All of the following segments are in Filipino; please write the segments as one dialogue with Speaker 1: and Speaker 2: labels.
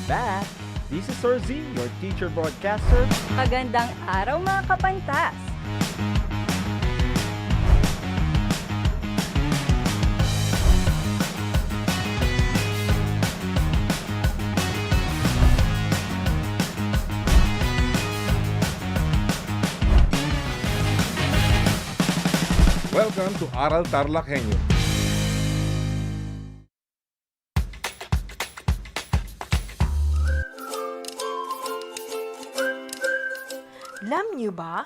Speaker 1: back! This is Sir Z, your teacher broadcaster.
Speaker 2: Magandang araw mga kapantas!
Speaker 3: Welcome to Aral TarlakHenyo.
Speaker 4: Alam niyo ba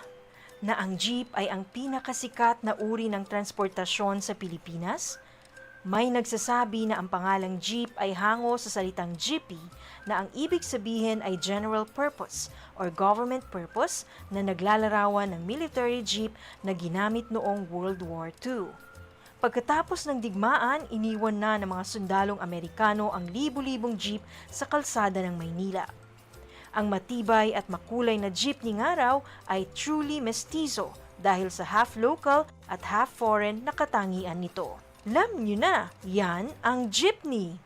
Speaker 4: na ang jeep ay ang pinakasikat na uri ng transportasyon sa Pilipinas? May nagsasabi na ang pangalang jeep ay hango sa salitang jeepy na ang ibig sabihin ay general purpose or government purpose na naglalarawan ng military jeep na ginamit noong World War II. Pagkatapos ng digmaan, iniwan na ng mga sundalong Amerikano ang libu-libong jeep sa kalsada ng Maynila. Ang matibay at makulay na jeepney nga raw ay truly mestizo dahil sa half local at half foreign na katangian nito. Alam nyo na, yan ang jeepney.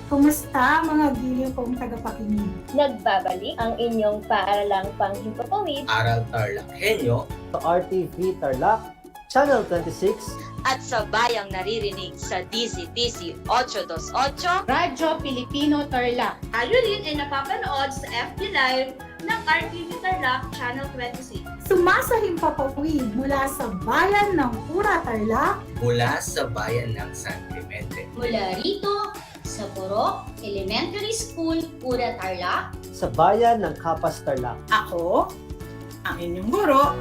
Speaker 5: Kumusta mga giliw kong tagapakinig?
Speaker 6: Nagbabalik ang inyong paaralang panghimpapawid
Speaker 7: Aral TarlakHenyo
Speaker 8: sa RTV Tarlac, Channel 26
Speaker 9: at sa bayang naririnig sa DZTC 828
Speaker 10: Radyo Pilipino Tarlac.
Speaker 11: Tayo rin ay napapanood sa FB Live ng RTV Tarlac Channel 26.
Speaker 5: Sumasahimpapawid mula sa bayan ng Pura Tarlac,
Speaker 7: mula sa bayan ng San Clemente.
Speaker 12: Mula rito sa Purok Elementary School, Pura Tarlac,
Speaker 8: sa bayan ng Kapas Tarlac.
Speaker 10: Ako, ang inyong guro,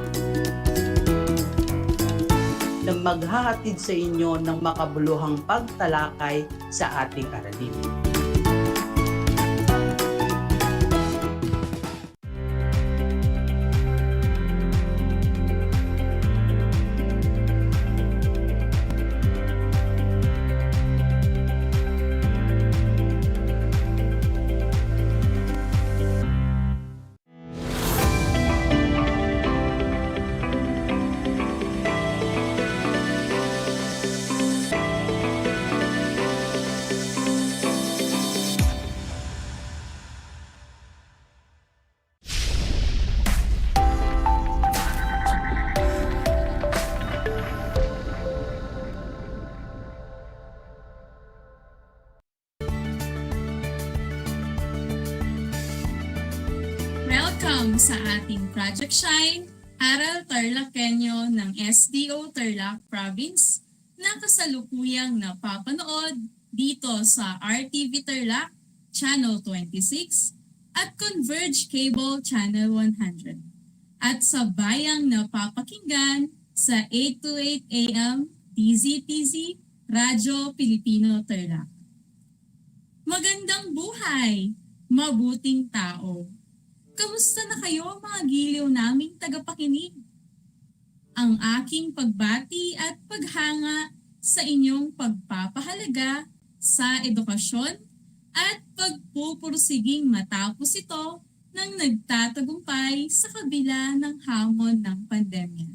Speaker 13: na maghahatid sa inyo ng makabuluhang pagtalakay sa ating aralin.
Speaker 14: Welcome sa ating Project Shine, Aral TarlakHenyo ng SDO Tarlac Province na kasalukuyang napapanood dito sa RTV Tarlac Channel 26 at Converge Cable Channel 100 at sa bayang napapakinggan sa 828 AM DZTZ Radyo Pilipino Tarlac. Magandang buhay, mabuting tao. Kamusta na kayo mga giliw naming tagapakinig? Ang aking pagbati at paghanga sa inyong pagpapahalaga sa edukasyon at pagpupursiging matapos ito ng nagtatagumpay sa kabila ng hamon ng pandemya.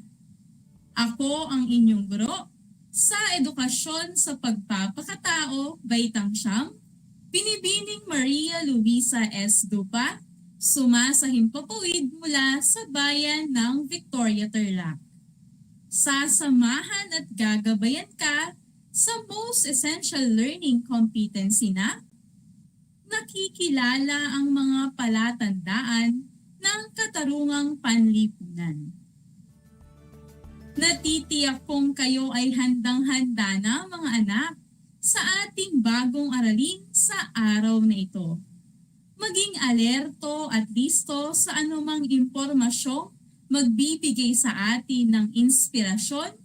Speaker 14: Ako ang inyong guro sa edukasyon sa pagpapakatao, Baitang Siyam, Binibining Maria Luisa S. Dupa, sumasahimpapawid mula sa bayan ng Victoria Tarlac. Sasamahan at gagabayan ka sa Most Essential Learning Competency na nakikilala ang mga palatandaan ng katarungang panlipunan. Natitiyak kong kayo ay handang-handa na mga anak sa ating bagong aralin sa araw na ito. Maging alerto at listo sa anumang impormasyong magbibigay sa atin ng inspirasyon,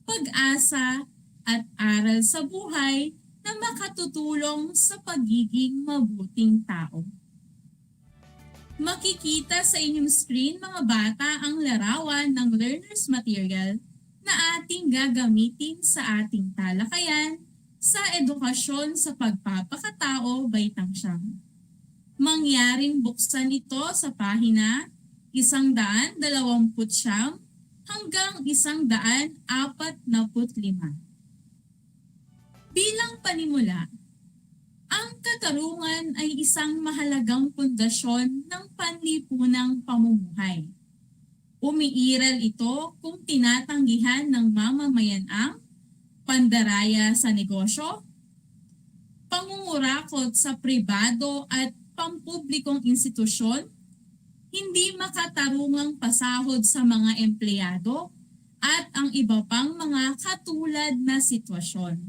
Speaker 14: pag-asa at aral sa buhay na makatutulong sa pagiging mabuting tao. Makikita sa inyong screen mga bata ang larawan ng learner's material na ating gagamitin sa ating talakayan sa edukasyon sa pagpapakatao, Baitang Siyam. Mangyaring buksan ito sa pahina 129 hanggang 145. Bilang panimula, Ang katarungan ay isang mahalagang pundasyon ng panlipunang pamumuhay. Umiiral ito kung tinatanggihan ng mamamayan ang pandaraya sa negosyo, pangungurakot sa pribado at pampublikong institusyon, hindi makatarungang pasahod sa mga empleyado, at ang iba pang mga katulad na sitwasyon.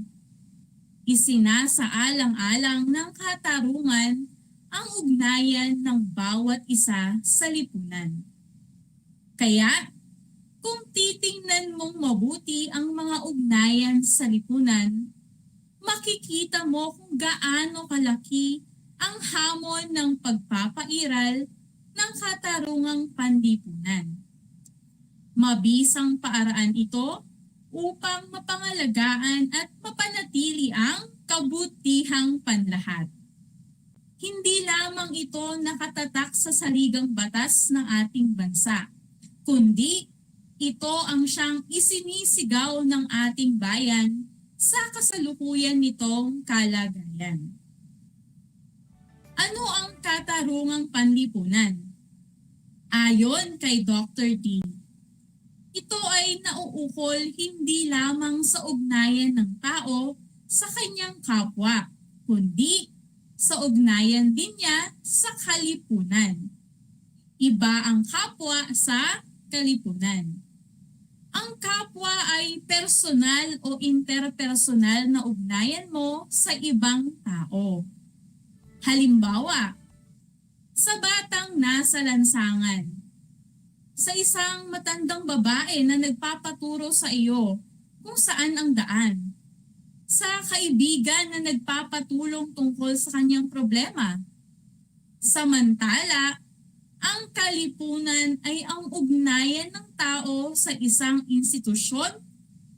Speaker 14: Isinasaalang-alang ng katarungan ang ugnayan ng bawat isa sa lipunan. Kaya, kung titingnan mong mabuti ang mga ugnayan sa lipunan, makikita mo kung gaano kalaki ang hamon ng pagpapairal ng katarungang panlipunan. Mabisang paaraan ito upang mapangalagaan at mapanatili ang kabutihang panlahat. Hindi lamang ito nakatatak sa saligang batas ng ating bansa, kundi ito ang siyang isinisigaw ng ating bayan sa kasalukuyan nitong kalagayan. Ano ang katarungang panlipunan? Ayon kay Dr. D, ito ay nauukol hindi lamang sa ugnayan ng tao sa kanyang kapwa, kundi sa ugnayan din niya sa kalipunan. Iba ang kapwa sa kalipunan. Ang kapwa ay personal o interpersonal na ugnayan mo sa ibang tao. Halimbawa, sa batang nasa lansangan, sa isang matandang babae na nagpapaturo sa iyo kung saan ang daan, sa kaibigan na nagpapatulong tungkol sa kanyang problema. Samantala, ang kalipunan ay ang ugnayan ng tao sa isang institusyon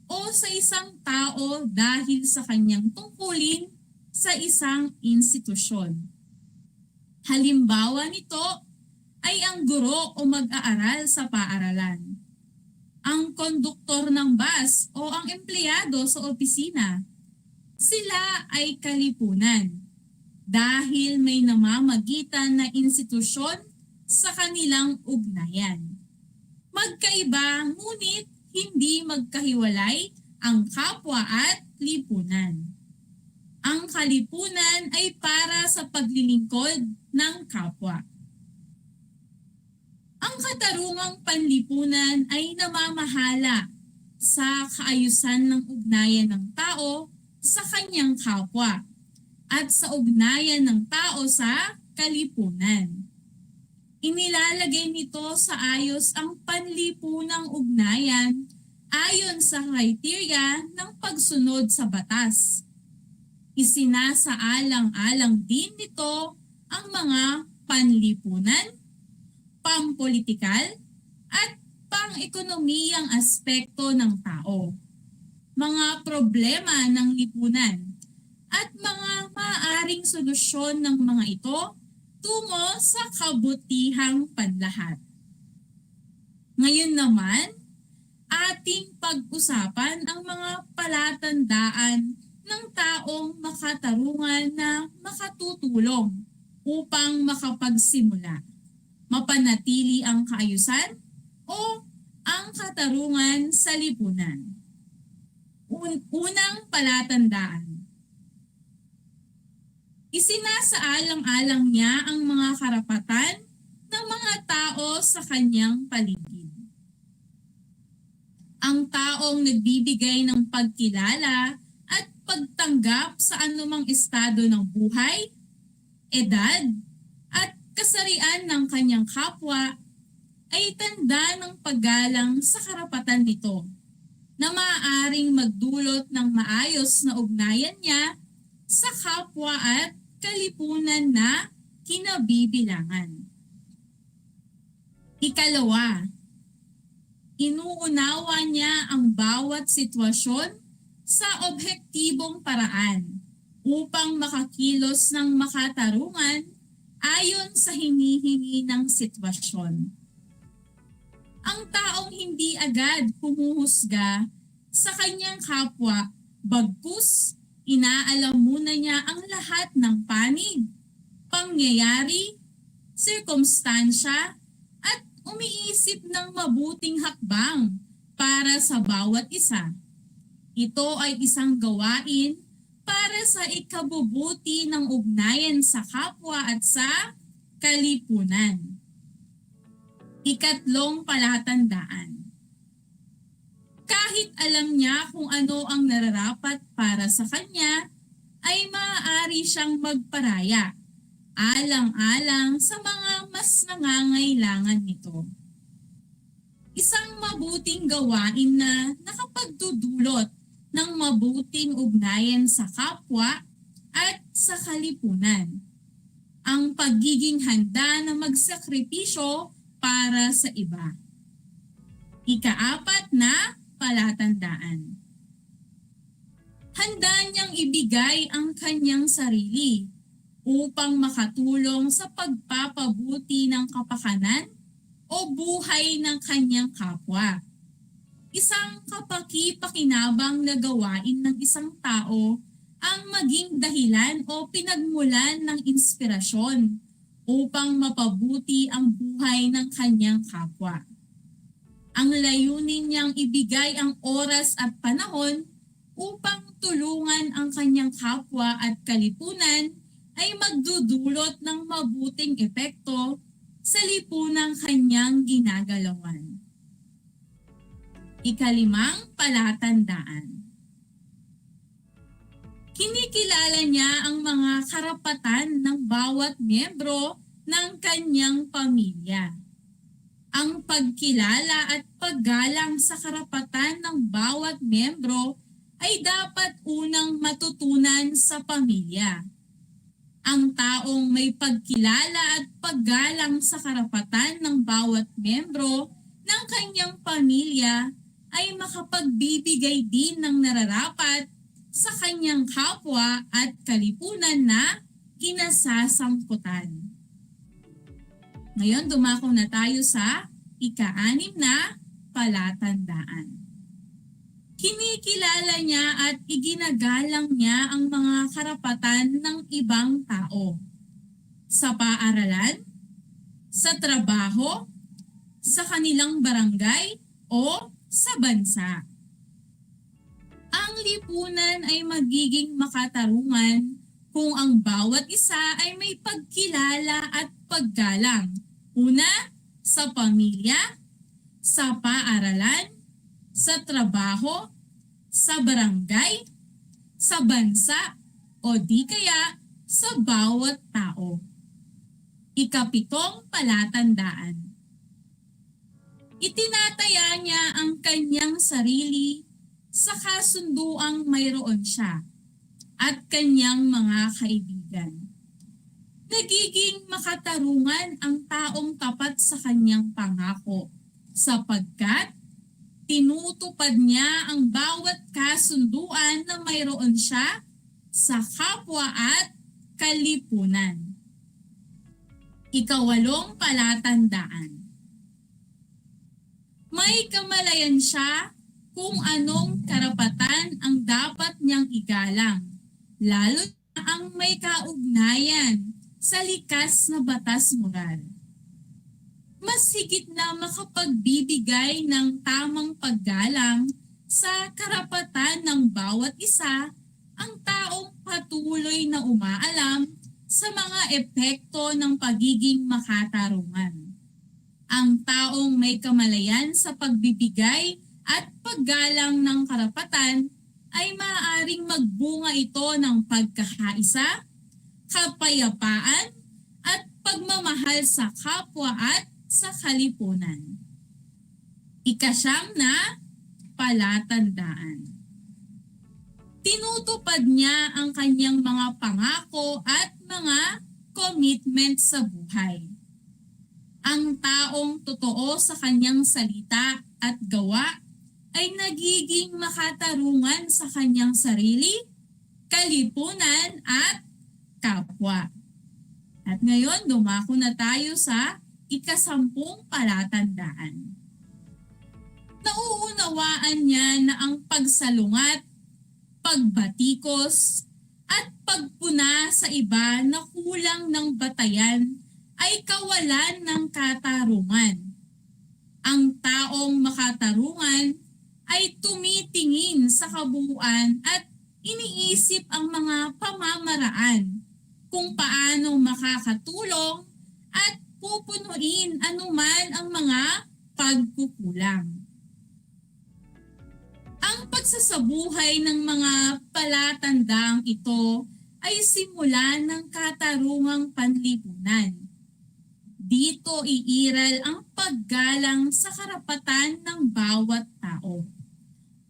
Speaker 14: o sa isang tao dahil sa kanyang tungkulin sa isang institusyon. Halimbawa nito ay ang guro o mag-aaral sa paaralan, ang konduktor ng bus o ang empleyado sa opisina. Sila ay kalipunan dahil may namamagitan na institusyon sa kanilang ugnayan. Magkaiba ngunit hindi magkahiwalay ang kapwa at lipunan. Ang kalipunan ay para sa paglilingkod ng kapwa. Ang katarungang panlipunan ay namamahala sa kaayusan ng ugnayan ng tao sa kanyang kapwa at sa ugnayan ng tao sa kalipunan. Inilalagay nito sa ayos ang panlipunang ugnayan ayon sa kriteria ng pagsunod sa batas. Isinasaalang-alang din nito ang mga panlipunan, pampolitikal at pang-ekonomiyang aspekto ng tao, mga problema ng lipunan, at mga maaaring solusyon ng mga ito tungo sa kabutihang panlahat. Ngayon naman, ating pag-usapan ang mga palatandaan ng taong makatarungan na makatutulong upang makapagsimula, mapanatili ang kaayusan o ang katarungan sa lipunan. Unang palatandaan. Isinasaalang-alang niya ang mga karapatan ng mga tao sa kanyang paligid. Ang taong nagbibigay ng pagkilala at pagtanggap sa anumang estado ng buhay, edad, at kasarian ng kanyang kapwa ay tanda ng paggalang sa karapatan nito na maaaring magdulot ng maayos na ugnayan niya sa kapwa at kalipunan na kinabibilangan. Ikalawa, inuunawa niya ang bawat sitwasyon sa objektibong paraan upang makakilos ng makatarungan ayon sa hinihingi ng sitwasyon. Ang taong hindi agad humuhusga sa kanyang kapwa, bagkus Inaalam muna niya ang lahat ng panig, pangyayari, sirkumstansya, at umiisip ng mabuting hakbang para sa bawat isa. Ito ay isang gawain para sa ikabubuti ng ugnayan sa kapwa at sa kalipunan. Ikatlong palatandaan. Kahit alam niya kung ano ang nararapat para sa kanya, ay maaari siyang magparaya, alang-alang sa mga mas nangangailangan nito. Isang mabuting gawain na nakapagdudulot ng mabuting ugnayan sa kapwa at sa kalipunan. Ang pagiging handa na magsakripisyo para sa iba. Ikaapat na palatandaan. Handa niyang ibigay ang kanyang sarili upang makatulong sa pagpapabuti ng kapakanan o buhay ng kanyang kapwa. Isang kapaki-pakinabang na gawain ng isang tao ang maging dahilan o pinagmulan ng inspirasyon upang mapabuti ang buhay ng kanyang kapwa. Ang layunin niyang ibigay ang oras at panahon upang tulungan ang kanyang kapwa at kalipunan ay magdudulot ng mabuting epekto sa lipunang kanyang ginagalawan. Ikalimang palatandaan. Kinikilala niya ang mga karapatan ng bawat miyembro ng kanyang pamilya. Ang pagkilala at paggalang sa karapatan ng bawat miyembro ay dapat unang matutunan sa pamilya. Ang taong may pagkilala at paggalang sa karapatan ng bawat miyembro ng kanyang pamilya ay makapagbibigay din ng nararapat sa kanyang kapwa at kalipunan na kinasasangkutan. Ngayon, dumako na tayo sa ika-6 na palatandaan. Kinikilala niya at iginagalang niya ang mga karapatan ng ibang tao sa paaralan, sa trabaho, sa kanilang barangay o sa bansa. Ang lipunan ay magiging makatarungan kung ang bawat isa ay may pagkilala at paggalang. Una, sa pamilya, sa paaralan, sa trabaho, sa barangay, sa bansa, o di kaya sa bawat tao. Ika-7 palatandaan. Itinataya niya ang kanyang sarili sa kasunduang mayroon siya at kanyang mga kaibigan. Nagiging makatarungan ang taong tapat sa kanyang pangako sapagkat tinutupad niya ang bawat kasunduan na mayroon siya sa kapwa at kalipunan. Ika-8 palatandaan. May kamalayan siya kung anong karapatan ang dapat niyang igalang, lalo na ang may kaugnayan sa likas na batas moral. Mas higit na makapagbibigay ng tamang paggalang sa karapatan ng bawat isa ang taong patuloy na umaalam sa mga epekto ng pagiging makatarungan. Ang taong may kamalayan sa pagbibigay at paggalang ng karapatan ay maaaring magbunga ito ng pagkakaisa, kapayapaan at pagmamahal sa kapwa at sa kalipunan. Ika-9 na palatandaan. Tinutupad niya ang kanyang mga pangako at mga commitment sa buhay. Ang taong totoo sa kanyang salita at gawa ay nagiging makatarungan sa kanyang sarili, kalipunan at kapwa. At ngayon, dumako na tayo sa ika-10 palatandaan. Nauunawaan niya na ang pagsalungat, pagbatikos, at pagpuna sa iba na kulang ng batayan ay kawalan ng katarungan. Ang taong makatarungan ay tumitingin sa kabuuan at iniisip ang mga pamamaraan kung paano makakatulong at pupunuin anuman ang mga pagkukulang. Ang pagsasabuhay ng mga palatandang ito ay simula ng katarungang panlipunan. Dito iiral ang paggalang sa karapatan ng bawat tao,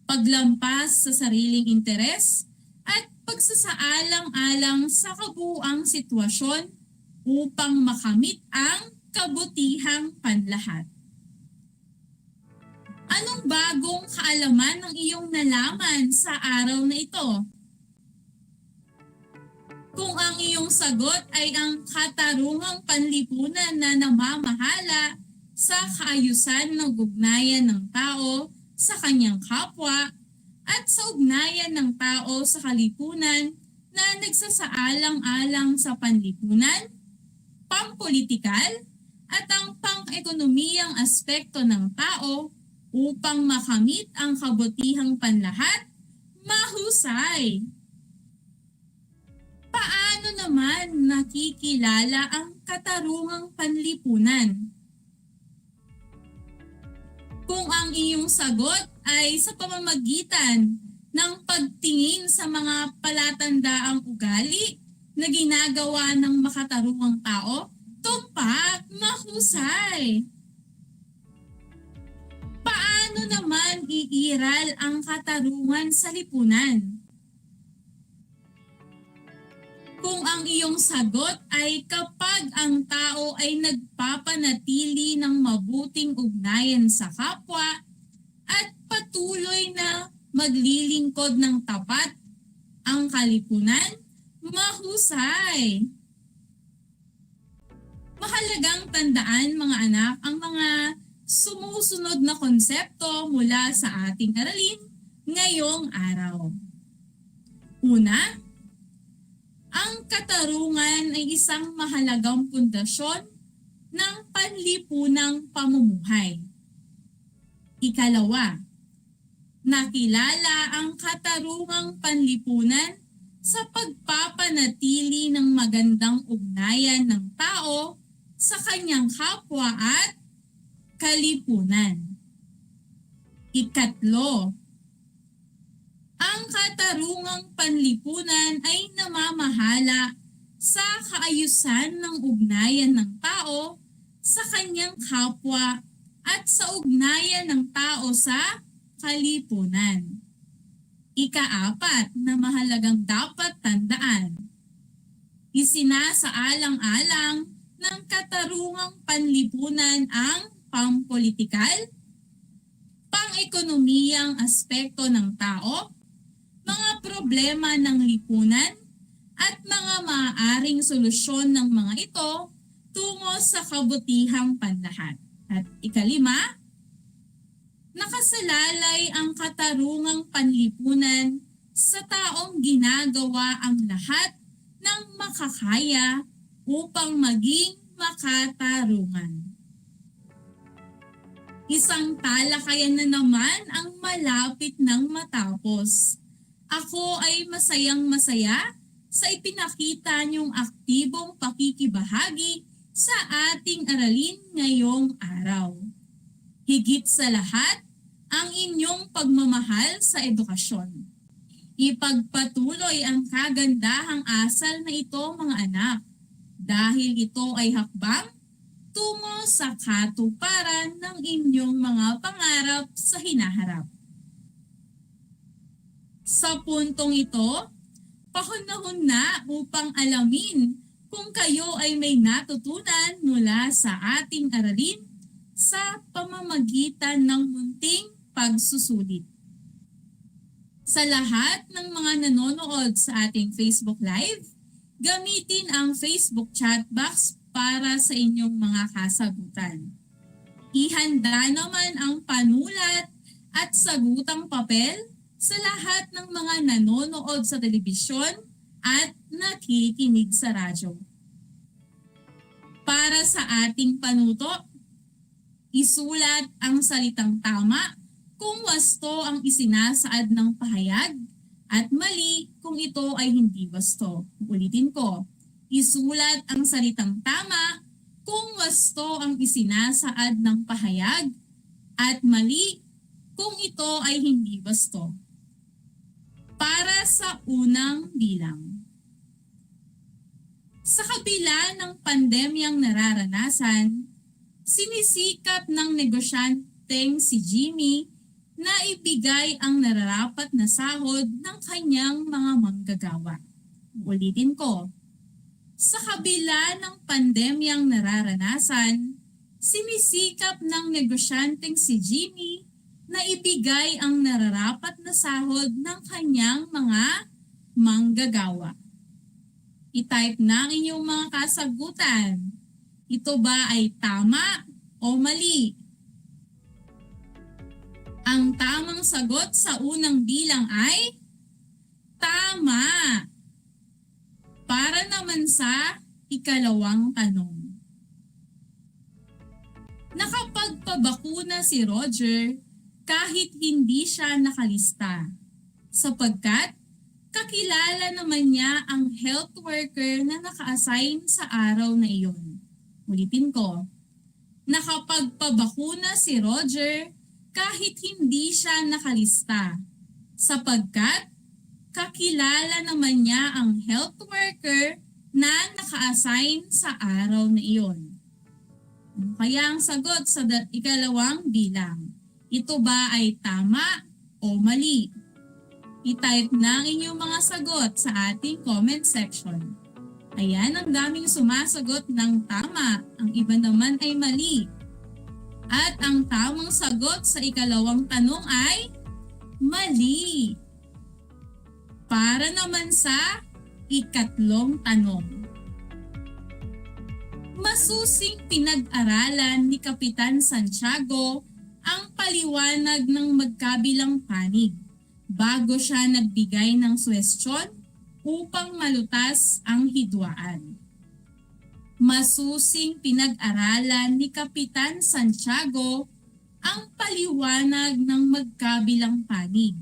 Speaker 14: paglampas sa sariling interes at pagsasaalang-alang sa kabuuang sitwasyon upang makamit ang kabutihang panlahat. Anong bagong kaalaman ang iyong nalaman sa araw na ito? Kung ang iyong sagot ay ang katarungang panlipunan na namamahala sa kaayusan ng ugnayan ng tao sa kanyang kapwa at sa ugnayan ng tao sa kalipunan na nagsasaalang-alang sa panlipunan, pampolitikal at ang pang-ekonomiyang aspekto ng tao upang makamit ang kabutihang panlahat, mahusay. Paano naman nakikilala ang katarungang panlipunan? Kung ang iyong sagot ay sa pamamagitan ng pagtingin sa mga palatandaang ugali na ginagawa ng makatarungang tao, tumpak, mahusay. Paano naman iiral ang katarungan sa lipunan? Kung ang iyong sagot ay kapag ang tao ay nagpapanatili ng mabuting ugnayan sa kapwa at patuloy na maglilingkod ng tapat ang kalipunan, mahusay. Mahalagang tandaan mga anak ang mga sumusunod na konsepto mula sa ating aralin ngayong araw. Una, ang katarungan ay isang mahalagang pundasyon ng panlipunang pamumuhay. Ikalawa, nakilala ang katarungang panlipunan sa pagpapanatili ng magandang ugnayan ng tao sa kanyang kapwa at kalipunan. Ikatlo, ang katarungang panlipunan ay namamahala sa kaayusan ng ugnayan ng tao sa kanyang kapwa at sa ugnayan ng tao sa kalipunan. Ikaapat na mahalagang dapat tandaan, isinasaalang-alang ng katarungang panlipunan ang pampolitikal, pang-ekonomiyang aspekto ng tao, mga problema ng lipunan, at mga maaaring solusyon ng mga ito tungo sa kabutihang panlahat. At ikalima, nakasalalay ang katarungang panlipunan sa taong ginagawa ang lahat ng makakaya upang maging makatarungan. Isang talakayan na naman ang malapit ng matapos. Ako ay masayang-masaya sa ipinakita niyong aktibong pakikibahagi sa ating aralin ngayong araw. Higit sa lahat, ang inyong pagmamahal sa edukasyon. Ipagpatuloy ang kagandahang asal na ito mga anak, dahil ito ay hakbang tungo sa katuparan ng inyong mga pangarap sa hinaharap. Sa puntong ito, panahon na upang alamin kung kayo ay may natutunan mula sa ating aralin sa pamamagitan ng munting pagsusulit. Sa lahat ng mga nanonood sa ating Facebook Live, gamitin ang Facebook chat box para sa inyong mga kasagutan. Ihanda naman ang panulat at sagutang papel sa lahat ng mga nanonood sa telebisyon at nakikinig sa radyo. Para sa ating panuto, isulat ang salitang tama kung wasto ang isinasaad ng pahayag at mali kung ito ay hindi wasto. Ulitin ko, isulat ang salitang tama kung wasto ang isinasaad ng pahayag at mali kung ito ay hindi wasto. Para sa unang bilang. Sa kabila ng pandemyang nararanasan, sinisikap ng negosyanteng si Jimmy na ibigay ang nararapat na sahod ng kanyang mga manggagawa. Ulitin ko, sa kabila ng pandemyang nararanasan, sinisikap ng negosyanteng si Jimmy na ibigay ang nararapat na sahod ng kanyang mga manggagawa. I-type na ang inyong mga kasagutan. Ito ba ay tama o mali? Ang tamang sagot sa unang bilang ay tama. Para naman sa ikalawang tanong. Nakapagpabakuna si Roger kahit hindi siya nakalista, sapagkat kakilala naman niya ang health worker na naka-assign sa araw na iyon. Ulitin ko, nakapagpabakuna si Roger kahit hindi siya nakalista, sapagkat kakilala naman niya ang health worker na naka-assign sa araw na iyon. Ano kaya ang sagot sa ikalawang bilang? Ito ba ay tama o mali? I-type na ang inyong mga sagot sa ating comment section. Ayan, ang daming sumasagot ng tama, ang iba naman ay mali. At ang tamang sagot sa ikalawang tanong ay mali. Para naman sa ikatlong tanong. Masusing pinag-aralan ni Kapitan Santiago ang paliwanag ng magkabilang panig bago siya nagbigay ng suwestyon upang malutas ang hidwaan. Masusing pinag-aralan ni Kapitan Santiago ang paliwanag ng magkabilang panig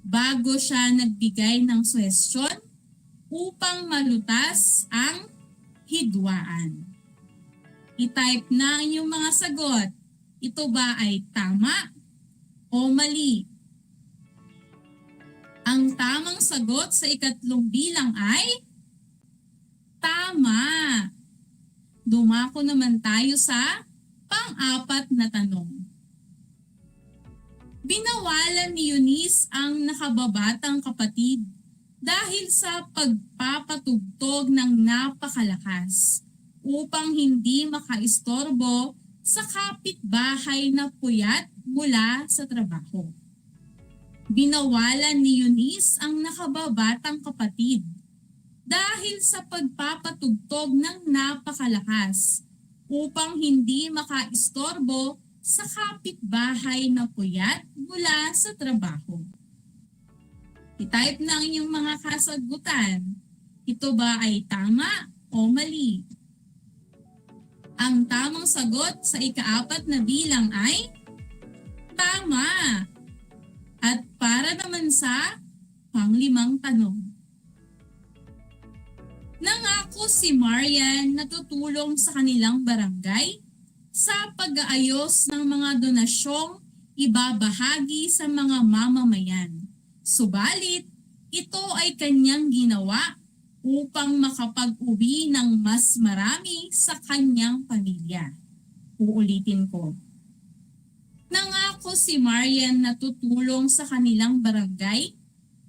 Speaker 14: bago siya nagbigay ng suwestyon upang malutas ang hidwaan. I-type na ang inyong mga sagot. Ito ba ay tama o mali? Ang tamang sagot sa ikatlong bilang ay tama. Dumako naman tayo sa pang-apat na tanong. Binawalan ni Eunice ang nakababatang kapatid dahil sa pagpapatugtog ng napakalakas upang hindi makaistorbo sa kapitbahay na puyat mula sa trabaho. Binawalan ni Eunice ang nakababatang kapatid dahil sa pagpapatugtog ng napakalakas upang hindi makaistorbo sa kapitbahay na puyat mula sa trabaho. I-type na ang inyong mga kasagutan. Ito ba ay tama o mali? Ang tamang sagot sa ikaapat na bilang ay tama. At para naman sa panglimang tanong. Nangako si Marian na tutulong sa kanilang barangay sa pag-aayos ng mga donasyong ibabahagi sa mga mamamayan. Subalit, ito ay kanyang ginawa upang makapag-uwi ng mas marami sa kanyang pamilya. Uulitin ko. Nangako si Marian na tutulong sa kanilang barangay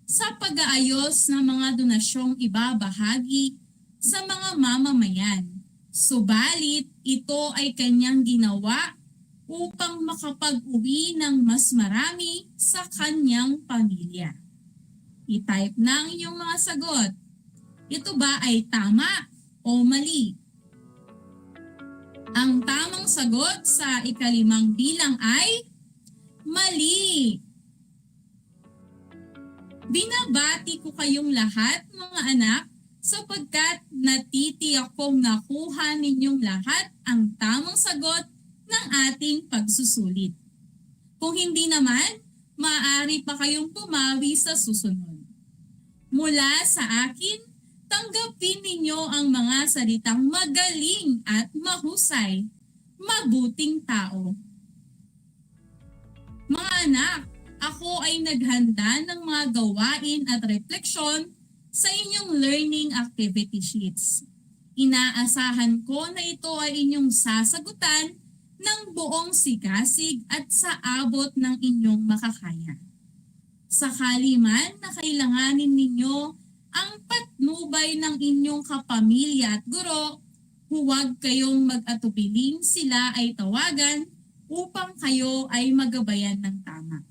Speaker 14: sa pag-aayos ng mga donasyong ibabahagi sa mga mamamayan. Subalit, ito ay kanyang ginawa upang makapag-uwi ng mas marami sa kanyang pamilya. I-type na ang inyong mga sagot. Ito ba ay tama o mali? Ang tamang sagot sa ikalimang bilang ay mali. Binabati ko kayong lahat mga anak sapagkat natitiyak kong nakuha ninyong lahat ang tamang sagot ng ating pagsusulit. Kung hindi naman, maaari pa kayong pumawi sa susunod. Mula sa akin, tanggapin ninyo ang mga salitang magaling at mahusay, mabuting tao. Mga anak, ako ay naghanda ng mga gawain at refleksyon sa inyong learning activity sheets. Inaasahan ko na ito ay inyong sasagutan ng buong sigasig at sa abot ng inyong makakaya. Sakali man na kailanganin ninyo ang patnubay ng inyong kapamilya at guro, huwag kayong mag-atubiling sila ay tawagan upang kayo ay magabayan ng tama.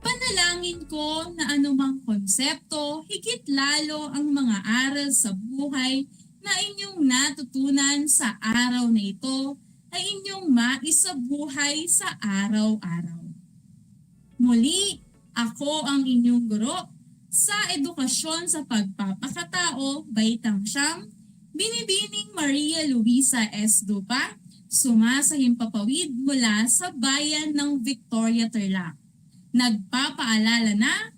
Speaker 14: Panalangin ko na anumang konsepto, higit lalo ang mga aral sa buhay na inyong natutunan sa araw na ito ay inyong maisabuhay sa araw-araw. Muli, ako ang inyong guro sa edukasyon sa pagpapakatao, Baitang Siyam, Binibining Maria Luisa S. Dupa, sumasahimpapawid mula sa bayan ng Victoria, Tarlac. Nagpapaalala na,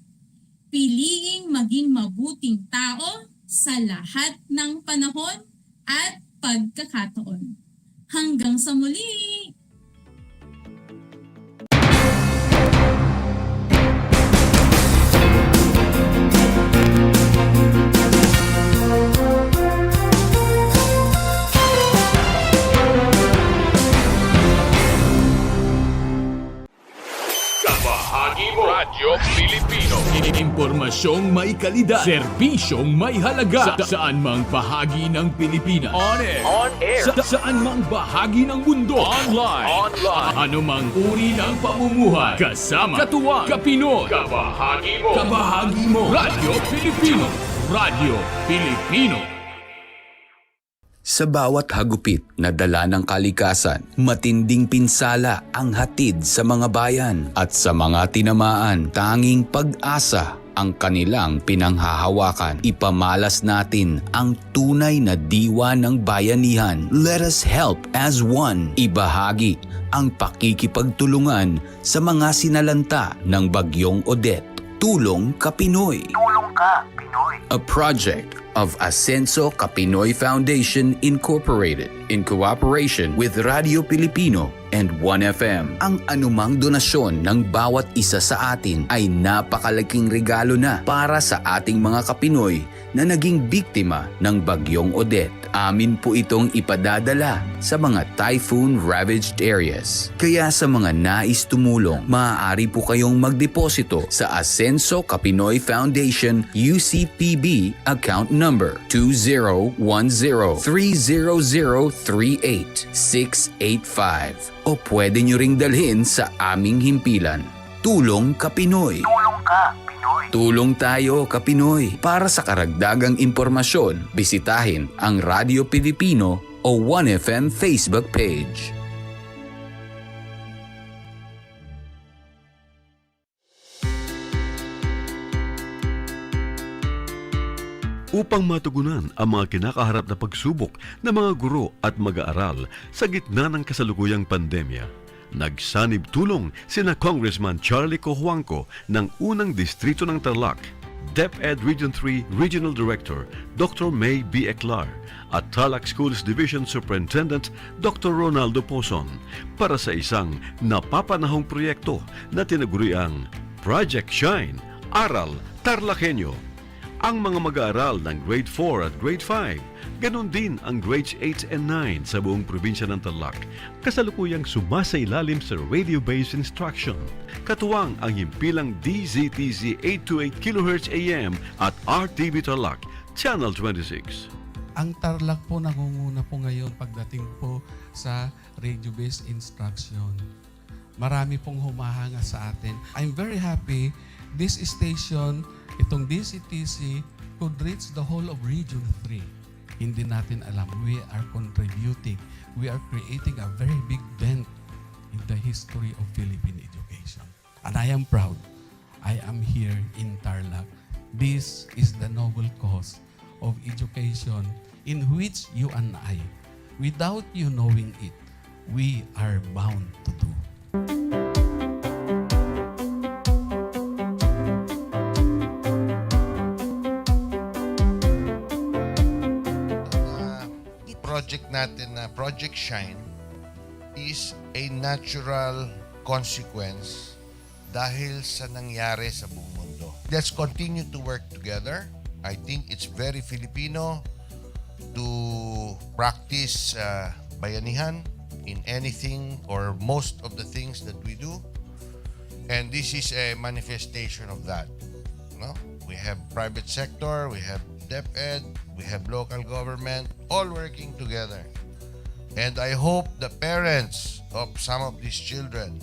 Speaker 14: piliing maging mabuting tao sa lahat ng panahon at pagkakataon. Hanggang sa muli!
Speaker 15: Kabahagi mo Radyo Pilipino. Impormasyong may kalidad, serbisyong may halaga, saan mang bahagi ng Pilipinas. On air. Saan mang bahagi ng mundo. Online. Anumang uri ng pamumuhay. Kasama, katuwang, kapinoy. Kabahagi mo Radyo Pilipino. Radyo Pilipino.
Speaker 16: Sa bawat hagupit na dala ng kalikasan, matinding pinsala ang hatid sa mga bayan at sa mga tinamaan, tanging pag-asa ang kanilang pinanghahawakan. Ipamalas natin ang tunay na diwa ng bayanihan. Let us help as one. Ibahagi ang pakikipagtulungan sa mga sinalanta ng Bagyong Odette. Tulong ka Pinoy. Tulong ka Pinoy. A project of Ascenso Kapinoy Foundation Incorporated in cooperation with Radio Pilipino and 1FM. Ang anumang donasyon ng bawat isa sa atin ay napakalaking regalo na para sa ating mga Kapinoy na naging biktima ng Bagyong Odette. Amin po itong ipadadala sa mga typhoon-ravaged areas. Kaya sa mga nais tumulong, maaari po kayong magdeposito sa Ascenso Kapinoy Foundation UCPB account number 2010-30038-685 o pwede nyo ring dalhin sa aming himpilan. Tulong ka Pinoy. Tulong ka Pinoy. Tulong tayo ka Pinoy. Para sa karagdagang impormasyon, bisitahin ang Radio Pilipino o 1FM Facebook page.
Speaker 17: Upang matugunan ang mga kinakaharap na pagsubok ng mga guro at mag-aaral sa gitna ng kasalukuyang pandemya, nagsanib tulong sina Congressman Charlie Cojuangco ng unang distrito ng Tarlac, DEPED Region 3 Regional Director Dr. May B. Eclar at Tarlac Schools Division Superintendent Dr. Ronaldo Pozon para sa isang napapanahong proyekto na tinaguriang Project Shine, Aral TarlakHenyo. Ang mga mag-aaral ng Grade 4 at Grade 5, ganon din ang Grades 8 and 9 sa buong probinsya ng Tarlac, kasalukuyang sumasailalim sa radio-based instruction. Katuwang ang himpilang DZTZ 828 kHz AM at RTV Tarlac, Channel 26.
Speaker 18: Ang Tarlac po nangunguna po ngayon pagdating po sa radio-based instruction. Marami pong humahanga sa atin. I'm very happy this station, itong DCTC, could reach the whole of Region 3. Hindi natin alam, we are contributing. We are creating a very big dent in the history of Philippine education. And I am proud. I am here in Tarlac. This is the noble cause of education in which you and I, without you knowing it, we are bound to do.
Speaker 19: Project natin na Project Shine is a natural consequence dahil sa nangyari sa buong mundo. Let's continue to work together. I think it's very Filipino to practice bayanihan in anything or most of the things that we do. And this is a manifestation of that. No? We have private sector, we have DEPED, we have local government, all working together. And I hope the parents of some of these children,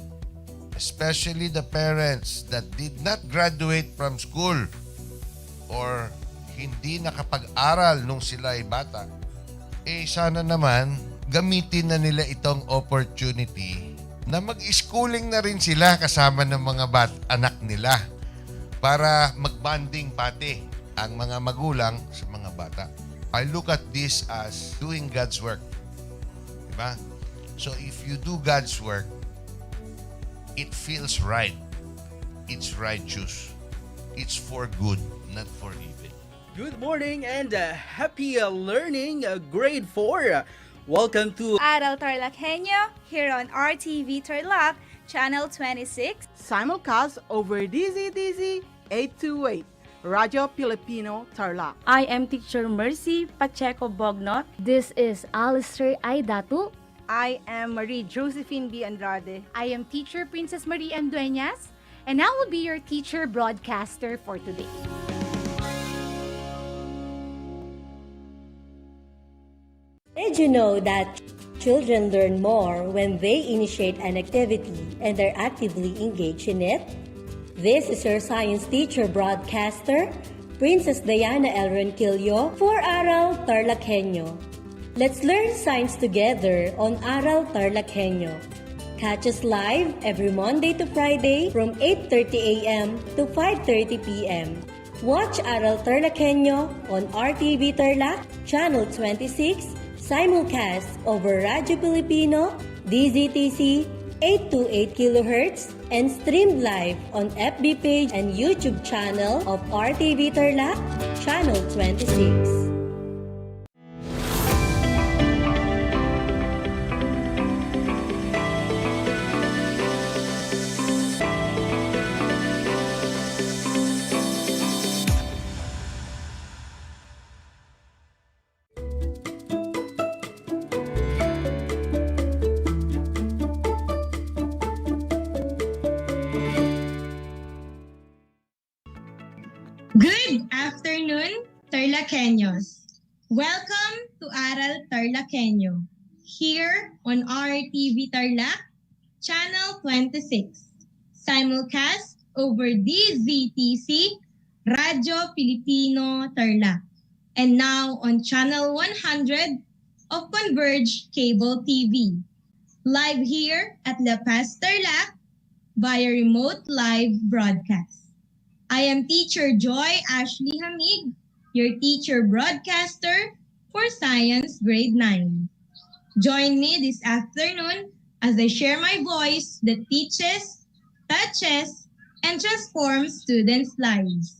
Speaker 19: especially the parents that did not graduate from school or hindi nakapag-aral nung sila ay bata, sana naman gamitin na nila itong opportunity na mag-schooling na rin sila kasama ng mga anak nila para mag-bonding pati ang mga magulang sa mga bata. I look at this as doing God's work. Diba? So if you do God's work, it feels right. It's righteous. It's for good, not for evil.
Speaker 1: Good morning and happy learning, grade 4. Welcome to
Speaker 2: Aral TarlakHenyo here on RTV Tarlac, Channel 26.
Speaker 10: Simulcast over DZTC 828. Radio Filipino Tarlac.
Speaker 2: I am Teacher Mercy Pacheco Bognot.
Speaker 12: This is Alistair Aidatu.
Speaker 2: I am Marie Josephine B. Andrade.
Speaker 12: I am Teacher Princess Marie M. Dueñas, and I will be your teacher broadcaster for today.
Speaker 6: Did you know that children learn more when they initiate an activity and are actively engaged in it? This is your science teacher broadcaster, Princess Diana L. Ronquillo for Aral TarlakHenyo. Let's learn science together on Aral TarlakHenyo. Catch us live every Monday to Friday from 8:30 a.m. to 5:30 p.m. Watch Aral TarlakHenyo on RTV Tarlac, Channel 26, simulcast over Radio Filipino, DZTC 828 kHz, and streamed live on FB page and YouTube channel of RTV Tarlac, Channel 26.
Speaker 11: Good afternoon, TarlakHenyos. Welcome to Aral TarlakHenyo, here on RTV Tarlac, Channel 26, simulcast over DZTC, Radio Filipino Tarlac, and now on Channel 100 of Converge Cable TV, live here at La Paz, Tarlac, via remote live broadcast. I am Teacher Joy Ashley Hamig, your teacher broadcaster for Science Grade 9. Join me this afternoon as I share my voice that teaches, touches, and transforms students' lives.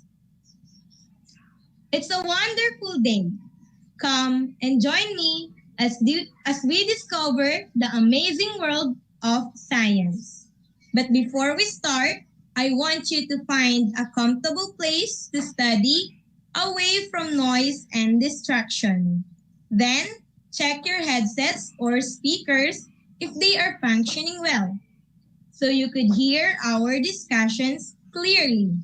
Speaker 11: It's a wonderful day. Come and join me as we discover the amazing world of science. But before we start, I want you to find a comfortable place to study away from noise and distraction. Then, check your headsets or speakers if they are functioning well, so you could hear our discussions clearly.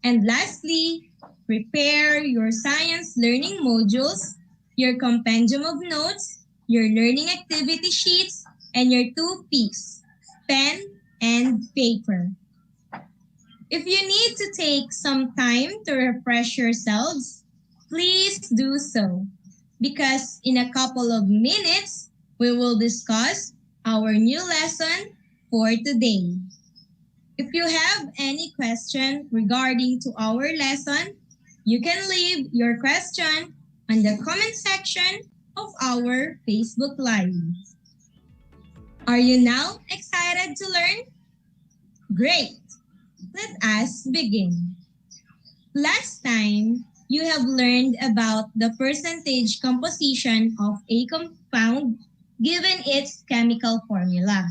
Speaker 11: And lastly, prepare your science learning modules, your compendium of notes, your learning activity sheets, and your 2 Ps, pen and paper. If you need to take some time to refresh yourselves, please do so, because in a couple of minutes, we will discuss our new lesson for today. If you have any question regarding to our lesson, you can leave your question on the comment section of our Facebook Live. Are you now excited to learn? Great! Let us begin. Last time, you have learned about the percentage composition of a compound given its chemical formula.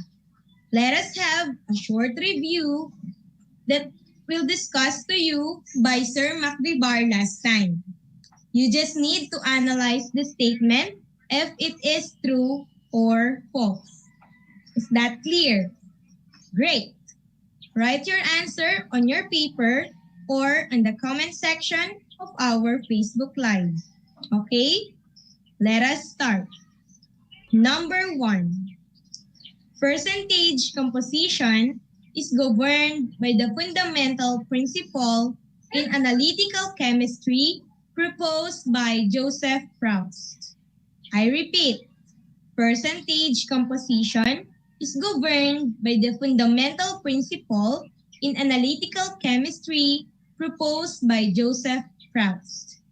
Speaker 11: Let us have a short review that we'll discuss to you by Sir MacVivar last time. You just need to analyze the statement if it is true or false. Is that clear? Great. Write your answer on your paper or in the comment section of our Facebook Live. Okay? Let us start. Number 1. Percentage composition is governed by the fundamental principle in analytical chemistry proposed by Joseph Proust. I repeat, percentage composition is governed by the fundamental principle in analytical chemistry proposed by Joseph Proust.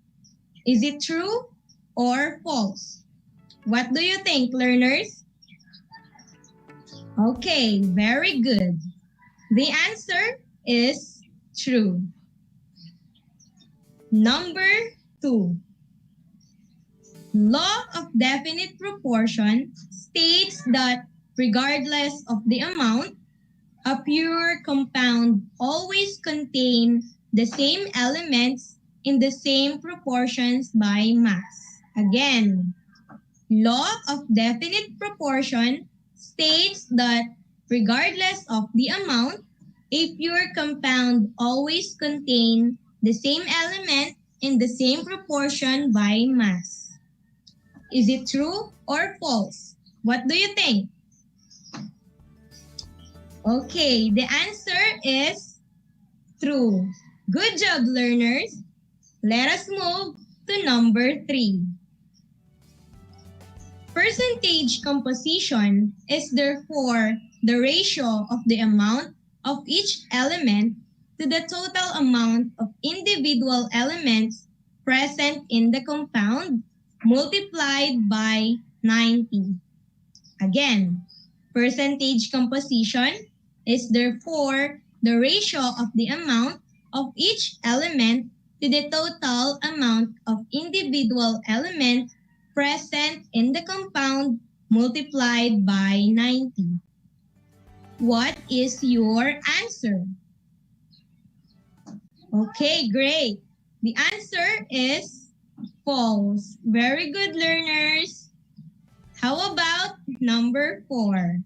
Speaker 11: Is it true or false? What do you think, learners? Okay, very good. The answer is true. Number 2. Law of definite proportion states that regardless of the amount, a pure compound always contains the same elements in the same proportions by mass. Again, law of definite proportion states that regardless of the amount, a pure compound always contains the same element in the same proportion by mass. Is it true or false? What do you think? Okay, the answer is true. Good job, learners. Let us move to number 3. Percentage composition is therefore the ratio of the amount of each element to the total amount of individual elements present in the compound multiplied by 90. Again, percentage composition is therefore the ratio of the amount of each element to the total amount of individual elements present in the compound multiplied by 90. What is your answer? Okay, great. The answer is false. Very good, learners. How about number 4?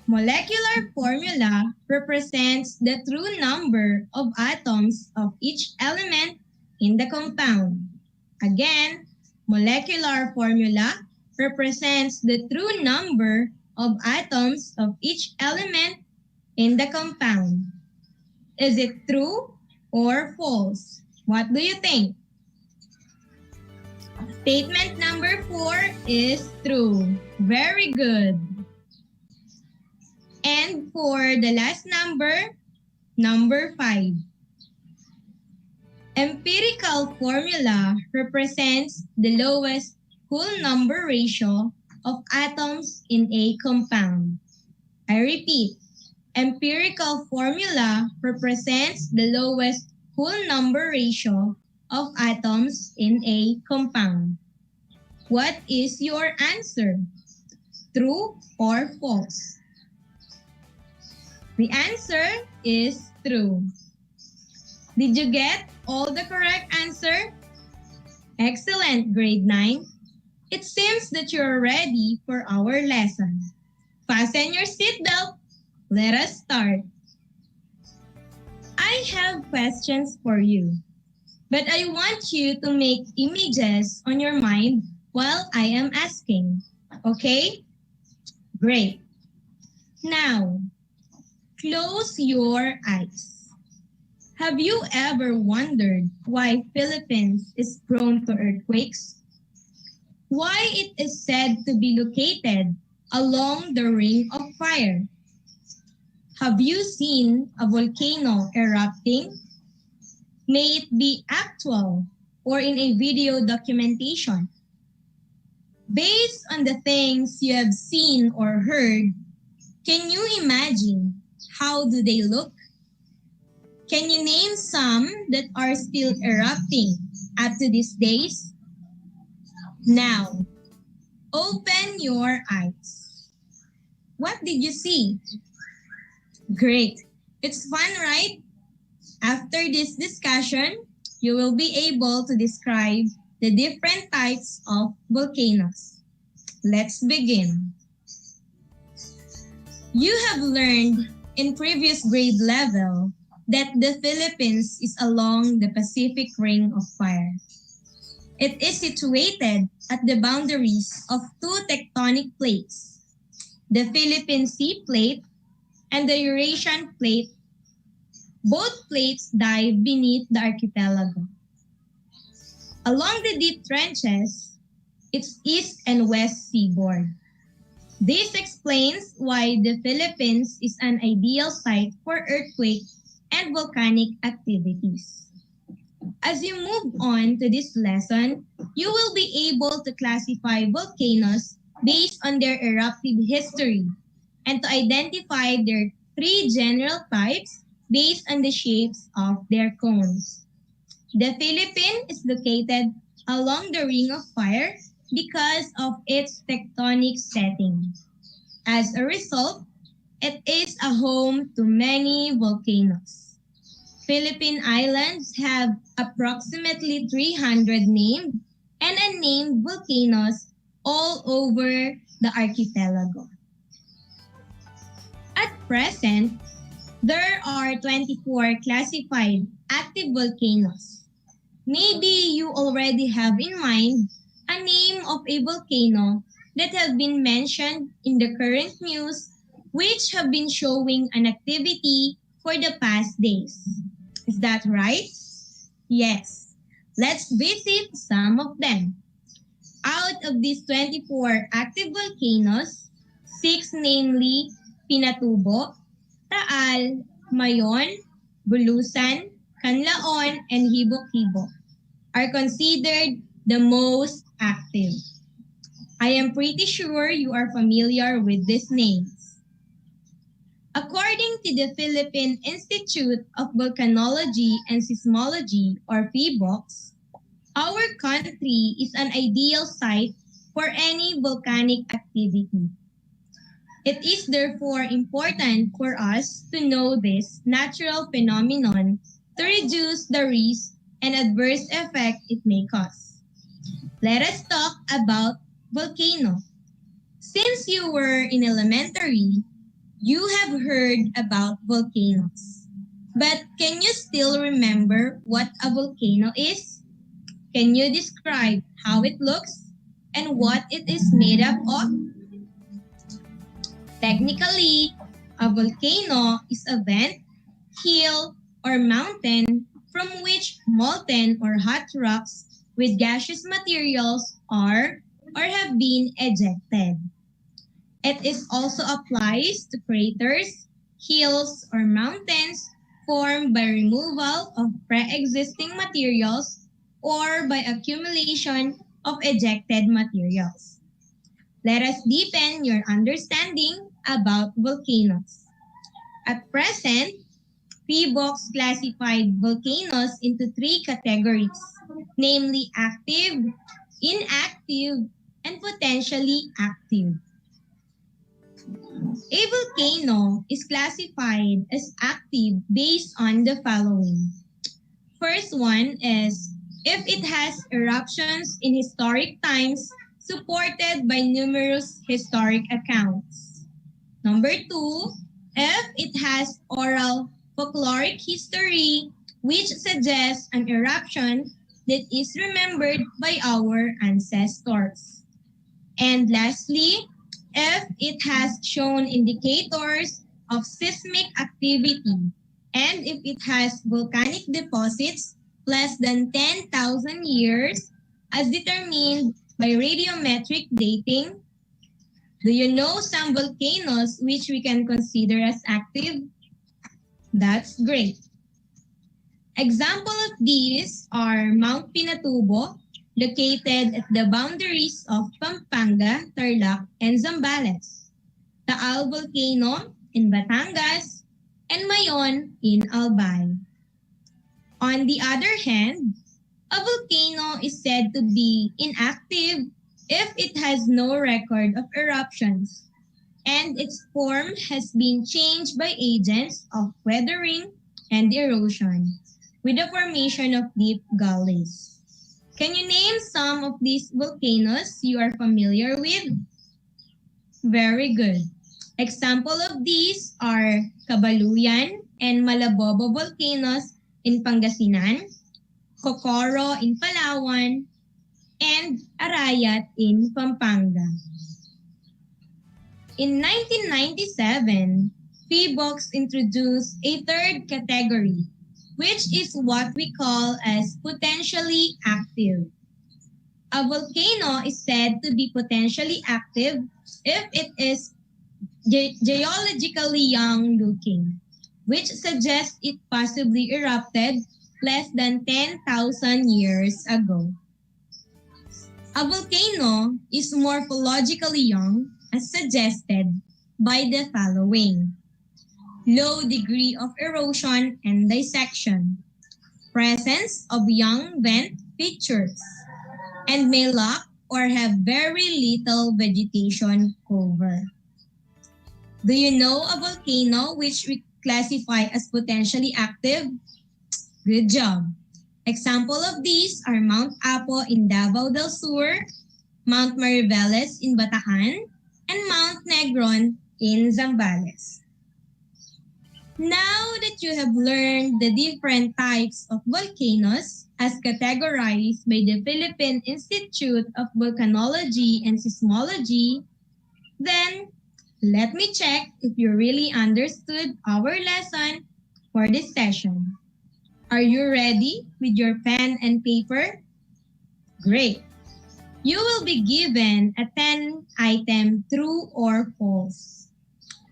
Speaker 11: Molecular formula represents the true number of atoms of each element in the compound. Again, molecular formula represents the true number of atoms of each element in the compound. Is it true or false? What do you think? Statement number 4 is true. Very good. And for the last number, number 5. Empirical formula represents the lowest whole number ratio of atoms in a compound. I repeat, empirical formula represents the lowest whole number ratio of atoms in a compound. What is your answer? True or false? The answer is true. Did you get all the correct answer? Excellent, grade 9. It seems that you're ready for our lesson. Fasten your seatbelt. Let us start. I have questions for you, but I want you to make images on your mind while I am asking. Okay? Great. Now, close your eyes. Have you ever wondered why Philippines is prone to earthquakes? Why it is said to be located along the Ring of Fire? Have you seen a volcano erupting? May it be actual or in a video documentation. Based on the things you have seen or heard, can you imagine how do they look? Can you name some that are still erupting up to these days? Now, open your eyes. What did you see? Great. It's fun, right? After this discussion, you will be able to describe the different types of volcanoes. Let's begin. You have learned in previous grade level that the Philippines is along the Pacific Ring of Fire. It is situated at the boundaries of two tectonic plates, the Philippine Sea Plate and the Eurasian Plate. Both plates dive beneath the archipelago. Along the deep trenches, its east and west seaboard. This explains why the Philippines is an ideal site for earthquake and volcanic activities. As you move on to this lesson, you will be able to classify volcanoes based on their eruptive history and to identify their three general types based on the shapes of their cones. The Philippines is located along the Ring of Fire because of its tectonic setting. As a result, it is a home to many volcanoes. Philippine islands have approximately 300 named and unnamed volcanoes all over the archipelago. At present, there are 24 classified active volcanoes. Maybe you already have in mind a name of a volcano that have been mentioned in the current news which have been showing an activity for the past days. Is that right? Yes. Let's visit some of them. Out of these 24 active volcanoes, 6 namely Pinatubo, Taal, Mayon, Bulusan, Canlaon, and Hibok-Hibok are considered the most active. I am pretty sure you are familiar with these names. According to the Philippine Institute of Volcanology and Seismology, or PHIVOLCS, our country is an ideal site for any volcanic activity. It is therefore important for us to know this natural phenomenon to reduce the risk and adverse effect it may cause. Let us talk about volcano. Since you were in elementary, you have heard about volcanoes. But can you still remember what a volcano is? Can you describe how it looks and what it is made up of? Technically, a volcano is a vent, hill, or mountain from which molten or hot rocks with gaseous materials are or have been ejected. It is also applies to craters, hills, or mountains formed by removal of pre-existing materials or by accumulation of ejected materials. Let us deepen your understanding about volcanoes. At present, PHIVOLCS classified volcanoes into 3 categories, namely active, inactive, and potentially active. A volcano is classified as active based on the following. First one is if it has eruptions in historic times supported by numerous historic accounts. Number 2, if it has oral folkloric history which suggests an eruption that is remembered by our ancestors. And lastly, if it has shown indicators of seismic activity and if it has volcanic deposits less than 10,000 years as determined by radiometric dating, Do you know some volcanoes which we can consider as active? That's great. Example of these are Mount Pinatubo, located at the boundaries of Pampanga, Tarlac, and Zambales. Taal Volcano in Batangas, and Mayon in Albay. On the other hand, a volcano is said to be inactive if it has no record of eruptions and its form has been changed by agents of weathering and erosion with the formation of deep gullies. Can you name some of these volcanoes you are familiar with? Very good. Example of these are Cabaluyan and Malabobo volcanoes in Pangasinan, Cocoro in Palawan, and Arayat in Pampanga. In 1997, PHIVOLCS introduced a third category, which is what we call as potentially active. A volcano is said to be potentially active if it is geologically young looking, which suggests it possibly erupted less than 10,000 years ago. A volcano is morphologically young as suggested by the following: low degree of erosion and dissection, presence of young vent features, and may lack or have very little vegetation cover. Do you know a volcano which we classify as potentially active? Good job. Example of these are Mount Apo in Davao del Sur, Mount Mariveles in Bataan, and Mount Negron in Zambales. Now that you have learned the different types of volcanoes as categorized by the Philippine Institute of Volcanology and Seismology, then let me check if you really understood our lesson for this session. Are you ready with your pen and paper? Great. You will be given a 10-item true or false.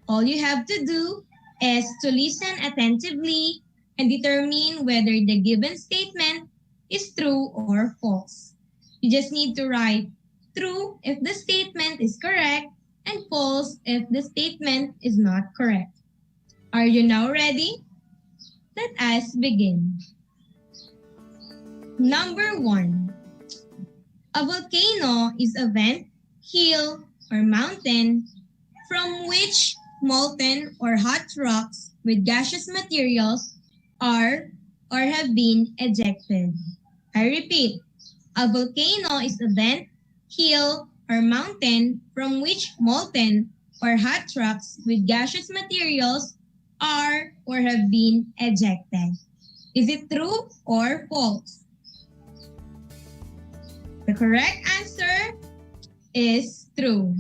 Speaker 11: All you have to do is to listen attentively and determine whether the given statement is true or false. You just need to write true if the statement is correct and false if the statement is not correct. Are you now ready? Let us begin. Number 1. A volcano is a vent, hill, or mountain from which molten or hot rocks with gaseous materials are or have been ejected. I repeat, a volcano is a vent, hill, or mountain from which molten or hot rocks with gaseous materials are or have been ejected. Is it true or false? The correct answer is true.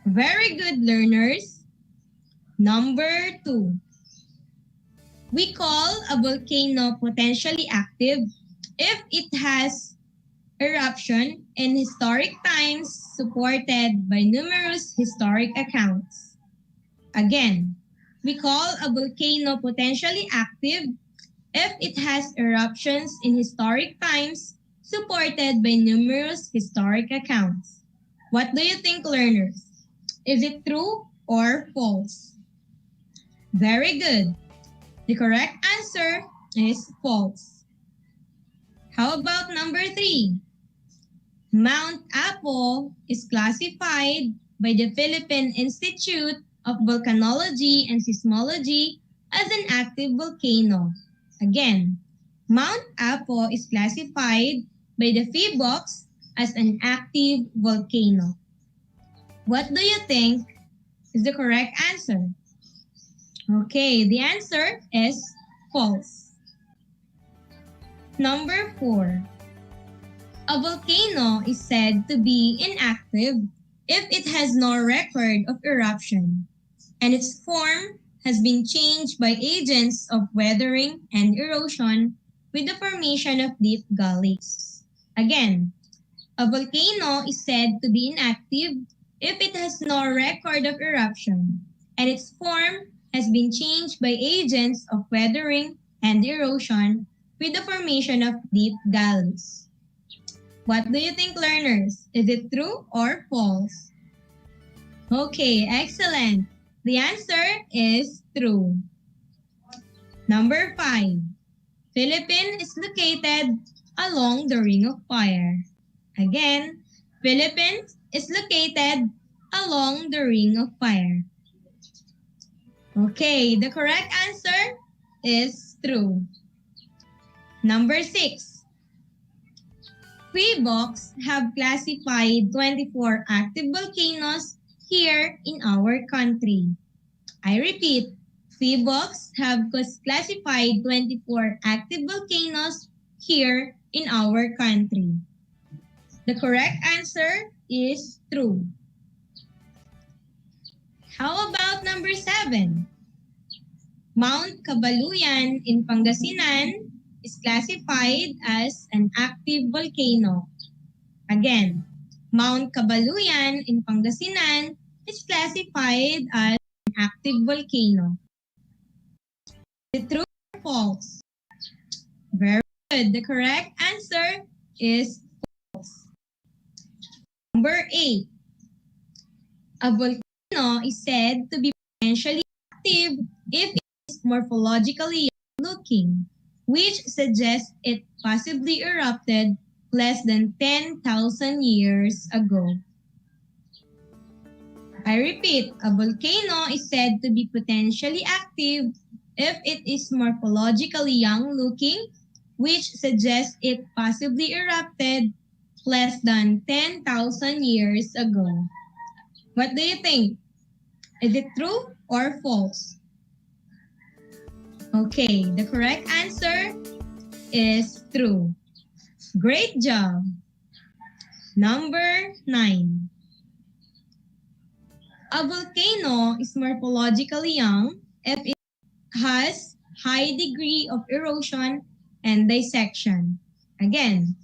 Speaker 11: Very good, learners. Number 2. We call a volcano potentially active if it has eruption in historic times supported by numerous historic accounts. Again, we call a volcano potentially active if it has eruptions in historic times supported by numerous historic accounts. What do you think, learners? Is it true or false? Very good. The correct answer is false. How about number 3? Mount Apo is classified by the Philippine Institute of Volcanology and Seismology as an active volcano. Again, Mount Apo is classified by the PHIVOLCS as an active volcano. What do you think is the correct answer? Okay, the answer is false. Number 4. A volcano is said to be inactive if it has no record of eruption and its form has been changed by agents of weathering and erosion with the formation of deep gullies. Again, a volcano is said to be inactive if it has no record of eruption and its form has been changed by agents of weathering and erosion with the formation of deep galleys. What do you think, learners? Is it true or false? Okay, excellent. The answer is true. Number 5. Philippines is located along the Ring of Fire. Again, Philippines is located along the Ring of Fire. Okay, the correct answer is true. Number 6. Quibox have classified 24 active volcanoes here in our country. I repeat, Quibox have classified 24 active volcanoes here in our country. The correct answer is true. How about number 7? Mount Cabaluyan in Pangasinan is classified as an active volcano. Again, Mount Cabaluyan in Pangasinan is classified as an active volcano. Is it true or false? Very good. The correct answer is false. Number 8. A volcano is said to be potentially active if it is morphologically young-looking, which suggests it possibly erupted less than 10,000 years ago. I repeat, a volcano is said to be potentially active if it is morphologically young-looking, which suggests it possibly erupted less than 10,000 years ago. What do you think? Is it true or false? Okay, the correct answer is true. Great job. Number 9. A volcano is morphologically young if it has high degree of erosion and dissection. Again,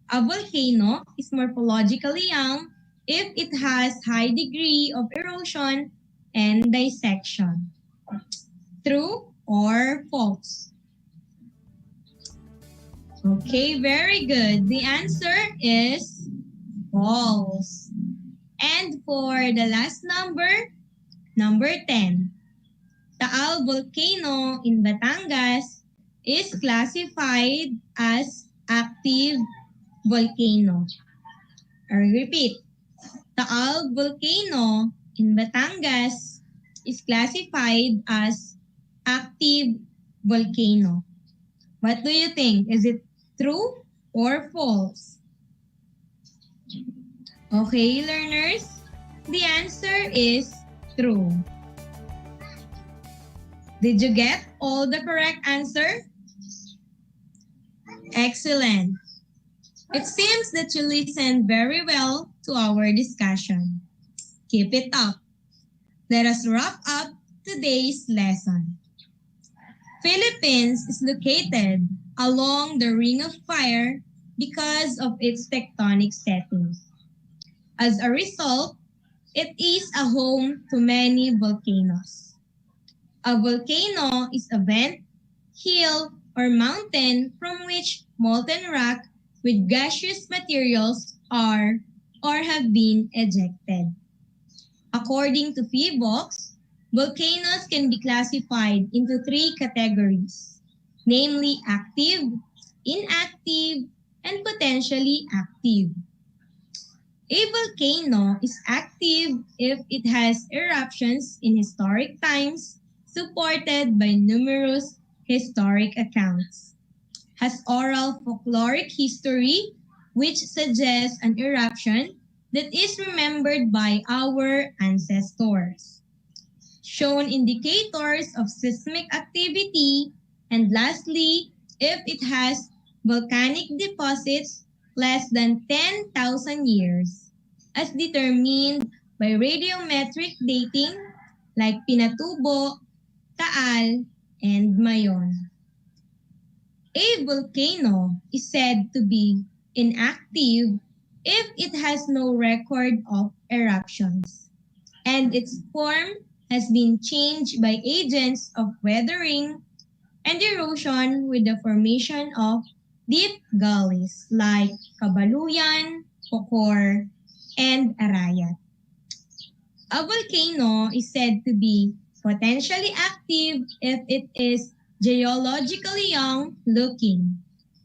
Speaker 11: a volcano is morphologically young if it has high degree of erosion and dissection. True or false? Okay, very good. The answer is false. And for the last number, number 10. Taal volcano in Batangas is classified as active volcano. I repeat, Taal volcano in Batangas is classified as active volcano. What do you think? Is it true or false? Okay, learners, the answer is true. Did you get all the correct answer? Excellent. It seems that you listened very well to our discussion. Keep it up. Let us wrap up today's lesson. Philippines is located along the Ring of Fire because of its tectonic setting. As a result, it is a home to many volcanoes. A volcano is a vent, hill, or mountain from which molten rock with gaseous materials are or have been ejected. According to Quibox, volcanoes can be classified into 3 categories, namely active, inactive, and potentially active. A volcano is active if it has eruptions in historic times supported by numerous historic accounts, has oral folkloric history which suggests an eruption that is remembered by our ancestors, shown indicators of seismic activity, and lastly, if it has volcanic deposits less than 10,000 years, as determined by radiometric dating like Pinatubo, Taal, and Mayon. A volcano is said to be inactive if it has no record of eruptions, and its form has been changed by agents of weathering and erosion with the formation of deep gullies like Kabaluyan, Pokor, and Arayat. A volcano is said to be potentially active if it is geologically young looking,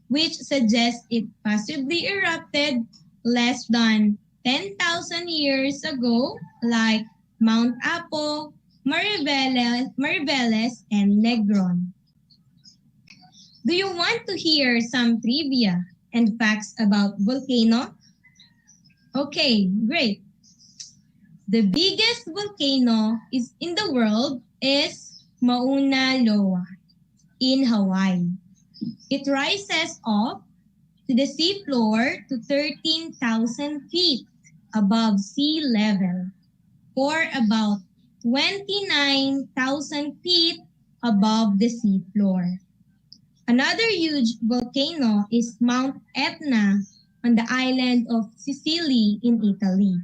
Speaker 11: which suggests it possibly erupted less than 10,000 years ago, like Mount Apo, Mariveles, and Negron. Do you want to hear some trivia and facts about volcano? Okay, great. The biggest volcano in the world is Mauna Loa in Hawaii. It rises up to the seafloor to 13,000 feet above sea level, or about 29,000 feet above the seafloor. Another huge volcano is Mount Etna on the island of Sicily in Italy.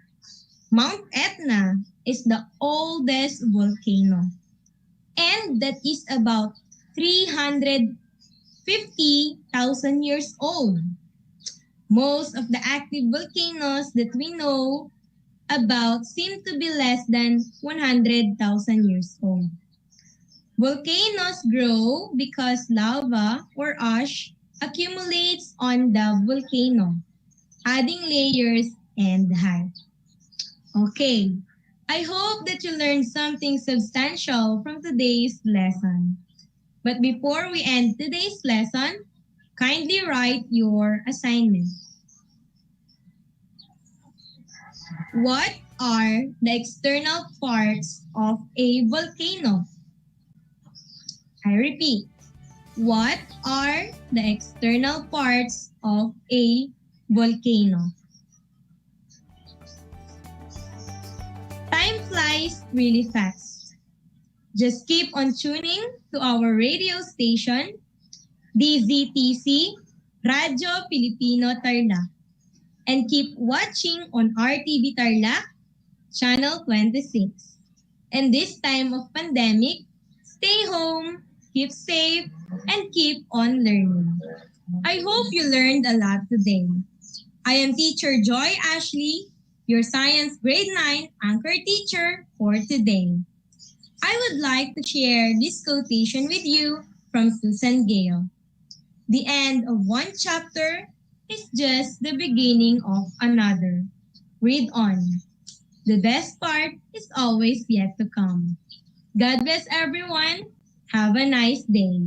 Speaker 11: Mount Etna is the oldest volcano, and that is about 350,000 years old. Most of the active volcanoes that we know about seem to be less than 100,000 years old. Volcanoes grow because lava or ash accumulates on the volcano, adding layers and height. Okay, I hope that you learned something substantial from today's lesson. But before we end today's lesson, kindly write your assignment. What are the external parts of a volcano? I repeat, what are the external parts of a volcano? Time flies really fast. Just keep on tuning to our radio station, DZTC, Radyo Pilipino Tarlac, and keep watching on RTV Tarlac, Channel 26. And this time of pandemic, stay home, keep safe, and keep on learning. I hope you learned a lot today. I am Teacher Joy Ashley, your Science Grade 9 anchor teacher for today. I would like to share this quotation with you from Susan Gale. The end of one chapter is just the beginning of another. Read on. The best part is always yet to come. God bless everyone. Have a nice day.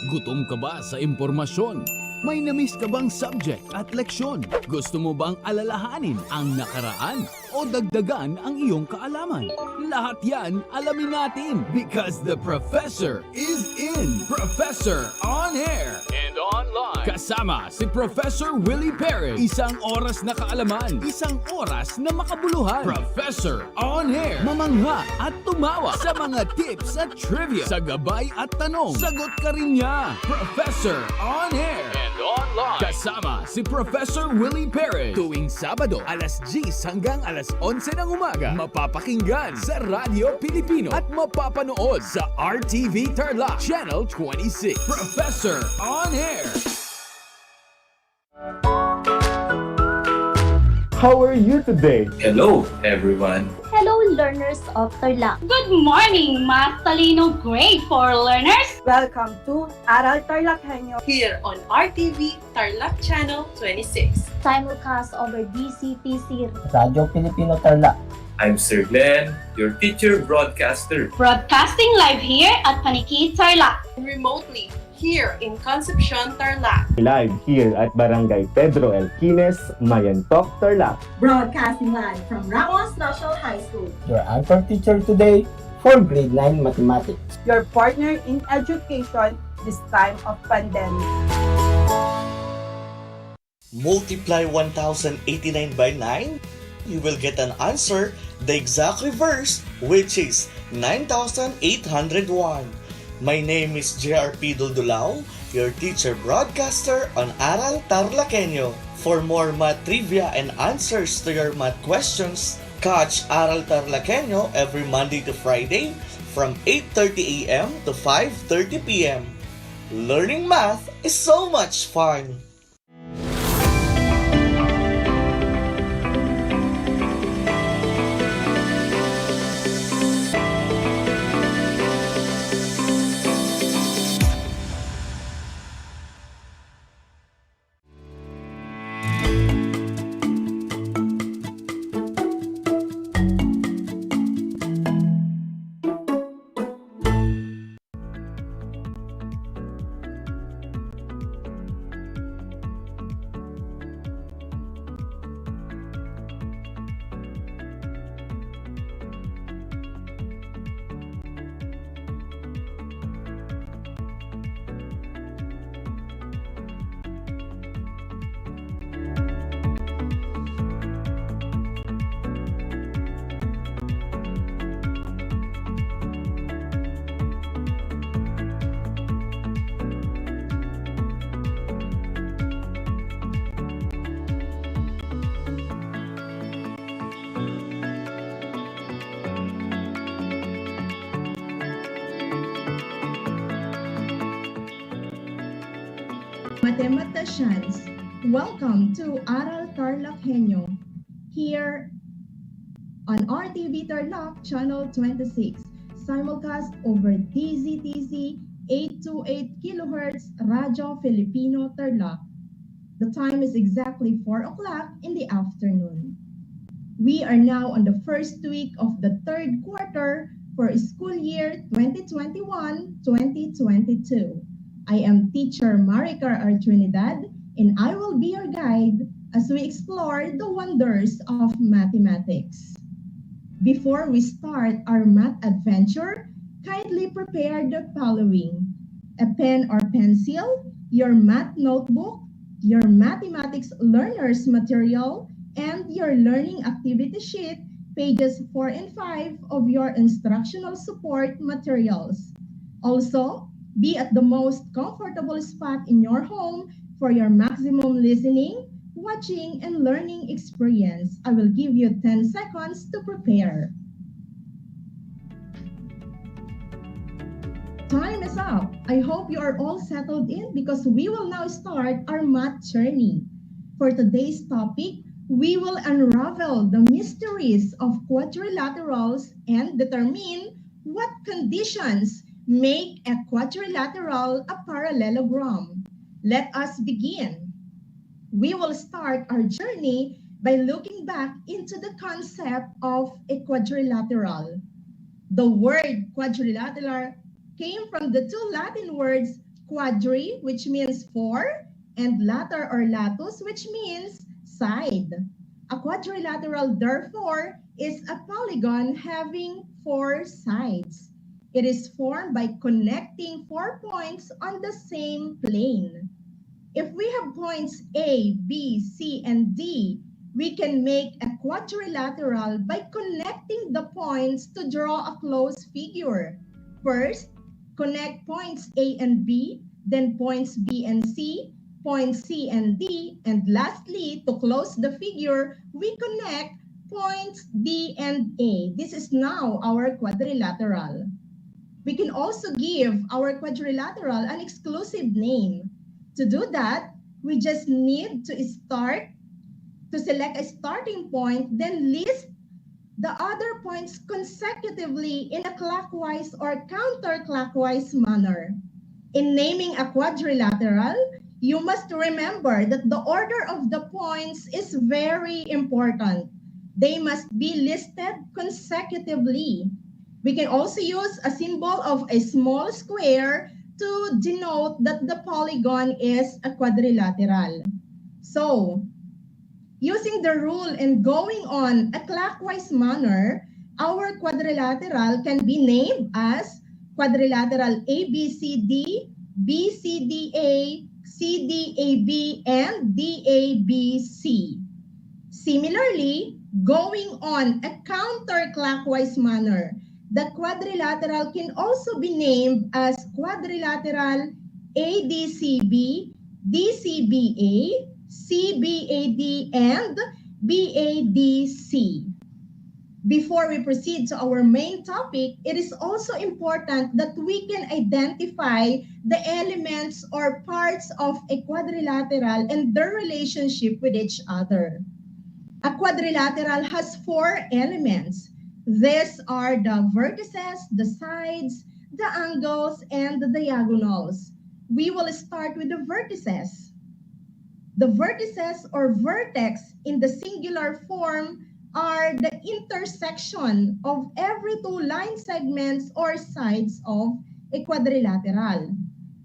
Speaker 15: Gutom ka ba sa impormasyon? May namiss ka bang subject at leksyon? Gusto mo bang alalahanin ang nakaraan o dagdagan ang iyong kaalaman? Lahat yan alamin natin because the professor is in. Professor on air and online. Kasama si Professor Willie Perez. Isang oras na kaalaman, isang oras na makabuluhan. Professor on air. Mamangha at tumawa sa mga tips at trivia. Sa gabay at tanong, sagot ka rin niya. Professor on air and online. Kasama si Professor Willie Perez. Tuwing Sabado, alas 10 hanggang alas 11 ng umaga. Mapapakinggan sa Radyo Pilipino at mapapanood sa RTV Tarlac Channel 26. Professor on air.
Speaker 3: How are you today?
Speaker 20: Hello, everyone.
Speaker 6: Hello, learners of Tarlac.
Speaker 21: Good morning, Math Talino Grade 4 learners!
Speaker 10: Welcome to Aral TarlakHenyo
Speaker 21: Here on RTV Tarlac Channel 26.
Speaker 6: Simulcast over DCTC.
Speaker 8: Radyo Pilipino Tarlac.
Speaker 20: I'm Sir Glenn, your teacher broadcaster.
Speaker 21: Broadcasting live here at Paniki Tarlac. Remotely here in Concepcion Tarlac.
Speaker 3: Live here at Barangay Pedro Elquines, Mayantok, Tarlac.
Speaker 5: Broadcasting live from Ramos National High School.
Speaker 8: Your anchor teacher today for grade 9 mathematics.
Speaker 10: Your partner in education this time of pandemic.
Speaker 22: Multiply 1089 by 9, you will get an answer, the exact reverse, which is 9801. My name is JRP Duldulao, your teacher broadcaster on Aral TarlakHenyo. For more math trivia and answers to your math questions, catch Aral TarlakHenyo every Monday to Friday from 8:30 a.m. to 5:30 p.m. Learning math is so much fun!
Speaker 11: Mathematicians, welcome to Aral TarlakHenyo here on RTV Tarlac Channel 26, simulcast over DZTC 828 kHz Radyo Filipino Tarlac. The time is exactly 4 o'clock in the afternoon. We are now on the first week of the third quarter for school year 2021-2022. I am teacher Maricar R. Trinidad, and I will be your guide as we explore the wonders of mathematics. Before we start our math adventure, kindly prepare the following: a pen or pencil, your math notebook, your mathematics learner's material, and your learning activity sheet, pages 4 and 5 of your instructional support materials. Also, be at the most comfortable spot in your home for your maximum listening, watching, and learning experience. I will give you 10 seconds to prepare. Time is up. I hope you are all settled in because we will now start our math journey. For today's topic, we will unravel the mysteries of quadrilaterals and determine what conditions make a quadrilateral a parallelogram. Let us begin. We will start our journey by looking back into the concept of a quadrilateral. The word quadrilateral came from the two Latin words
Speaker 4: quadri, which means four, and latar or latus, which means side. A quadrilateral, therefore, is a polygon having four sides. It is formed by connecting 4 points on the same plane. If we have points A, B, C, and D, we can make a quadrilateral by connecting the points to draw a closed figure. First, connect points A and B, then points B and C, points C and D, and lastly, to close the figure, we connect points D and A. This is now our quadrilateral. We can also give our quadrilateral an exclusive name. To do that, we just need to select a starting point, then list the other points consecutively in a clockwise or counterclockwise manner. In naming a quadrilateral, you must remember that the order of the points is very important. They must be listed consecutively. We can also use a symbol of a small square to denote that the polygon is a quadrilateral. So, using the rule and going on a clockwise manner, our quadrilateral can be named as quadrilateral ABCD, BCDA, CDAB, and DABC. Similarly, going on a counterclockwise manner, the quadrilateral can also be named as quadrilateral ADCB, DCBA, CBAD, and BADC. Before we proceed to our main topic, it is also important that we can identify the elements or parts of a quadrilateral and their relationship with each other. A quadrilateral has four elements. These are the vertices, the sides, the angles, and the diagonals. We will start with the vertices. The vertices or vertex in the singular form are the intersection of every two line segments or sides of a quadrilateral.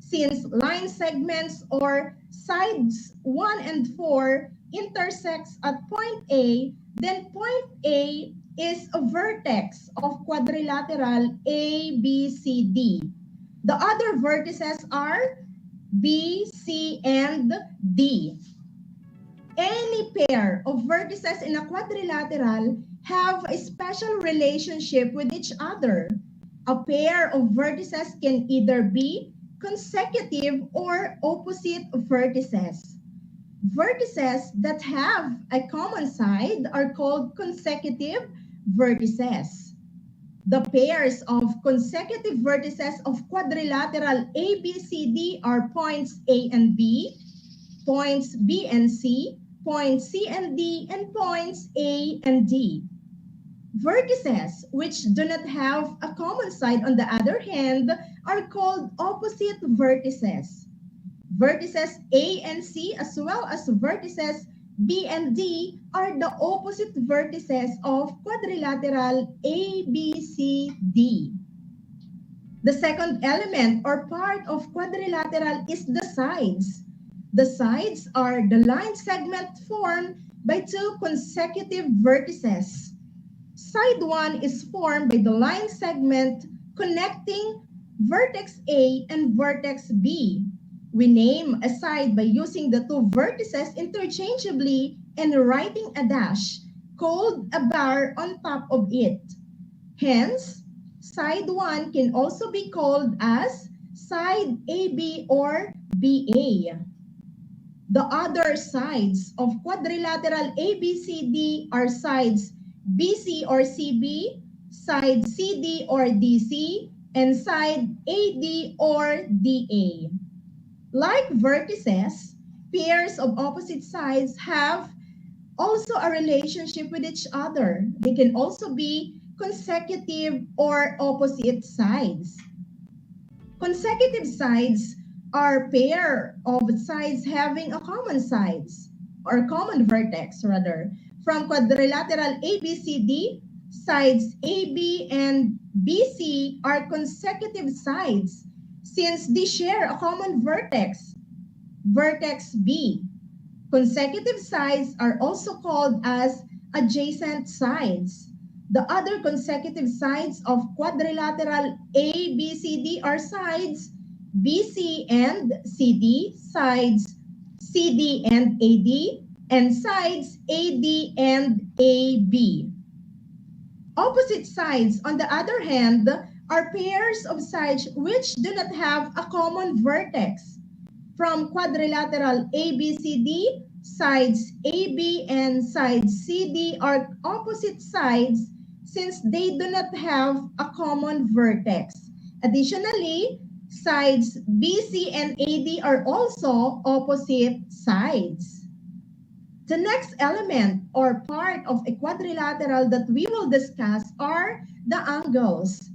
Speaker 4: Since line segments or sides 1 and 4 intersects at point A, then point A is a vertex of quadrilateral ABCD. The other vertices are B, C, and D. Any pair of vertices in a quadrilateral have a special relationship with each other. A pair of vertices can either be consecutive or opposite vertices. Vertices that have a common side are called consecutive vertices. The pairs of consecutive vertices of quadrilateral ABCD are points A and B, points B and C, points C and D, and points A and D. Vertices which do not have a common side, on the other hand, are called opposite vertices. Vertices A and C as well as vertices B and D are the opposite vertices of quadrilateral ABCD. The second element or part of quadrilateral is the sides. The sides are the line segment formed by two consecutive vertices. Side 1 is formed by the line segment connecting vertex A and vertex B. We name a side by using the two vertices interchangeably and writing a dash called a bar on top of it. Hence, side 1 can also be called as side AB or BA. The other sides of quadrilateral ABCD are sides BC or CB, side CD or DC, and side AD or DA. Like vertices, pairs of opposite sides have also a relationship with each other. They can also be consecutive or opposite sides. Consecutive sides are pair of sides having a common sides or common vertex rather. From quadrilateral ABCD, sides AB and BC are consecutive sides since they share a common vertex, vertex B. Consecutive sides are also called as adjacent sides. The other consecutive sides of quadrilateral ABCD are sides BC and CD, sides CD and AD, and sides AD and AB. Opposite sides, on the other hand, are pairs of sides which do not have a common vertex. From quadrilateral ABCD, sides AB and sides CD are opposite sides since they do not have a common vertex. Additionally, sides BC and AD are also opposite sides. The next element or part of a quadrilateral that we will discuss are the angles.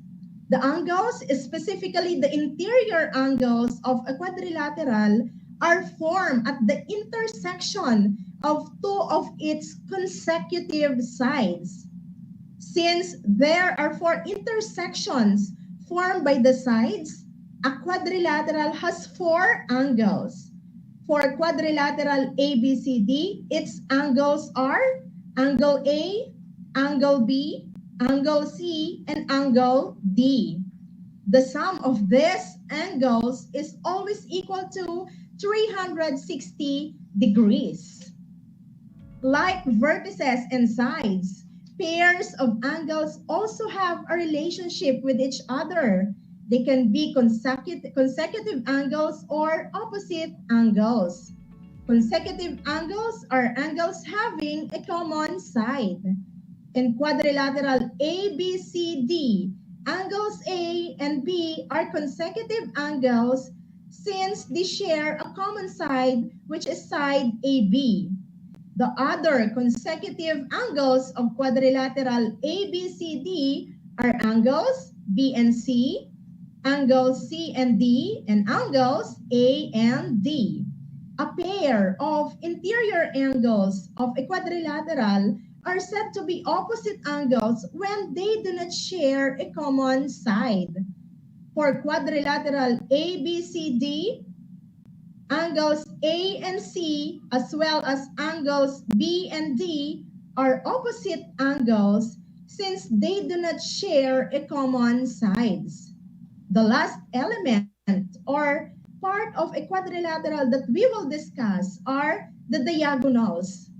Speaker 4: The angles, specifically the interior angles of a quadrilateral, are formed at the intersection of two of its consecutive sides. Since there are four intersections formed by the sides, a quadrilateral has four angles. For quadrilateral ABCD, its angles are angle A, angle B, angle C, and angle D. The sum of these angles is always equal to 360 degrees. Like vertices and sides, pairs of angles also have a relationship with each other. They can be consecutive angles or opposite angles. Consecutive angles are angles having a common side. In quadrilateral ABCD, angles A and B are consecutive angles since they share a common side, which is side AB. The other consecutive angles of quadrilateral ABCD are angles B and C, angles C and D, and angles A and D. A pair of interior angles of a quadrilateral are said to be opposite angles when they do not share a common side. For quadrilateral ABCD, angles A and C, as well as angles B and D, are opposite angles since they do not share a common sides. The last element or part of a quadrilateral that we will discuss are the diagonals.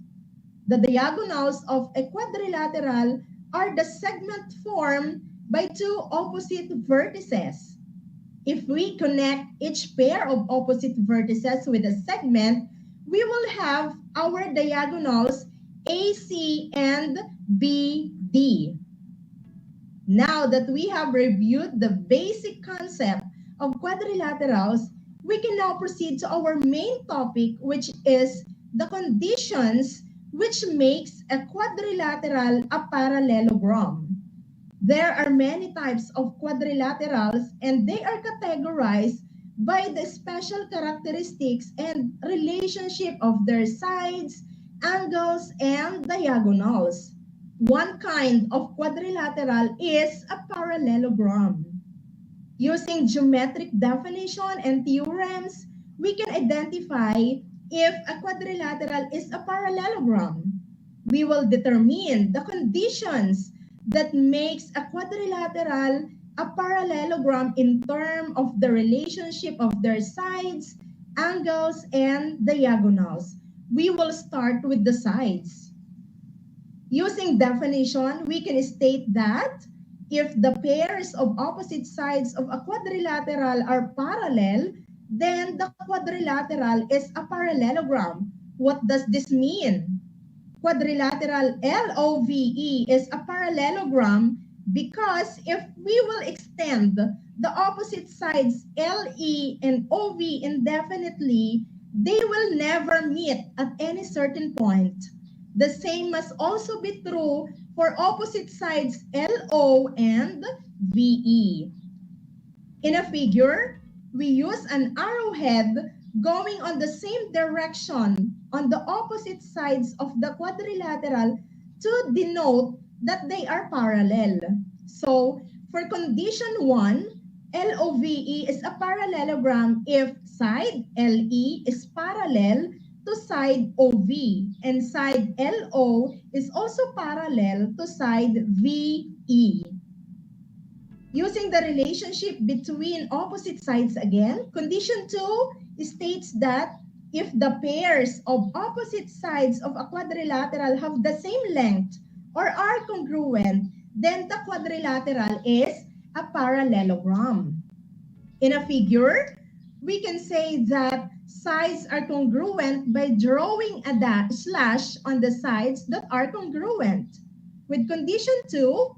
Speaker 4: The diagonals of a quadrilateral are the segment formed by two opposite vertices. If we connect each pair of opposite vertices with a segment, we will have our diagonals AC and BD. Now that we have reviewed the basic concept of quadrilaterals, we can now proceed to our main topic, which is the conditions which makes a quadrilateral a parallelogram. There are many types of quadrilaterals and they are categorized by the special characteristics and relationship of their sides, angles, and diagonals. One kind of quadrilateral is a parallelogram. Using geometric definition and theorems, we can identify if a quadrilateral is a parallelogram. We will determine the conditions that makes a quadrilateral a parallelogram in terms of the relationship of their sides, angles, and diagonals. We will start with the sides. Using definition, we can state that if the pairs of opposite sides of a quadrilateral are parallel, then the quadrilateral is a parallelogram. What does this mean? Quadrilateral LOVE is a parallelogram because if we will extend the opposite sides LE and OV indefinitely, they will never meet at any certain point. The same must also be true for opposite sides LO and VE. In a figure, we use an arrowhead going on the same direction on the opposite sides of the quadrilateral to denote that they are parallel. So, for condition 1, LOVE is a parallelogram if side LE is parallel to side OV and side LO is also parallel to side VE. Using the relationship between opposite sides again, condition 2 states that if the pairs of opposite sides of a quadrilateral have the same length or are congruent, then the quadrilateral is a parallelogram. In a figure, we can say that sides are congruent by drawing a slash on the sides that are congruent. With condition 2,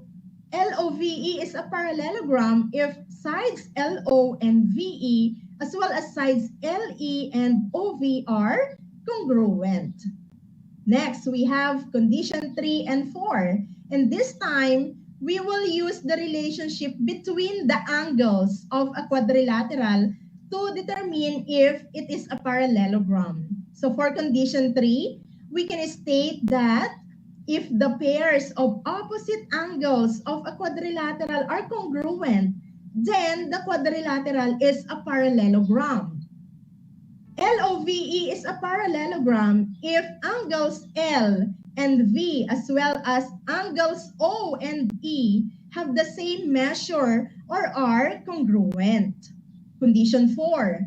Speaker 4: LOVE is a parallelogram if sides LO and VE as well as sides LE and OV are congruent. Next, we have condition 3 and 4. And this time, we will use the relationship between the angles of a quadrilateral to determine if it is a parallelogram. So for condition 3, we can state that if the pairs of opposite angles of a quadrilateral are congruent, then the quadrilateral is a parallelogram. LOVE is a parallelogram if angles L and V as well as angles O and E have the same measure or are congruent. Condition 4.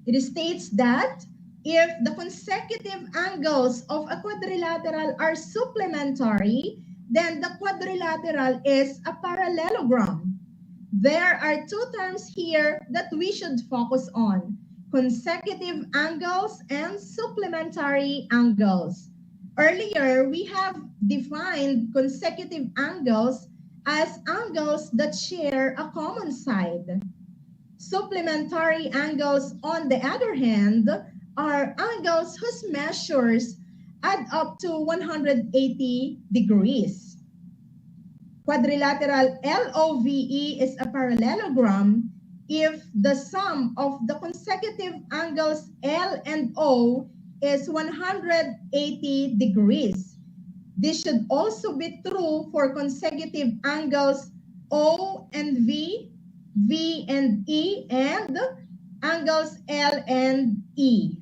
Speaker 4: It states that if the consecutive angles of a quadrilateral are supplementary, then the quadrilateral is a parallelogram. There are two terms here that we should focus on: consecutive angles and supplementary angles. Earlier, we have defined consecutive angles as angles that share a common side. Supplementary angles, on the other hand, are angles whose measures add up to 180 degrees. Quadrilateral LOVE is a parallelogram if the sum of the consecutive angles L and O is 180 degrees. This should also be true for consecutive angles O and V, V and E, and angles L and E.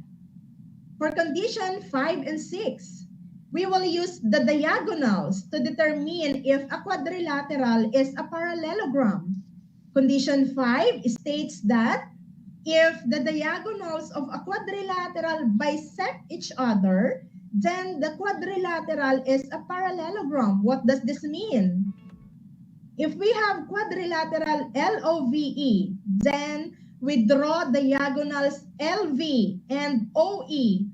Speaker 4: For condition 5 and 6, we will use the diagonals to determine if a quadrilateral is a parallelogram. Condition 5 states that if the diagonals of a quadrilateral bisect each other, then the quadrilateral is a parallelogram. What does this mean? If we have quadrilateral LOVE, then we draw diagonals LV and OE,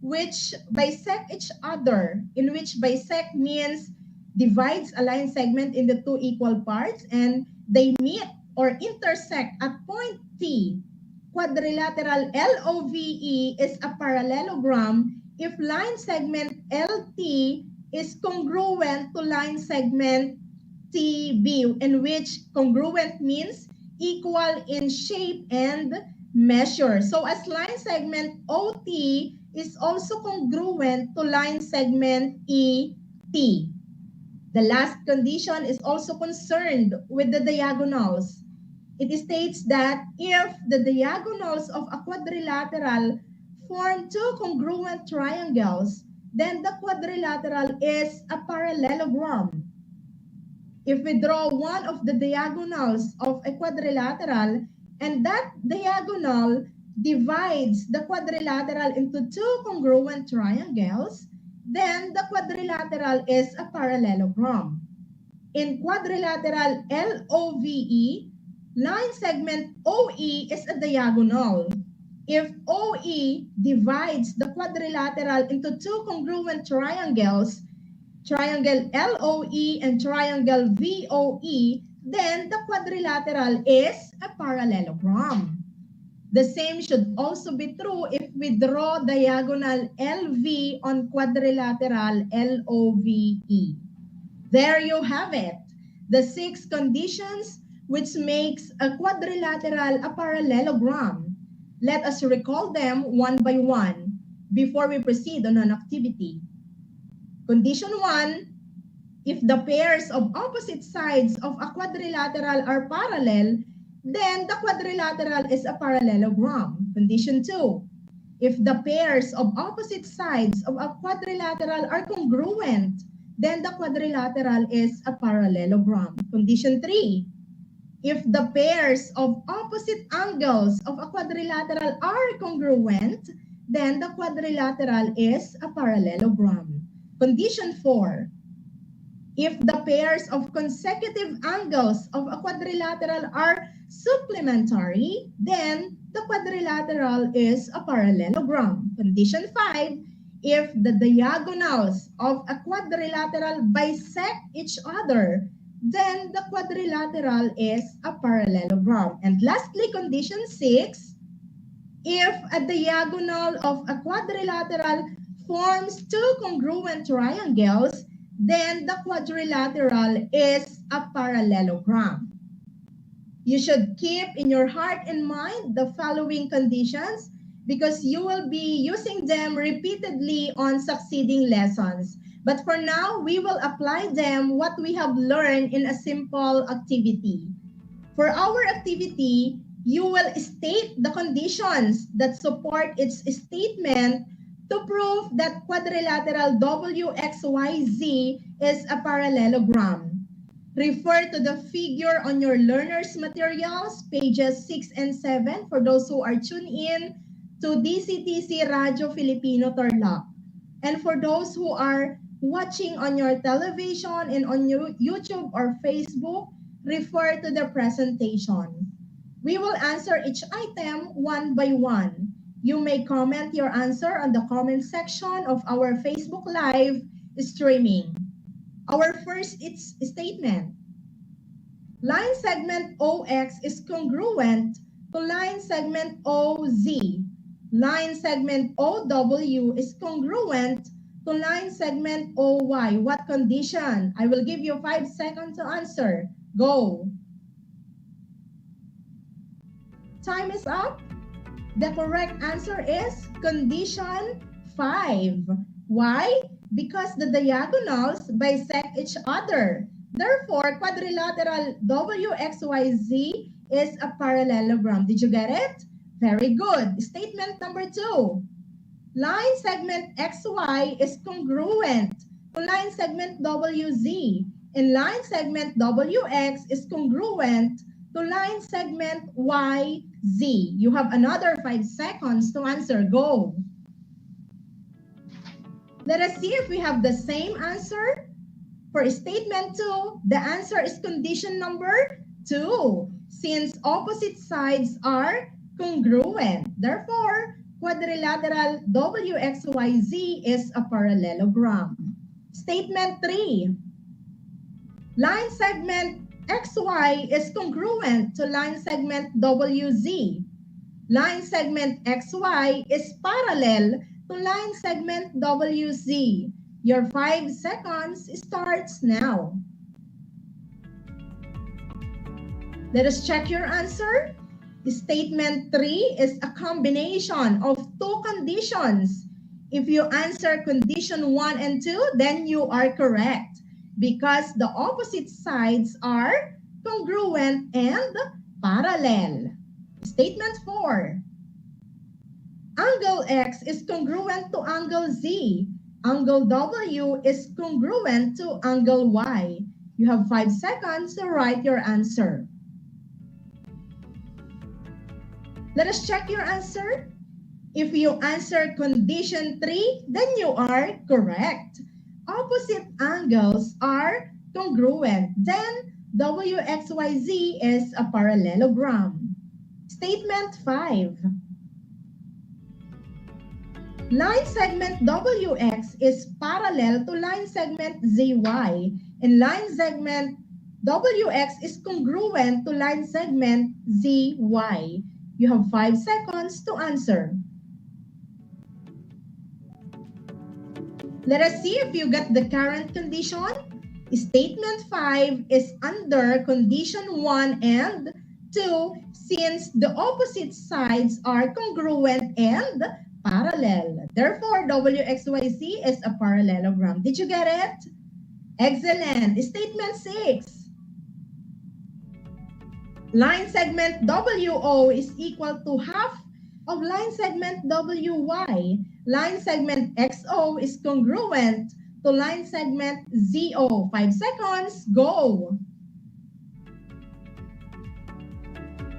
Speaker 4: which bisect each other, in which bisect means divides a line segment into two equal parts, and they meet or intersect at point T. Quadrilateral LOVE is a parallelogram if line segment LT is congruent to line segment TB, in which congruent means equal in shape and measure. So as line segment OT is also congruent to line segment ET. The last condition is also concerned with the diagonals. It states that if the diagonals of a quadrilateral form two congruent triangles, then the quadrilateral is a parallelogram. If we draw one of the diagonals of a quadrilateral and that diagonal divides the quadrilateral into two congruent triangles, then the quadrilateral is a parallelogram. In quadrilateral LOVE, line segment OE is a diagonal. If OE divides the quadrilateral into two congruent triangles, triangle LOE and triangle VOE, then the quadrilateral is a parallelogram. The same should also be true if we draw diagonal LV on quadrilateral LOVE. There you have it, the 6 conditions which makes a quadrilateral a parallelogram. Let us recall them one by one before we proceed on an activity. Condition 1, if the pairs of opposite sides of a quadrilateral are parallel, then the quadrilateral is a parallelogram. Condition 2. If the pairs of opposite sides of a quadrilateral are congruent, then the quadrilateral is a parallelogram. Condition 3. If the pairs of opposite angles of a quadrilateral are congruent, then the quadrilateral is a parallelogram. Condition 4. If the pairs of consecutive angles of a quadrilateral are supplementary, then the quadrilateral is a parallelogram. Condition 5. If the diagonals of a quadrilateral bisect each other, then the quadrilateral is a parallelogram. And lastly, condition 6. If a diagonal of a quadrilateral forms two congruent triangles, then the quadrilateral is a parallelogram. You should keep in your heart and mind the following conditions because you will be using them repeatedly on succeeding lessons. But for now, we will apply them what we have learned in a simple activity. For our activity, you will state the conditions that support its statement to prove that quadrilateral WXYZ is a parallelogram. Refer to the figure on your learner's materials, pages 6 and 7 for those who are tuned in to DCTC Radio Filipino Tarlac. And for those who are watching on your television and on YouTube or Facebook, refer to the presentation. We will answer each item one by one. You may comment your answer on the comment section of our Facebook Live streaming. Our first statement. Line segment OX is congruent to line segment OZ. Line segment OW is congruent to line segment OY. What condition? I will give you 5 seconds to answer. Go. Time is up. The correct answer is condition 5. Why? Because the diagonals bisect each other. Therefore, quadrilateral WXYZ is a parallelogram. Did you get it? Very good. Statement number 2. Line segment XY is congruent to line segment WZ. And line segment WX is congruent to line segment YZ. You have another 5 seconds to answer. Go. Let us see if we have the same answer. For statement 2, the answer is condition number 2. Since opposite sides are congruent. Therefore, quadrilateral WXYZ is a parallelogram. Statement 3. Line segment XY is congruent to line segment WZ. Line segment XY is parallel to line segment WZ. Your 5 seconds starts now. Let us check your answer. Statement 3 is a combination of 2 conditions. If you answer condition 1 and 2, then you are correct because the opposite sides are congruent and parallel. Statement 4. Angle X is congruent to angle Z. Angle W is congruent to angle Y. You have 5 seconds to write your answer. Let us check your answer. If you answer condition 3, then you are correct. Opposite angles are congruent. Then WXYZ is a parallelogram. Statement 5. Line segment WX is parallel to line segment ZY, and line segment WX is congruent to line segment ZY. You have 5 seconds to answer. Let us see if you get the current condition. Statement 5 is under condition 1 and 2 since the opposite sides are congruent and parallel. Therefore, WXYZ is a parallelogram. Did you get it? Excellent. Statement 6. Line segment WO is equal to half of line segment WY. Line segment XO is congruent to line segment ZO. 5 seconds, go.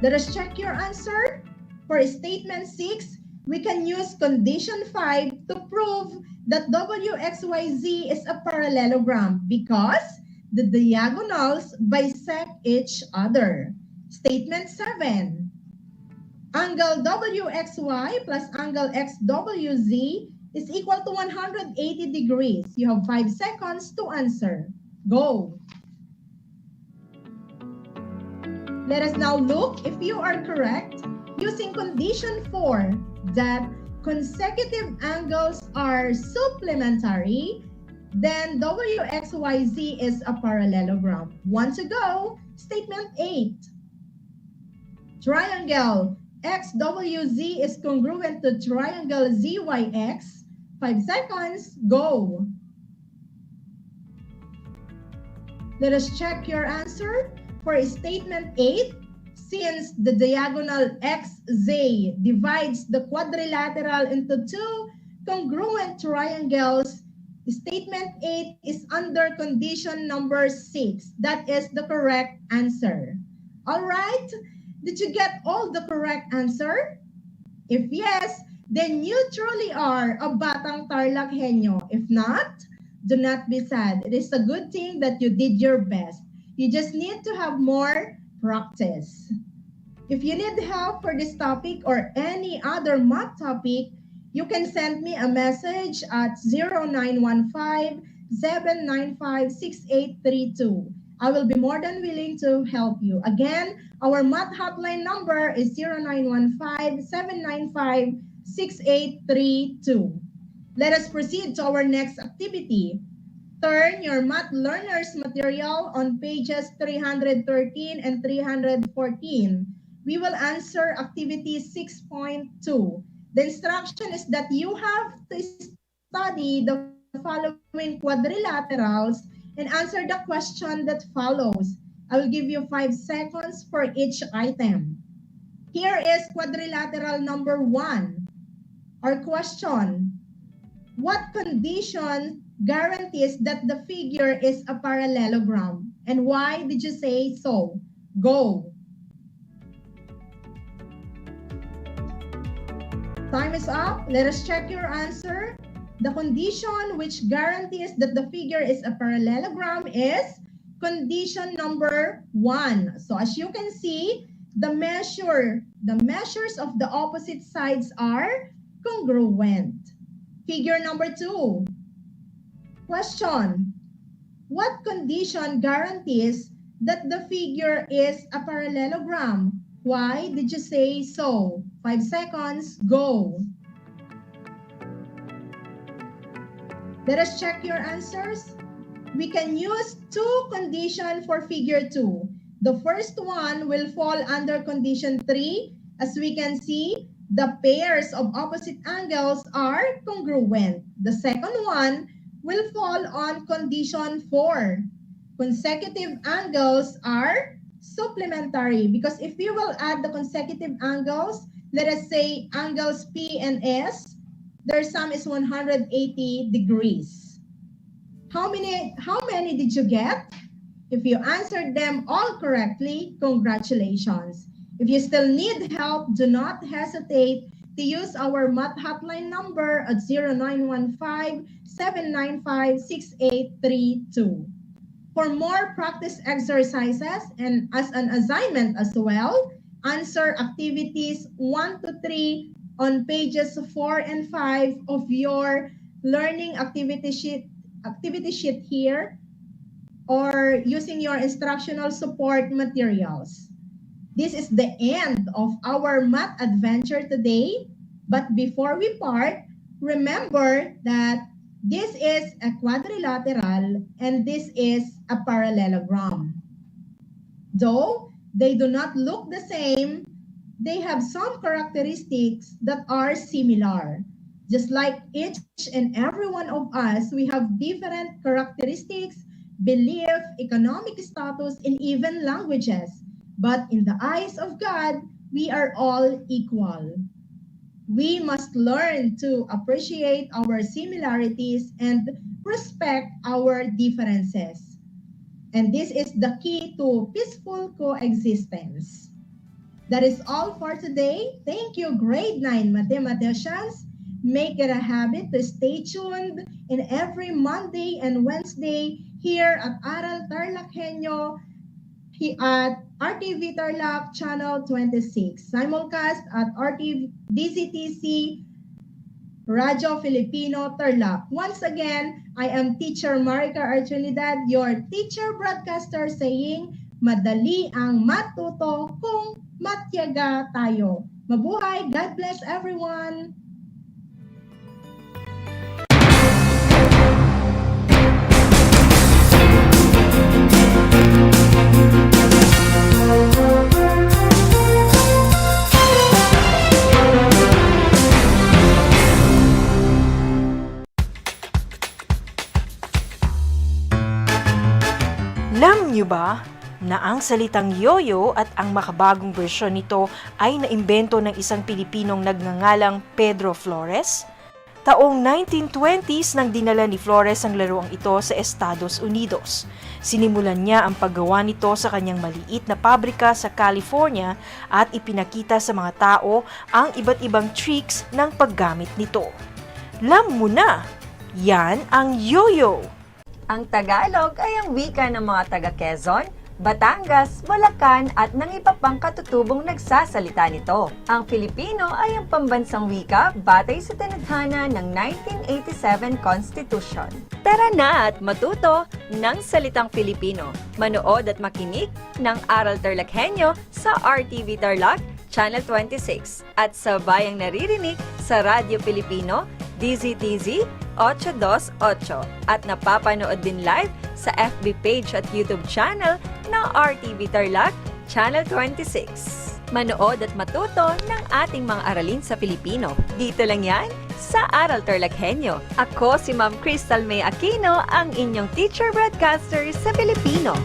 Speaker 4: Let us check your answer. For statement 6, we can use condition 5 to prove that WXYZ is a parallelogram because the diagonals bisect each other. Statement 7. Angle WXY plus angle XWZ is equal to 180 degrees. You have 5 seconds to answer. Go. Let us now look if you are correct using condition 4 that consecutive angles are supplementary, then WXYZ is a parallelogram. 1 to go. Statement 8. Triangle XWZ is congruent to triangle ZYX. 5 seconds, go. Let us check your answer. For statement 8, since the diagonal XZ divides the quadrilateral into two congruent triangles, statement 8 is under condition number 6. That is the correct answer. All right? Did you get all the correct answer? If yes, then you truly are a batang TarlakHenyo. If not, do not be sad. It is a good thing that you did your best. You just need to have more practice. If you need help for this topic or any other math topic, you can send me a message at 0915-795-6832. I will be more than willing to help you. Again, our math hotline number is 0915-795-6832. Let us proceed to our next activity. Turn your math learners material on pages 313 and 314. We will answer activity 6.2. The instruction is that you have to study the following quadrilaterals and answer the question that follows. I will give you 5 seconds for each item. Here is quadrilateral number 1. Our question: what condition guarantees that the figure is a parallelogram? And why did you say so? Go. Time is up. Let us check your answer. The condition which guarantees that the figure is a parallelogram is condition number 1. So as you can see, the measures of the opposite sides are congruent. Figure number 2. Question: what condition guarantees that the figure is a parallelogram? Why did you say so? 5 seconds, go. Let us check your answers. We can use 2 conditions for figure 2. The first one will fall under condition 3. As we can see, the pairs of opposite angles are congruent. The second one will fall on condition 4. Consecutive angles are supplementary because if we will add the consecutive angles, let us say angles P and S, their sum is 180 degrees. How many did you get? If you answered them all correctly, congratulations. If you still need help, do not hesitate to use our math hotline number at 0915-795-6832. For more practice exercises and as an assignment as well, answer activities 1 to 3 on pages 4 and 5 of your learning activity sheet here, or using your instructional support materials. This is the end of our math adventure today. But before we part, remember that this is a quadrilateral and this is a parallelogram. Though they do not look the same, they have some characteristics that are similar. Just like each and every one of us, we have different characteristics, belief, economic status, and even languages. But in the eyes of God, we are all equal. We must learn to appreciate our similarities and respect our differences. And this is the key to peaceful coexistence. That is all for today. Thank you, grade 9 mathematicians. Make it a habit to stay tuned in every Monday and Wednesday here at Aral TarlakHenyo at RTV Tarlac Channel 26. Simulcast at RTV DCTC Radio Filipino Tarlac. Once again, I am Teacher Marica Archunidad, your teacher broadcaster saying, madali ang matuto kung matyaga tayo. Mabuhay! God bless everyone!
Speaker 7: Alam niyo ba na ang salitang yoyo at ang makabagong bersyon nito ay naimbento ng isang Pilipinong nagngangalang Pedro Flores? Taong 1920s nang dinala ni Flores ang laruang ito sa Estados Unidos. Sinimulan niya ang paggawa nito sa kanyang maliit na pabrika sa California at ipinakita sa mga tao ang iba't ibang tricks ng paggamit nito. Alam mo na, yan ang yoyo!
Speaker 9: Ang Tagalog ay ang wika ng mga taga Quezon, Batangas, Bulacan at ng iba pang katutubong nagsasalita nito. Ang Filipino ay ang pambansang wika batay sa tinadhana ng 1987 Constitution. Tara na at matuto ng salitang Filipino. Manood at makinig ng Aral TarlakHenyo sa RTV Tarlac Channel 26 at sa bayang naririnig sa Radyo Pilipino DZTZ 828 at napapanood din live sa FB page at YouTube channel ng RTV Tarlac Channel 26. Manood at matuto ng ating mga aralin sa Filipino. Dito lang yan sa Aral TarlakHenyo. Ako si Ma'am Crystal May Aquino, ang inyong teacher broadcaster sa Filipino.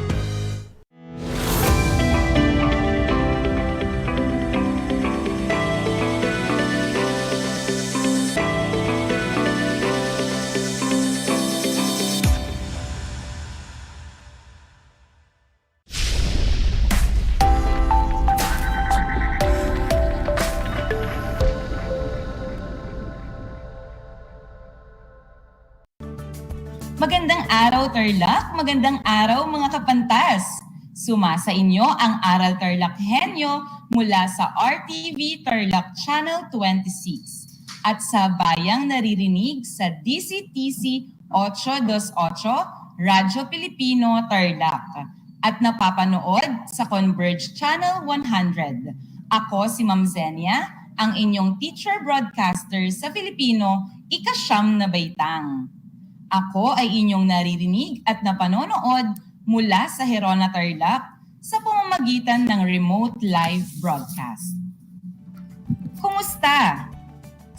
Speaker 23: Magandang araw, Tarlac! Magandang araw, mga kapantas! Sumasa inyo ang Aral TarlakHenyo mula sa RTV Tarlac Channel 26 at sa bayang naririnig sa DCTC 828 Radyo Pilipino Tarlac at napapanood sa Converge Channel 100. Ako si Ma'am Zenia, ang inyong teacher broadcaster sa Filipino, ika-9 na baitang. Ako ay inyong naririnig at napanonood mula sa Herona Tarlac sa pamamagitan ng remote live broadcast. Kumusta?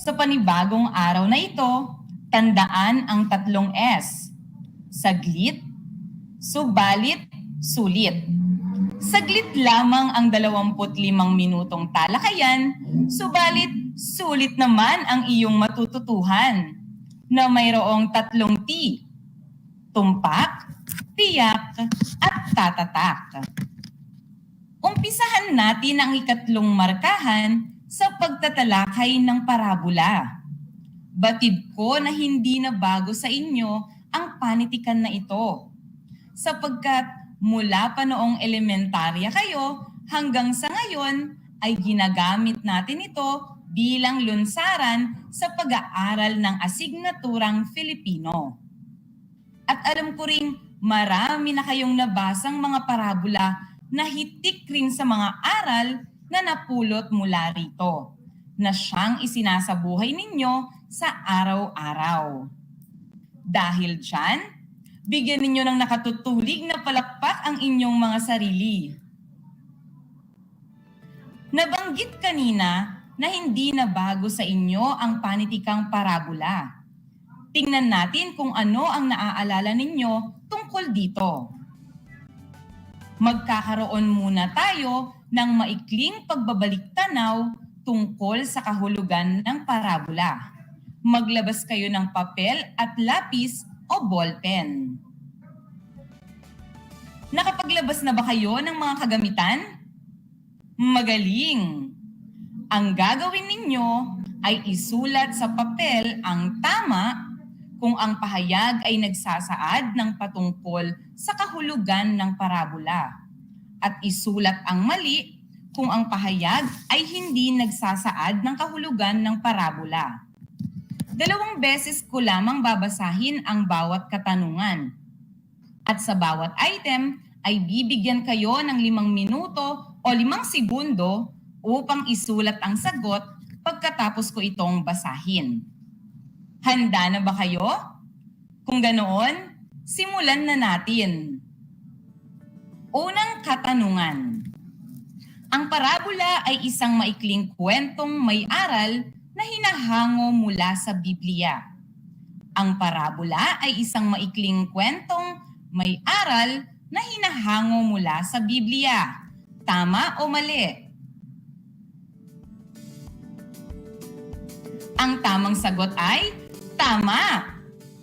Speaker 23: Sa panibagong araw na ito, tandaan ang 3 S. Saglit, subalit, sulit. Saglit lamang ang 25 minutong talakayan, subalit sulit naman ang iyong matututuhan na mayroong 3 T, tumpak, tiyak, at tatatak. Umpisahan natin ang 3 markahan sa pagtatalakay ng parabola. Batid ko na hindi na bago sa inyo ang panitikan na ito, sapagkat mula pa noong elementarya kayo hanggang sa ngayon ay ginagamit natin ito bilang lunsaran sa pag-aaral ng asignaturang Filipino. At alam ko ring marami na kayong nabasang mga parabola na hitik rin sa mga aral na napulot mula rito, na siyang isinasabuhay ninyo sa araw-araw. Dahil dyan, bigyan ninyo ng nakatutulig na palakpak ang inyong mga sarili. Nabanggit kanina na hindi na bago sa inyo ang panitikang parabola. Tingnan natin kung ano ang naaalala ninyo tungkol dito. Magkakaroon muna tayo ng maikling pagbabalik-tanaw tungkol sa kahulugan ng parabola. Maglabas kayo ng papel at lapis o ballpen. Nakapaglabas na ba kayo ng mga kagamitan? Magaling! Ang gagawin ninyo ay isulat sa papel ang tama kung ang pahayag ay nagsasaad ng patungkol sa kahulugan ng parabola at isulat ang mali kung ang pahayag ay hindi nagsasaad ng kahulugan ng parabola. 2 beses ko lamang babasahin ang bawat katanungan at sa bawat item ay bibigyan kayo ng 5 minuto o 5 segundo upang isulat ang sagot pagkatapos ko itong basahin. Handa na ba kayo? Kung ganoon, simulan na natin. Unang katanungan. Ang parabola ay isang maikling kwentong may aral na hinahango mula sa Biblia. Ang parabola ay isang maikling kwentong may aral na hinahango mula sa Biblia. Tama o mali? Ang tamang sagot ay tama!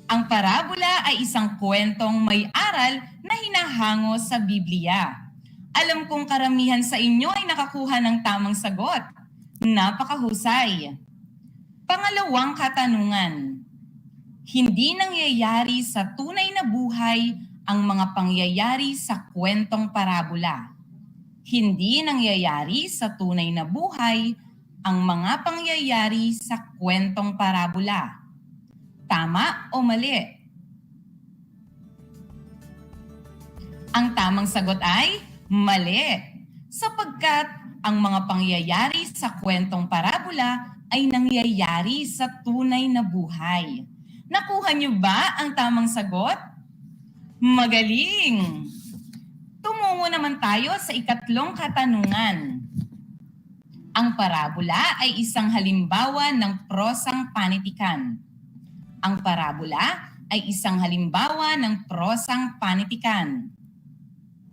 Speaker 23: Ang parabola ay isang kwentong may aral na hinahango sa Biblia. Alam kong karamihan sa inyo ay nakakuha ng tamang sagot. Napakahusay! Pangalawang katanungan. Hindi nangyayari sa tunay na buhay ang mga pangyayari sa kwentong parabola. Hindi nangyayari sa tunay na buhay ang mga pangyayari sa kwentong parabola. Tama o mali? Ang tamang sagot ay mali, sapagkat ang mga pangyayari sa kwentong parabola ay nangyayari sa tunay na buhay. Nakuha niyo ba ang tamang sagot? Magaling! Tumungo naman tayo sa ikatlong katanungan. Ang parabola ay isang halimbawa ng prosang panitikan. Ang parabola ay isang halimbawa ng prosang panitikan.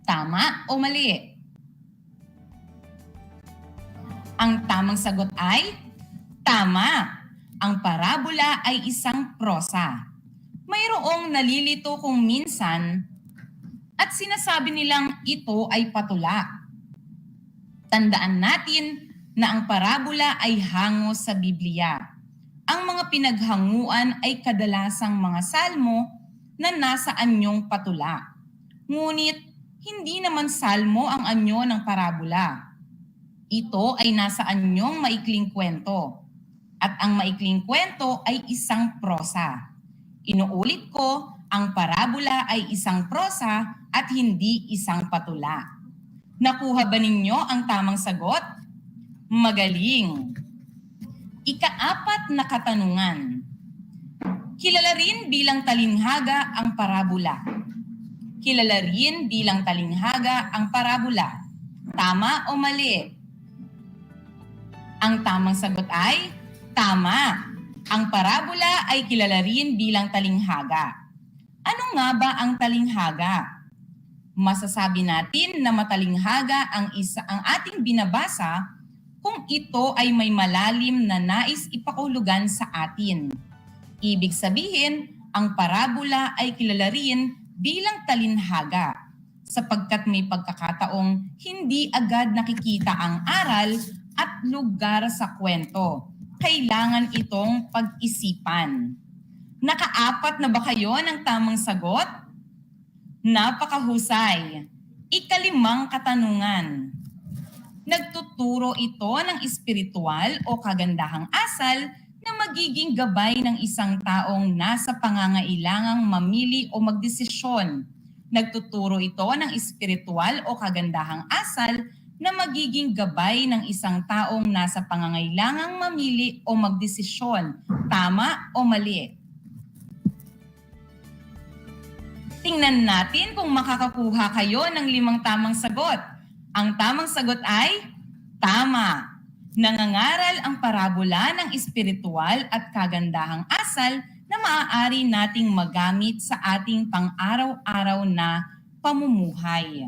Speaker 23: Tama o mali? Ang tamang sagot ay tama. Ang parabola ay isang prosa. Mayroong nalilito kung minsan at sinasabi nilang ito ay patula. Tandaan natin na ang parabola ay hango sa Biblia. Ang mga pinaghanguan ay kadalasang mga salmo na nasa anyong patula. Ngunit hindi naman salmo ang anyo ng parabola. Ito ay nasa anyong maikling kwento. At ang maikling kwento ay isang prosa. Inuulit ko, ang parabola ay isang prosa at hindi isang patula. Nakuha ba ninyo ang tamang sagot? Magaling! Ika-4 na katanungan. Kilala rin bilang talinghaga ang parabola. Kilala rin bilang talinghaga ang parabola. Tama o mali? Ang tamang sagot ay tama. Ang parabola ay kilala rin bilang talinghaga. Ano nga ba ang talinghaga? Masasabi natin na matalinghaga ang ating binabasa kung ito ay may malalim na nais ipakahulugan sa atin. Ibig sabihin, ang parabola ay kilala rin bilang talinhaga sapagkat may pagkakataong hindi agad nakikita ang aral at lugar sa kwento. Kailangan itong pag-isipan. Naka-4 na ba kayo ng tamang sagot? Napakahusay. Ika-5 katanungan. Nagtuturo ito ng espiritual o kagandahang asal na magiging gabay ng isang taong nasa pangangailangang mamili o magdesisyon. Nagtuturo ito ng espiritual o kagandahang asal na magiging gabay ng isang taong nasa pangangailangang mamili o magdesisyon. Tama o mali? Tingnan natin kung makakakuha kayo ng 5 tamang sagot. Ang tamang sagot ay tama. Nangangaral ang parabola ng espiritual at kagandahang asal na maaari nating magamit sa ating pang-araw-araw na pamumuhay.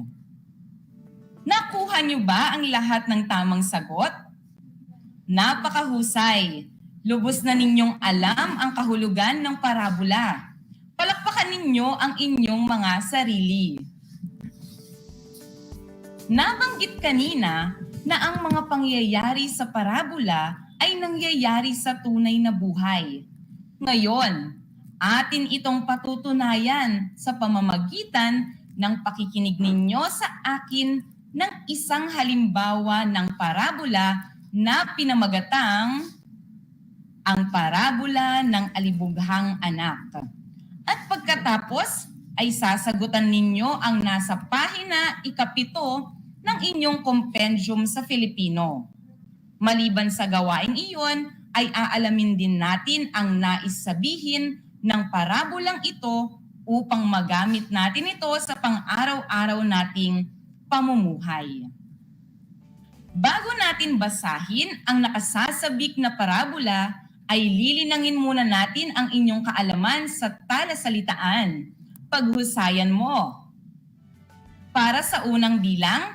Speaker 23: Nakuha niyo ba ang lahat ng tamang sagot? Napakahusay! Lubos na ninyong alam ang kahulugan ng parabola. Palakpakan ninyo ang inyong mga sarili. Nabanggit kanina na ang mga pangyayari sa parabola ay nangyayari sa tunay na buhay. Ngayon, atin itong patutunayan sa pamamagitan ng pakikinig ninyo sa akin ng isang halimbawa ng parabola na pinamagatang ang parabola ng alibughang anak. At pagkatapos ay sasagutan ninyo ang nasa pahina 7 ng inyong compendium sa Filipino. Maliban sa gawaing iyon, ay aalamin din natin ang nais sabihin ng parabolang ito upang magamit natin ito sa pang-araw-araw nating pamumuhay. Bago natin basahin ang nakasasabik na parabola, ay lilinangin muna natin ang inyong kaalaman sa talasalitaan. Paghusayan mo. Para sa unang bilang,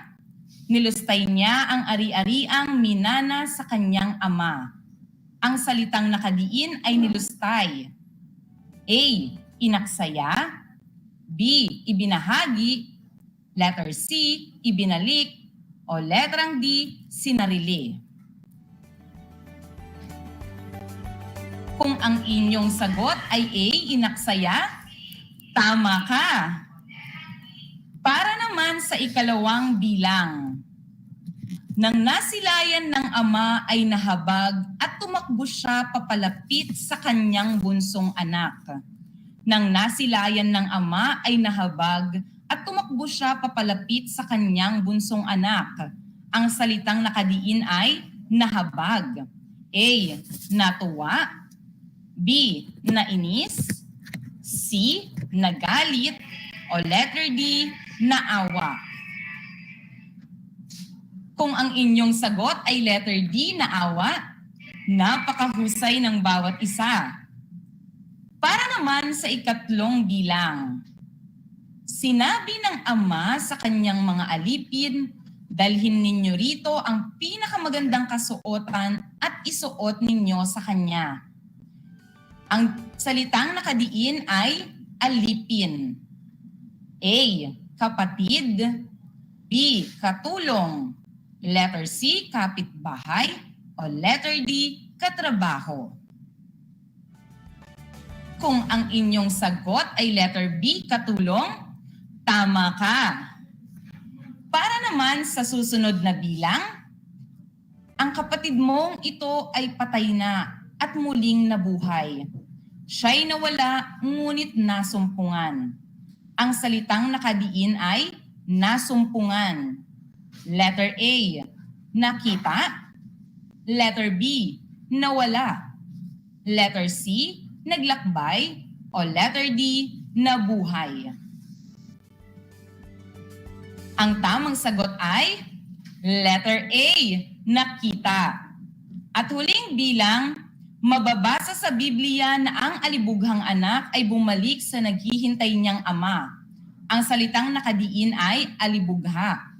Speaker 23: nilustay niya ang ari-ariang minana sa kanyang ama. Ang salitang nakadiin ay nilustay. A. Inaksaya. B. Ibinahagi. Letter C. Ibinalik. O letrang D. Sinarili. Kung ang inyong sagot ay A. Inaksaya, tama ka. Para naman sa ikalawang bilang, nang nasilayan ng ama ay nahabag at tumakbo siya papalapit sa kanyang bunsong anak. Nang nasilayan ng ama ay nahabag at tumakbo siya papalapit sa kanyang bunsong anak. Ang salitang nakadiin ay nahabag. A. Natuwa. B. Nainis. C. Nagalit. O letter D. Naawa. Kung ang inyong sagot ay letter D, naawa, napakahusay ng bawat isa. Para naman sa ikatlong bilang, sinabi ng ama sa kanyang mga alipin, dalhin ninyo rito ang pinakamagandang kasuotan at isuot ninyo sa kanya. Ang salitang nakadiin ay alipin. A. Kapatid. B. Katulong. Letter C. Kapitbahay. O letter D. Katrabaho. Kung ang inyong sagot ay letter B. Katulong, tama ka. Para naman sa susunod na bilang, ang kapatid mong ito ay patay na at muling nabuhay. Siya'y nawala ngunit nasumpungan. Ang salitang nakadiin ay nasumpungan. Letter A, nakita. Letter B, nawala. Letter C, naglakbay. O letter D, nabuhay. Ang tamang sagot ay letter A, nakita. At huling bilang, mababasa sa Biblia na ang alibughang anak ay bumalik sa naghihintay niyang ama. Ang salitang nakadiin ay alibugha.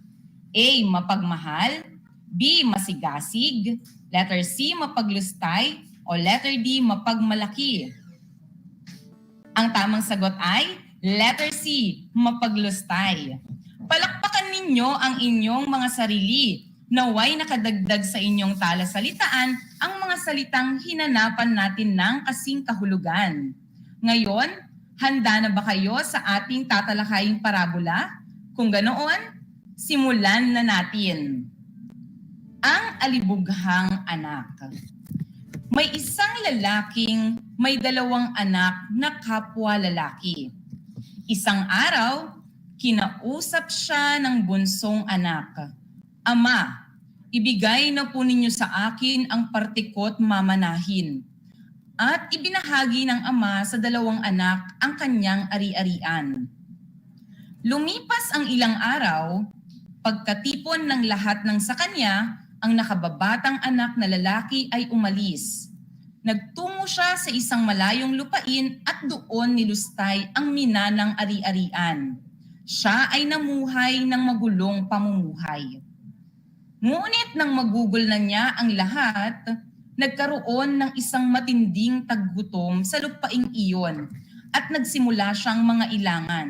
Speaker 23: A. Mapagmahal. B. Masigasig. Letter C. Mapaglustay. O letter D. Mapagmalaki. Ang tamang sagot ay letter C. Mapaglustay. Palakpakan ninyo ang inyong mga sarili. Naway nakadagdag sa inyong talasalitaan ang mga salitang hinanapan natin ng kasing kahulugan. Ngayon, handa na ba kayo sa ating tatalakaying parabola? Kung ganoon, simulan na natin. Ang alibughang anak. May isang lalaking may 2 anak na kapwa lalaki. Isang araw, kinausap siya ng bunsong anak. Ama, ibigay na po ninyo sa akin ang partikot mamanahin. At ibinahagi ng ama sa 2 anak ang kanyang ari-arian. Lumipas ang ilang araw, pagkatipon ng lahat ng sa kanya, ang nakababatang anak na lalaki ay umalis. Nagtungo siya sa isang malayong lupain at doon nilustay ang minanang ari-arian. Siya ay namuhay ng magulong pamumuhay. Ngunit nang magugol na niya ang lahat, nagkaroon ng isang matinding taggutom sa lupaing iyon at nagsimula siyang mga ilangan.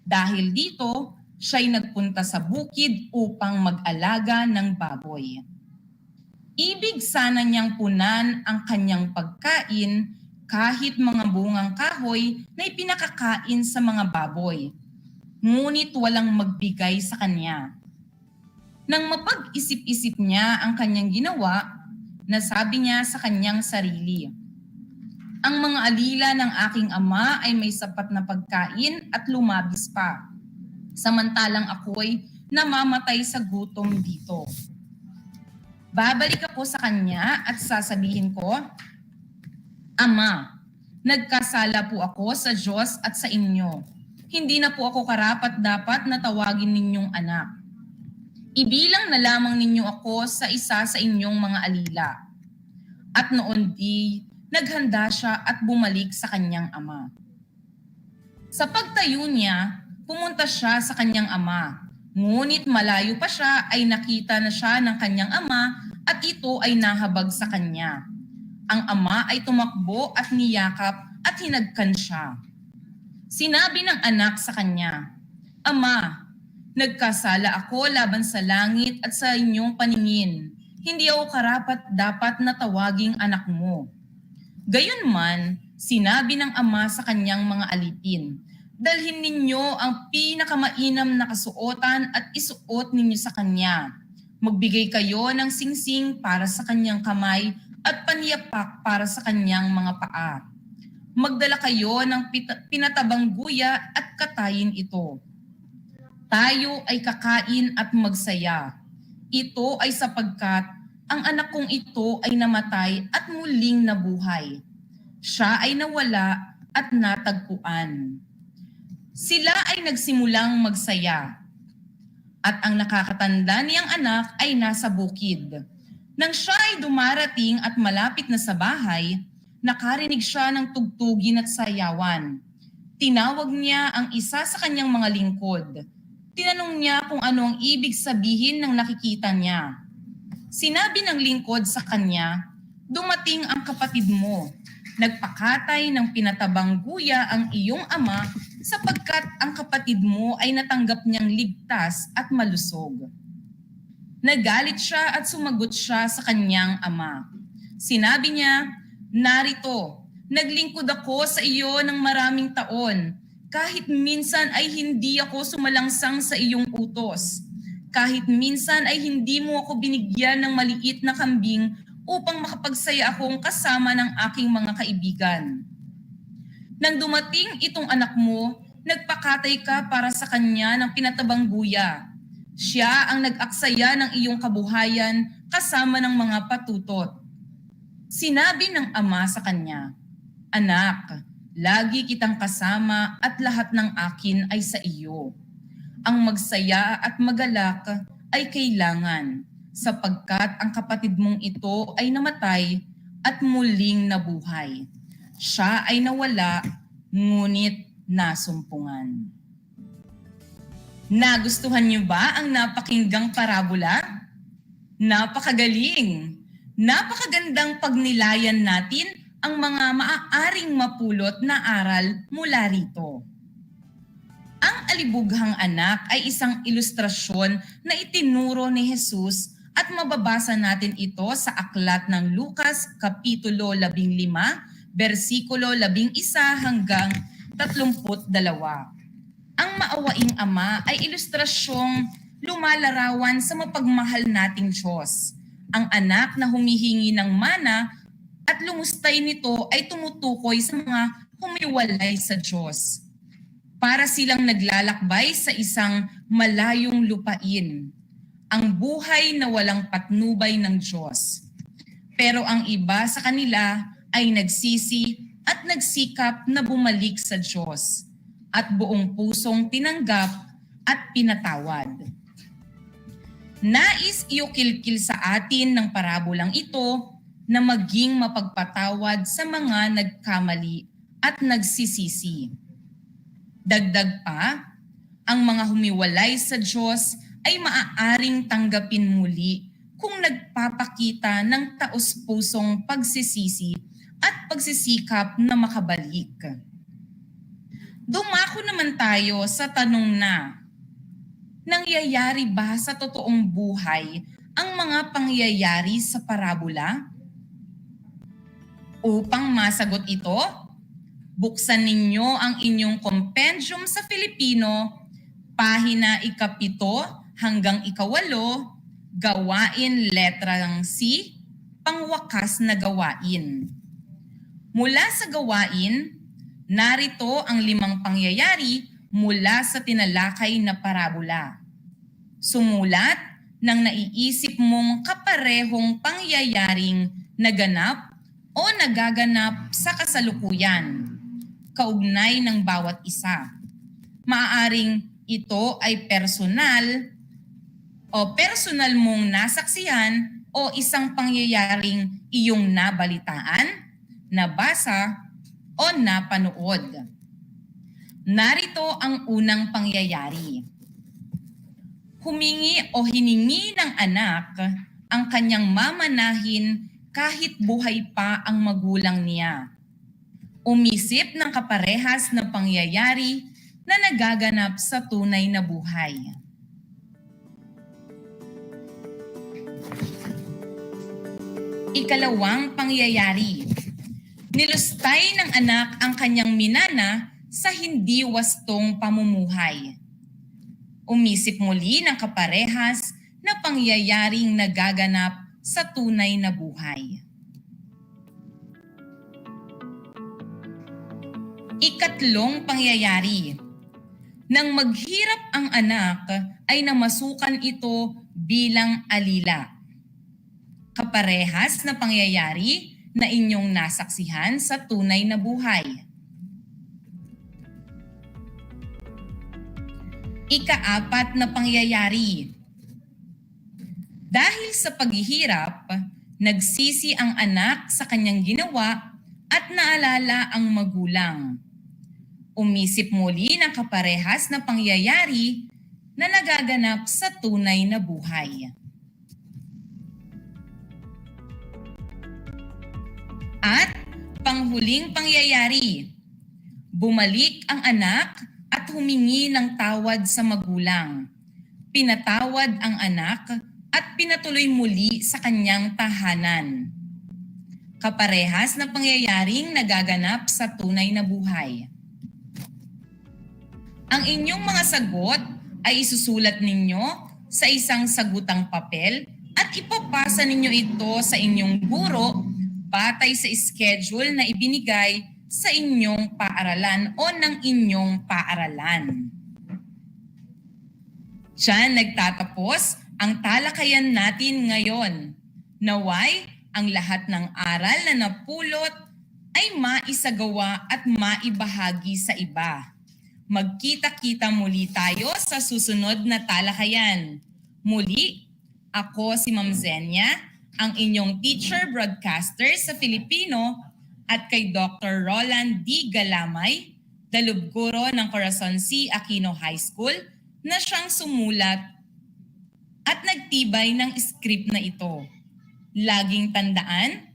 Speaker 23: Dahil dito, siya'y nagpunta sa bukid upang mag-alaga ng baboy. Ibig sana niyang punan ang kanyang pagkain kahit mga bungang kahoy na ipinakakain sa mga baboy. Ngunit walang magbigay sa kanya. Nang mapag-isip-isip niya ang kanyang ginawa, nasabi niya sa kanyang sarili, "Ang mga alila ng aking ama ay may sapat na pagkain at lumabis pa. Samantalang ako'y namamatay sa gutom dito. Babalik ako sa kanya at sasabihin ko, Ama, nagkasala po ako sa Diyos at sa inyo. Hindi na po ako karapat-dapat na tawagin ninyong anak. Ibilang na lamang ninyo ako sa isa sa inyong mga alila." At noon di, naghanda siya at bumalik sa kanyang ama. Sa pagtayo niya, pumunta siya sa kanyang ama. Ngunit malayo pa siya ay nakita na siya ng kanyang ama at ito ay nahabag sa kanya. Ang ama ay tumakbo at niyakap at hinagkan siya. Sinabi ng anak sa kanya, "Ama, nagkasala ako laban sa langit at sa inyong paningin. Hindi ako karapat-dapat na tawaging anak mo." Gayunman, sinabi ng ama sa kanyang mga alipin, "Dalhin ninyo ang pinakamainam na kasuotan at isuot ninyo sa kanya. Magbigay kayo ng singsing para sa kanyang kamay at paniyapak para sa kanyang mga paa. Magdala kayo ng pinatabang guya at katayin ito. Tayo ay kakain at magsaya. Ito ay sapagkat ang anak kong ito ay namatay at muling nabuhay. Siya ay nawala at natagpuan." Sila ay nagsimulang magsaya. At ang nakakatanda niyang anak ay nasa bukid. Nang siya ay dumarating at malapit na sa bahay, nakarinig siya ng tugtugin at sayawan. Tinawag niya ang isa sa kanyang mga lingkod. Tinanong niya kung ano ang ibig sabihin ng nakikita niya. Sinabi ng lingkod sa kanya, "Dumating ang kapatid mo. Nagpakatay ng pinatabang guya ang iyong ama sapagkat ang kapatid mo ay natanggap niyang ligtas at malusog." Nagalit siya at sumagot siya sa kanyang ama. Sinabi niya, "Narito, naglingkod ako sa iyo ng maraming taon. Kahit minsan ay hindi ako sumalangsang sa iyong utos. Kahit minsan ay hindi mo ako binigyan ng maliit na kambing upang makapagsaya akong kasama ng aking mga kaibigan. Nang dumating itong anak mo, nagpakatay ka para sa kanya ng pinatabang guya. Siya ang nag-aksaya ng iyong kabuhayan kasama ng mga patutot." Sinabi ng ama sa kanya, "Anak, lagi kitang kasama at lahat ng akin ay sa iyo. Ang magsaya at magalak ay kailangan sapagkat ang kapatid mong ito ay namatay at muling nabuhay. Siya ay nawala, ngunit nasumpungan." Nagustuhan niyo ba ang napakinggang parabola? Napakagaling! Napakagandang pagnilayan natin ang mga maaaring mapulot na aral mula rito. Ang alibughang anak ay isang ilustrasyon na itinuro ni Jesus at mababasa natin ito sa aklat ng Lucas Kapitulo 15, versikulo 11 hanggang 32. Ang maawaing ama ay ilustrasyong lumalarawan sa mapagmahal nating Diyos. Ang anak na humihingi ng mana at lumustay nito ay tumutukoy sa mga humiwalay sa Diyos. Para silang naglalakbay sa isang malayong lupain, ang buhay na walang patnubay ng Diyos. Pero ang iba sa kanila ay nagsisi at nagsikap na bumalik sa Diyos at buong pusong tinanggap at pinatawad. Nais iukilkil sa atin ng parabolang ito na maging mapagpatawad sa mga nagkamali at nagsisisi. Dagdag pa, Ang mga humiwalay sa Diyos ay maaaring tanggapin muli kung nagpapakita ng taos-pusong pagsisisi at pagsisikap na makabalik. Dumako naman tayo sa tanong na, nangyayari ba sa totoong buhay ang mga pangyayari sa parabola? Upang masagot ito, buksan ninyo ang inyong compendium sa Filipino, pahina 7 hanggang 8, gawain letrang C, pangwakas na gawain. Mula sa gawain, narito ang 5 pangyayari mula sa tinalakay na parabola. Sumulat ng naiisip mong kaparehong pangyayaring naganap o nagaganap sa kasalukuyan, kaugnay ng bawat isa. Maaaring ito ay personal mong nasaksihan o isang pangyayaring iyong nabalitaan, nabasa o napanood. Narito ang unang pangyayari. Humingi o hiningi ng anak ang kanyang mamanahin kahit buhay pa ang magulang niya. Umisip ng kaparehas na pangyayari na nagaganap sa tunay na buhay. Ikalawang pangyayari. Nilustay ng anak ang kanyang minana sa hindi wastong pamumuhay. Umisip muli ng kaparehas na pangyayaring nagaganap sa tunay na buhay. Ikatlong pangyayari. Nang maghirap ang anak ay namasukan ito bilang alila. Kaparehas na pangyayari na inyong nasaksihan sa tunay na buhay. Ika-4 na pangyayari. Dahil sa paghihirap, nagsisi ang anak sa kanyang ginawa at naalala ang magulang. Umisip muli ng kaparehas na pangyayari na nagaganap sa tunay na buhay. At panghuling pangyayari, bumalik ang anak at humingi ng tawad sa magulang. Pinatawad ang anak at pinatuloy muli sa kanyang tahanan. Kaparehas na pangyayaring nagaganap sa tunay na buhay. Ang inyong mga sagot ay isusulat ninyo sa isang sagutang papel at ipapasa ninyo ito sa inyong guro batay sa schedule na ibinigay sa inyong paaralan o ng inyong paaralan. Diyan nagtatapos ang talakayan natin ngayon. Naway ang lahat ng aral na napulot ay maisagawa at maibahagi sa iba. Magkita-kita muli tayo sa susunod na talakayan. Muli, ako si Ma'am Zenia, ang inyong teacher broadcaster sa Filipino, at kay Dr. Roland D. Galamay, dalubguro ng Corazon C. Aquino High School, na siyang sumulat at nagtibay ng script na ito. Laging tandaan,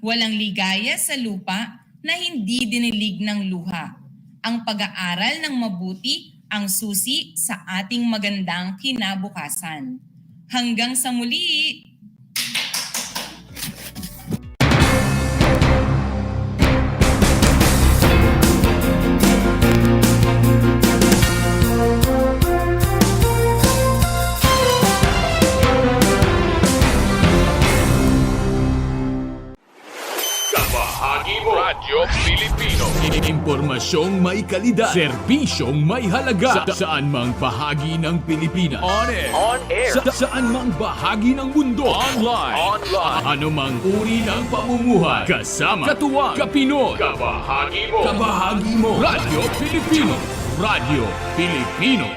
Speaker 23: walang ligaya sa lupa na hindi dinilig ng luha. Ang pag-aaral ng mabuti ang susi sa ating magandang kinabukasan. Hanggang sa muli!
Speaker 15: Radyo Pilipino. Impormasyong may kalidad. Serbisyong may halaga. Saan mang bahagi ng Pilipinas. On air. Saan mang bahagi ng mundo. Online. Ano mang uri ng pamumuhay. Kasama. Katuwang. Kapinoy. Kabahagi mo. Radyo Pilipino. Radyo Pilipino.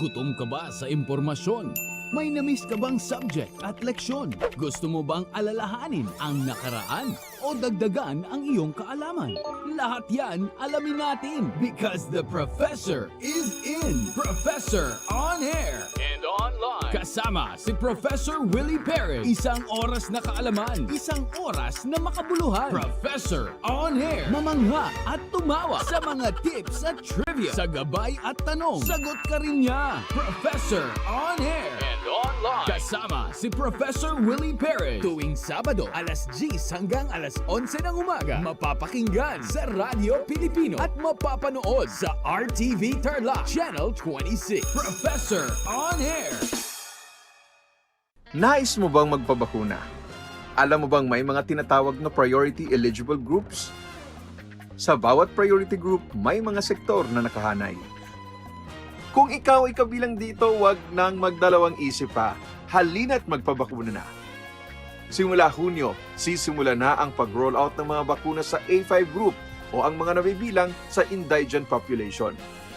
Speaker 15: Gutom ka ba sa impormasyon? May namiss ka bang subject at leksyon? Gusto mo bang alalahanin ang nakaraan? o dagdagan ang iyong kaalaman? Lahat yan alamin natin because the Professor is in. Professor on air and online. Kasama si Professor Willie Perez. Isang oras na kaalaman, isang oras na makabuluhan. Professor on air. Mamangha at tumawa sa mga tips at trivia. Sa gabay at tanong, sagot ka rin niya. Professor on air and online. Kasama si Professor Willie Perez. Tuwing Sabado, alas 10 hanggang alas 11 ng umaga. Mapapakinggan sa Radyo Pilipino at mapapanood sa RTV Tarlac Channel 26. Professor on air.
Speaker 13: Nais mo bang magpabakuna? Alam mo bang may mga tinatawag na priority eligible groups? Sa bawat priority group, may mga sektor na nakahanay. Kung ikaw ay kabilang dito, wag nang magdalawang isip pa. Halina't magpabakuna na. Simula Hunyo, sisimula na ang pag-roll out ng mga bakuna sa A5 group o ang mga nabibilang sa indigent population.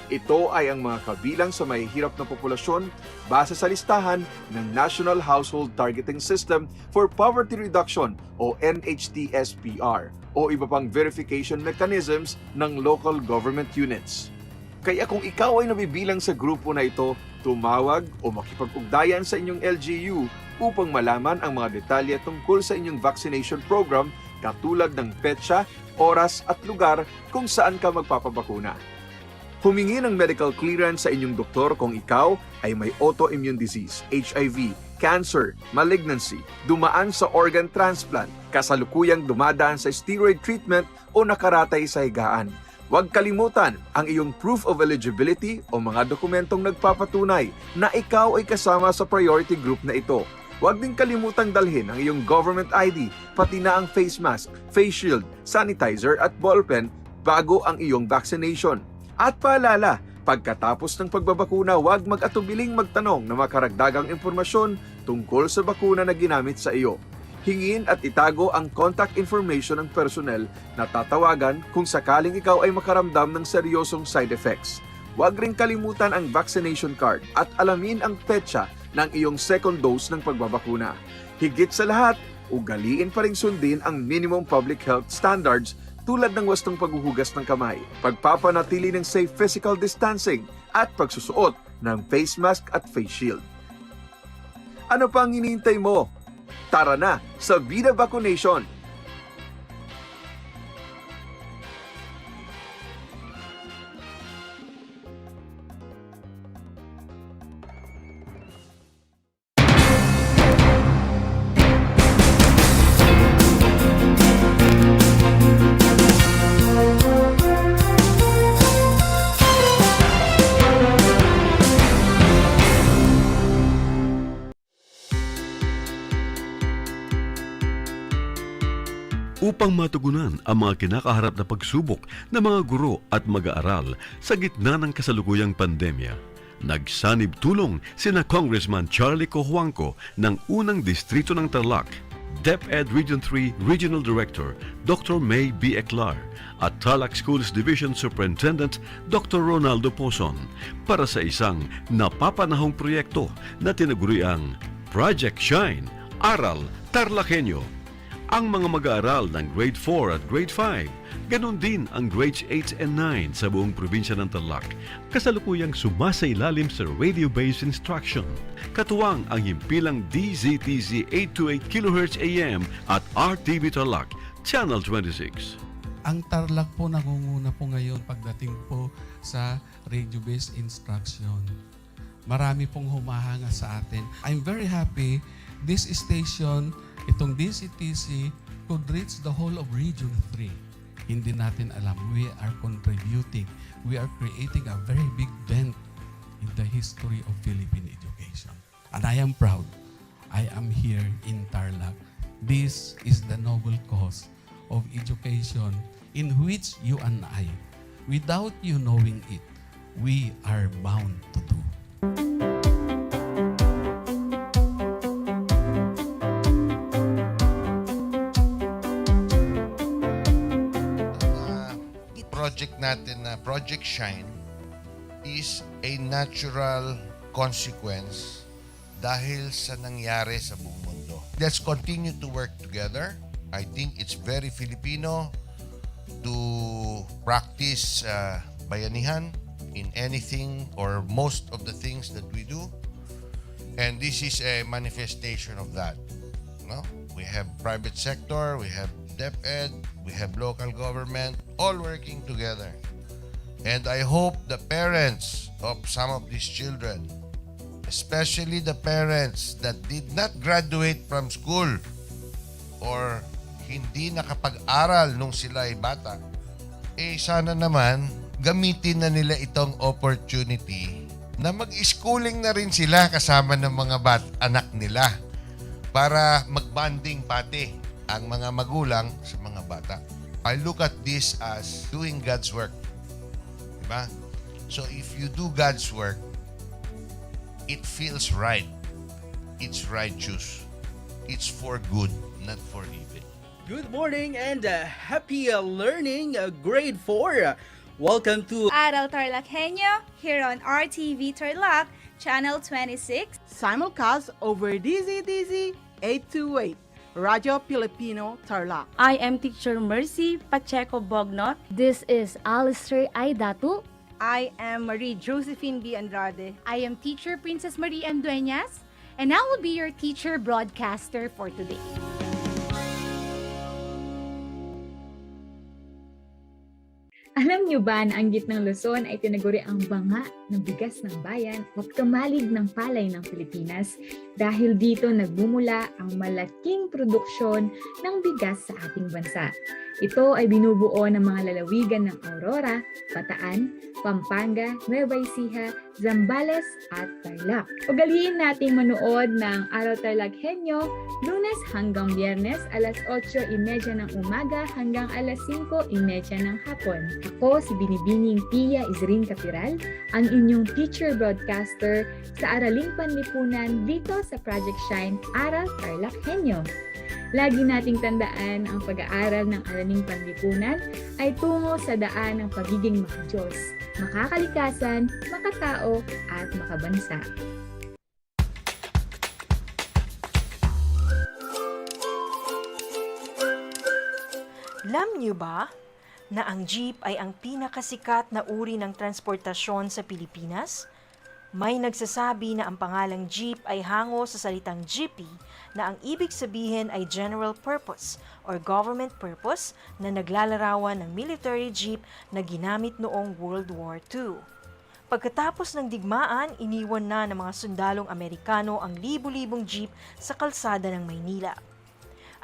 Speaker 13: Ito ay ang mga kabilang sa mahihirap na populasyon base sa listahan ng National Household Targeting System for Poverty Reduction o NHTSPR o iba pang verification mechanisms ng local government units. Kaya kung ikaw ay nabibilang sa grupo na ito, tumawag o makipag-ugnayan sa inyong LGU upang malaman ang mga detalye tungkol sa inyong vaccination program katulad ng petsa, oras at lugar kung saan ka magpapabakuna. Humingi ng medical clearance sa inyong doktor kung ikaw ay may autoimmune disease, HIV, cancer, malignancy, dumaan sa organ transplant, kasalukuyang dumadaan sa steroid treatment o nakaratay sa higaan. Huwag kalimutan ang iyong proof of eligibility o mga dokumentong nagpapatunay na ikaw ay kasama sa priority group na ito. Huwag din kalimutang dalhin ang iyong government ID, pati na ang face mask, face shield, sanitizer at ballpen bago ang iyong vaccination. At paalala, pagkatapos ng pagbabakuna, huwag mag-atubiling magtanong na makaragdagang impormasyon tungkol sa bakuna na ginamit sa iyo. Hingin at itago ang contact information ng personnel na tatawagan kung sakaling ikaw ay makaramdam ng seryosong side effects. Huwag ring kalimutan ang vaccination card at alamin ang petsa ng iyong second dose ng pagbabakuna. Higit sa lahat, ugaliin pa ring sundin ang minimum public health standards tulad ng wastong paghuhugas ng kamay, pagpapanatili ng safe physical distancing at pagsusuot ng face mask at face shield. Ano pang hinihintay mo? Tara na sa Vida Vaccination!
Speaker 17: Upang matugunan ang mga kinakaharap na pagsubok ng mga guro at mag-aaral sa gitna ng kasalukuyang pandemya, nagsanib tulong sina Congressman Charlie Cojuangco ng unang distrito ng Tarlac, DEPED Region 3 Regional Director Dr. May B. Eclar at Tarlac Schools Division Superintendent Dr. Ronaldo Pozon para sa isang napapanahong proyekto na tinaguriang Project Shine, Aral TarlakHenyo. Ang mga mag-aaral ng Grade 4 at Grade 5, ganon din ang Grades 8 and 9 sa buong probinsya ng Tarlac, kasalukuyang sumasailalim sa radio-based instruction. Katuwang ang himpilang DZTZ 828 kHz AM at RTV Tarlac, Channel 26.
Speaker 18: Ang Tarlac po nangunguna po ngayon pagdating po sa radio-based instruction. Marami pong humahanga sa atin. I'm very happy this station, itong DCTC, could reach the whole of Region 3. Hindi natin alam, we are contributing. We are creating a very big dent in the history of Philippine education. And I am proud. I am here in Tarlac. This is the noble cause of education in which you and I, without you knowing it, we are bound to do.
Speaker 19: Project natin na Project Shine is a natural consequence dahil sa nangyari sa buong mundo. Let's continue to work together I think it's very Filipino to practice bayanihan in anything or most of the things that we do. And this is a manifestation of that. No? We have private sector, we have DEPED, we have local government, all working together. And I hope the parents of some of these children, especially the parents that did not graduate from school or hindi nakapag-aral nung sila ay bata, sana naman gamitin na nila itong opportunity na mag-schooling na rin sila kasama ng mga anak nila para mag-bonding pati ang mga magulang sa mga bata. I look at this as doing God's work. Diba? So if you do God's work, it feels right. It's righteous. It's for good, not for evil.
Speaker 1: Good morning and happy learning, grade 4. Welcome to
Speaker 2: Aral TarlakHenyo here on RTV Tarlac, channel 26.
Speaker 10: Simulcast over DZDZ 828, Radio Filipino Tarlac.
Speaker 14: I am Teacher Mercy Pacheco Bognot.
Speaker 12: This is Alistair Aidatu.
Speaker 10: I am Marie Josephine B. Andrade.
Speaker 12: I am Teacher Princess Marie M. Dueñas, and I will be your teacher broadcaster for today.
Speaker 16: Alam niyo ba na ang gitnang Luzon ay tinaguri ang banga ng bigas ng bayan at kamalig ng palay ng Pilipinas dahil dito nagbumula ang malaking produksyon ng bigas sa ating bansa. Ito ay binubuo ng mga lalawigan ng Aurora, Bataan, Pampanga, Nueva Ecija, Zambales at Tarlac. Ugaliin nating manood ng Aral TarlakHenyo Lunes hanggang Biyernes alas 8:30 ng umaga hanggang alas 5:30 ng hapon. Ako si Binibining Pia Isrin Capiral, ang inyong teacher broadcaster sa Araling Panlipunan dito sa Project Shine Aral TarlakHenyo. Lagi nating tandaan ang pag-aaral ng Araling Panlipunan ay tungo sa daan ng pagiging makadiyos, makakalikasan, makatao at makabansa.
Speaker 7: Alam niyo ba na ang jeep ay ang pinakasikat na uri ng transportasyon sa Pilipinas? May nagsasabi na ang pangalang jeep ay hango sa salitang jeepy na ang ibig sabihin ay general purpose or government purpose na naglalarawan ng military jeep na ginamit noong World War II. Pagkatapos ng digmaan, iniwan na ng mga sundalong Amerikano ang libu-libong jeep sa kalsada ng Maynila.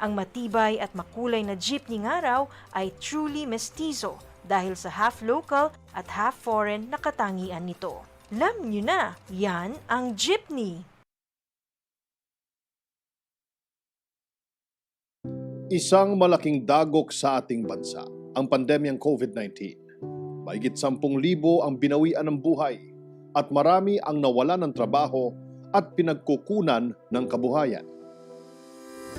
Speaker 7: Ang matibay at makulay na jeepney nga raw ay truly mestizo dahil sa half local at half foreign na katangian nito. Alam nyo na, yan ang jeepney.
Speaker 24: Isang malaking dagok sa ating bansa, ang pandemyang COVID-19. Mahigit 10,000 ang binawian ng buhay at marami ang nawalan ng trabaho at pinagkukunan ng kabuhayan.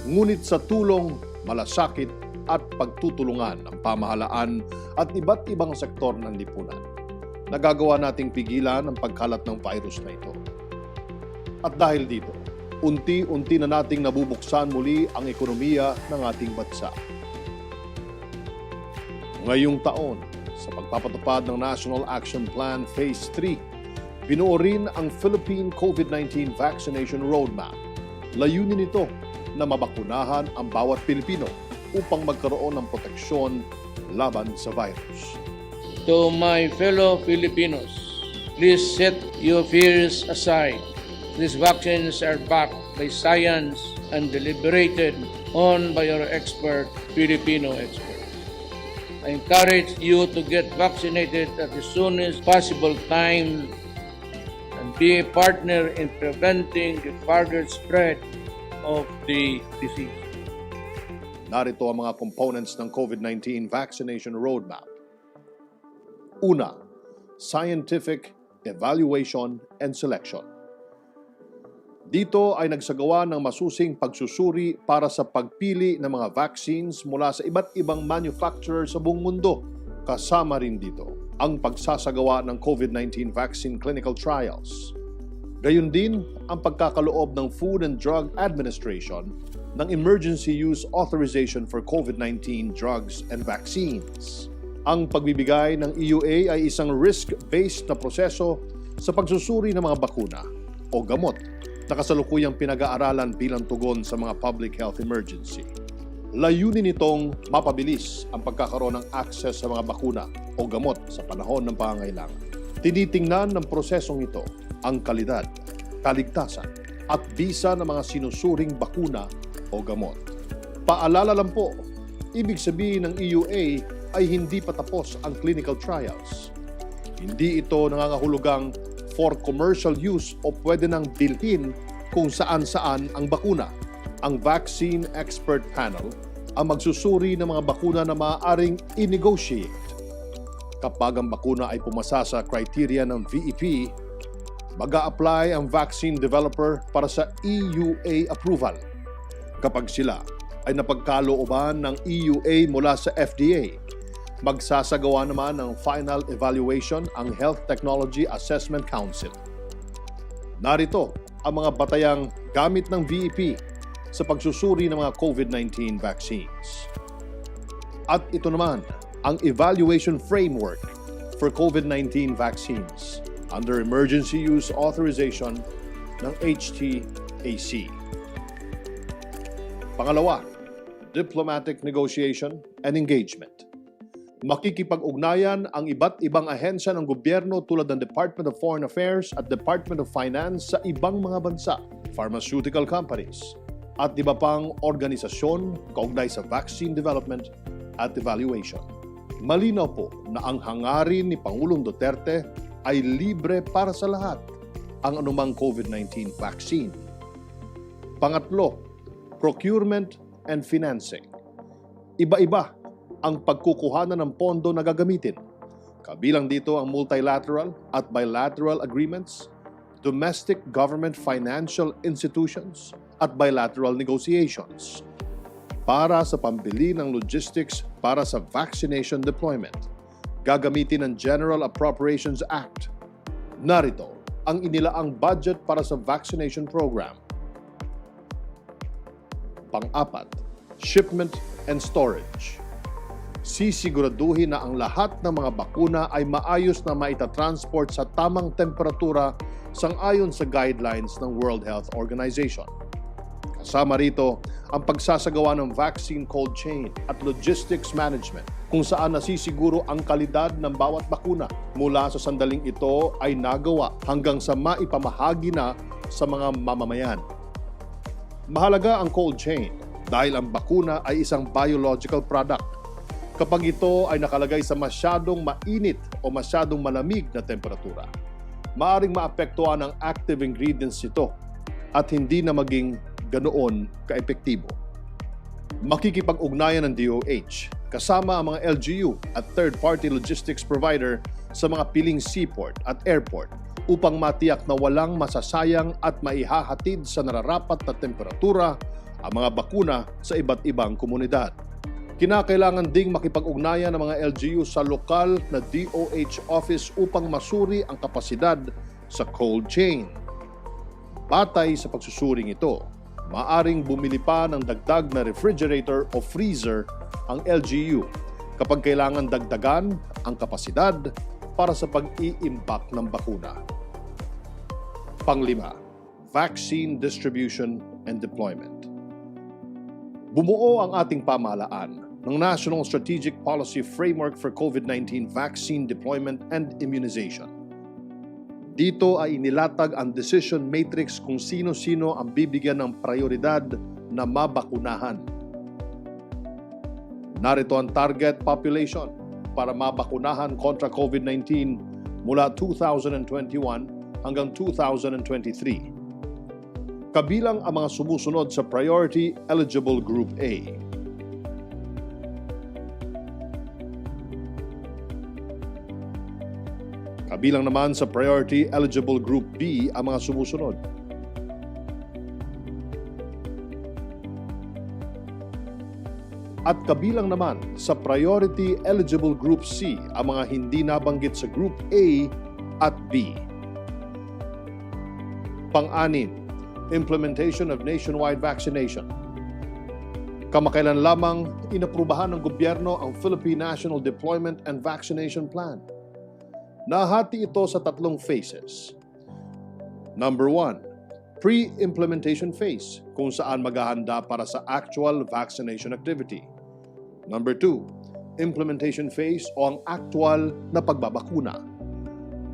Speaker 24: Ngunit sa tulong, malasakit at pagtutulungan ng pamahalaan at iba't ibang sektor ng lipunan, nagagawa nating pigilan ang pagkalat ng virus na ito. At dahil dito, unti-unti na nating nabubuksan muli ang ekonomiya ng ating bansa. Ngayong taon, sa pagpapatupad ng National Action Plan Phase 3, binuo rin ang Philippine COVID-19 Vaccination Roadmap. Layunin nito na mabakunahan ang bawat Pilipino upang magkaroon ng proteksyon laban sa virus.
Speaker 25: To my fellow Filipinos, please set your fears aside. These vaccines are backed by science and deliberated on by our expert Filipino experts. I encourage you to get vaccinated at the soonest possible time and be a partner in preventing the further spread of the disease.
Speaker 24: Narito ang mga components ng COVID-19 vaccination roadmap. Una, scientific evaluation and selection. Dito ay nagsagawa ng masusing pagsusuri para sa pagpili ng mga vaccines mula sa iba't ibang manufacturer sa buong mundo. Kasama rin dito ang pagsasagawa ng COVID-19 vaccine clinical trials. Gayon din ang pagkakaloob ng Food and Drug Administration ng Emergency Use Authorization for COVID-19 Drugs and Vaccines. Ang pagbibigay ng EUA ay isang risk-based na proseso sa pagsusuri ng mga bakuna o gamot na kasalukuyang pinag-aaralan bilang tugon sa mga public health emergency. Layunin nitong mapabilis ang pagkakaroon ng access sa mga bakuna o gamot sa panahon ng pangangailangan. Tinitingnan ng prosesong ito ang kalidad, kaligtasan at bisa ng mga sinusuring bakuna o gamot. Paalala lang po, ibig sabihin ng EUA ay hindi pa tapos ang clinical trials. Hindi ito nangangahulugang for commercial use o pwede nang bilhin kung saan-saan ang bakuna. Ang Vaccine Expert Panel ang magsusuri ng mga bakuna na maaaring i-negotiate. Kapag ang bakuna ay pumasa sa criteria ng VEP, mag-a-apply ang vaccine developer para sa EUA approval. Kapag sila ay napagkalooban ng EUA mula sa FDA, magsasagawa naman ng final evaluation ang Health Technology Assessment Council. Narito ang mga batayang gamit ng VEP sa pagsusuri ng mga COVID-19 vaccines. At ito naman ang evaluation framework for COVID-19 vaccines under Emergency Use Authorization ng HTAC. Pangalawa, diplomatic negotiation and engagement. Makikipag-ugnayan ang iba't ibang ahensya ng gobyerno tulad ng Department of Foreign Affairs at Department of Finance sa ibang mga bansa, pharmaceutical companies, at iba pang organisasyon kaugnay sa vaccine development at evaluation. Malinaw po na ang hangarin ni Pangulong Duterte ay libre para sa lahat ang anumang COVID-19 vaccine. Pangatlo, procurement and financing. Iba-iba ang pagkukuhanan ng pondo na gagamitin. Kabilang dito ang multilateral at bilateral agreements, domestic government financial institutions, at bilateral negotiations para sa pambili ng logistics para sa vaccination deployment. Gagamitin ng General Appropriations Act. Narito ang inilaang budget para sa vaccination program. Pang-apat, shipment and storage. Sisiguraduhin na ang lahat ng mga bakuna ay maayos na maitatransport sa tamang temperatura sang-ayon sa guidelines ng World Health Organization. Kasama rito ang pagsasagawa ng vaccine cold chain at logistics management kung saan nasisiguro ang kalidad ng bawat bakuna mula sa sandaling ito ay nagawa hanggang sa maipamahagi na sa mga mamamayan. Mahalaga ang cold chain dahil ang bakuna ay isang biological product. Kapag ito ay nakalagay sa masyadong mainit o masyadong malamig na temperatura, maaring maapektuhan ang active ingredients nito at hindi na maging ganoon kaepektibo. Makikipag-ugnayan ng DOH kasama ang mga LGU at third-party logistics provider sa mga piling seaport at airport upang matiyak na walang masasayang at maihahatid sa nararapat na temperatura ang mga bakuna sa iba't ibang komunidad. Kinakailangan ding makipag-ugnayan ng mga LGU sa lokal na DOH office upang masuri ang kapasidad sa cold chain. Batay sa pagsusuring ito, maaring bumili pa ng dagdag na refrigerator o freezer ang LGU kapag kailangan dagdagan ang kapasidad para sa pag-i-impact ng bakuna. Panglima, vaccine distribution and deployment. Bumuo ang ating pamahalaan ng National Strategic Policy Framework for COVID-19 Vaccine Deployment and Immunization. Dito ay inilatag ang decision matrix kung sino-sino ang bibigyan ng prioridad na mabakunahan. Narito ang target population para mabakunahan kontra COVID-19 mula 2021 hanggang 2023. Kabilang ang mga sumusunod sa Priority Eligible Group A. Kabilang naman sa Priority Eligible Group B ang mga sumusunod. At kabilang naman sa Priority Eligible Group C ang mga hindi nabanggit sa Group A at B. Pang-anim, implementation of nationwide vaccination. Kamakailan lamang inaprubahan ng gobyerno ang Philippine National Deployment and Vaccination Plan. Nahati ito sa 3 phases. Number 1, pre-implementation phase, kung saan maghahanda para sa actual vaccination activity. Number 2, implementation phase o ang actual na pagbabakuna.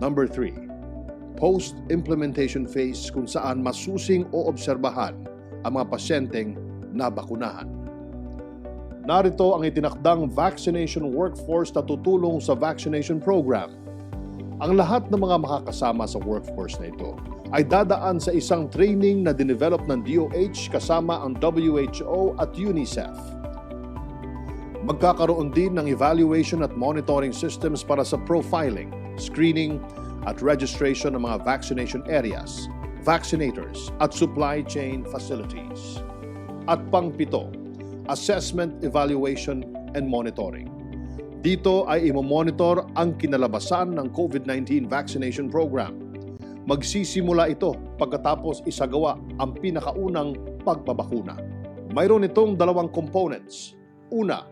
Speaker 24: Number 3, post-implementation phase, kung saan masusing o obserbahan ang mga pasyenteng nabakunahan. Narito ang itinakdang vaccination workforce na tutulong sa vaccination program. Ang lahat ng mga makakasama sa workforce na ito ay dadaan sa isang training na dinevelop ng DOH kasama ang WHO at UNICEF. Magkakaroon din ng evaluation at monitoring systems para sa profiling, screening at registration ng mga vaccination areas, vaccinators at supply chain facilities. At pang-7, assessment, evaluation, and monitoring. Dito ay imomonitor ang kinalabasan ng COVID-19 vaccination program. Magsisimula ito pagkatapos isagawa ang pinakaunang pagbabakuna. Mayroon itong 2 components. Una,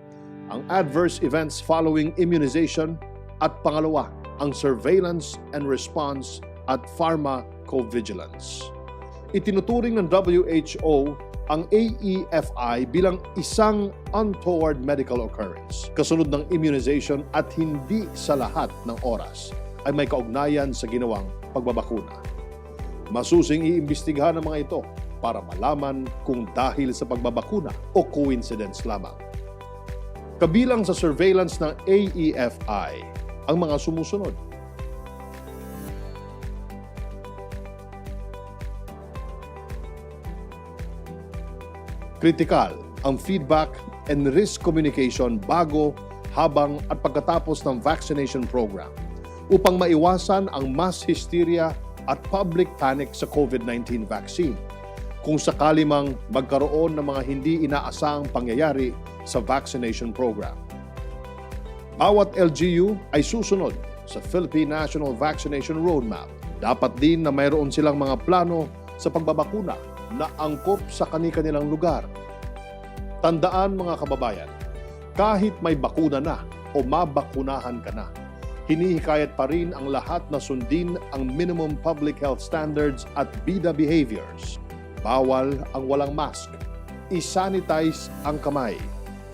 Speaker 24: ang adverse events following immunization at pangalawa, ang surveillance and response at pharmacovigilance. Itinuturing ng WHO ang AEFI bilang isang untoward medical occurrence, kasunod ng immunization at hindi sa lahat ng oras ay may kaugnayan sa ginawang pagbabakuna. Masusing iimbestigahan ng mga ito para malaman kung dahil sa pagbabakuna o coincidence lamang. Kabilang sa surveillance ng AEFI ang mga sumusunod. Kritikal ang feedback and risk communication bago, habang at pagkatapos ng vaccination program upang maiwasan ang mass hysteria at public panic sa COVID-19 vaccine kung sakali mang magkaroon ng mga hindi inaasahang pangyayari sa vaccination program. Bawat LGU ay susunod sa Philippine National Vaccination Roadmap. Dapat din na mayroon silang mga plano sa pagbabakuna na angkop sa kani-kanilang lugar. Tandaan mga kababayan, kahit may bakuna na o mabakunahan ka na, hinihikayat pa rin ang lahat na sundin ang minimum public health standards at BIDA behaviors. Bawal ang walang mask. I-sanitize ang kamay.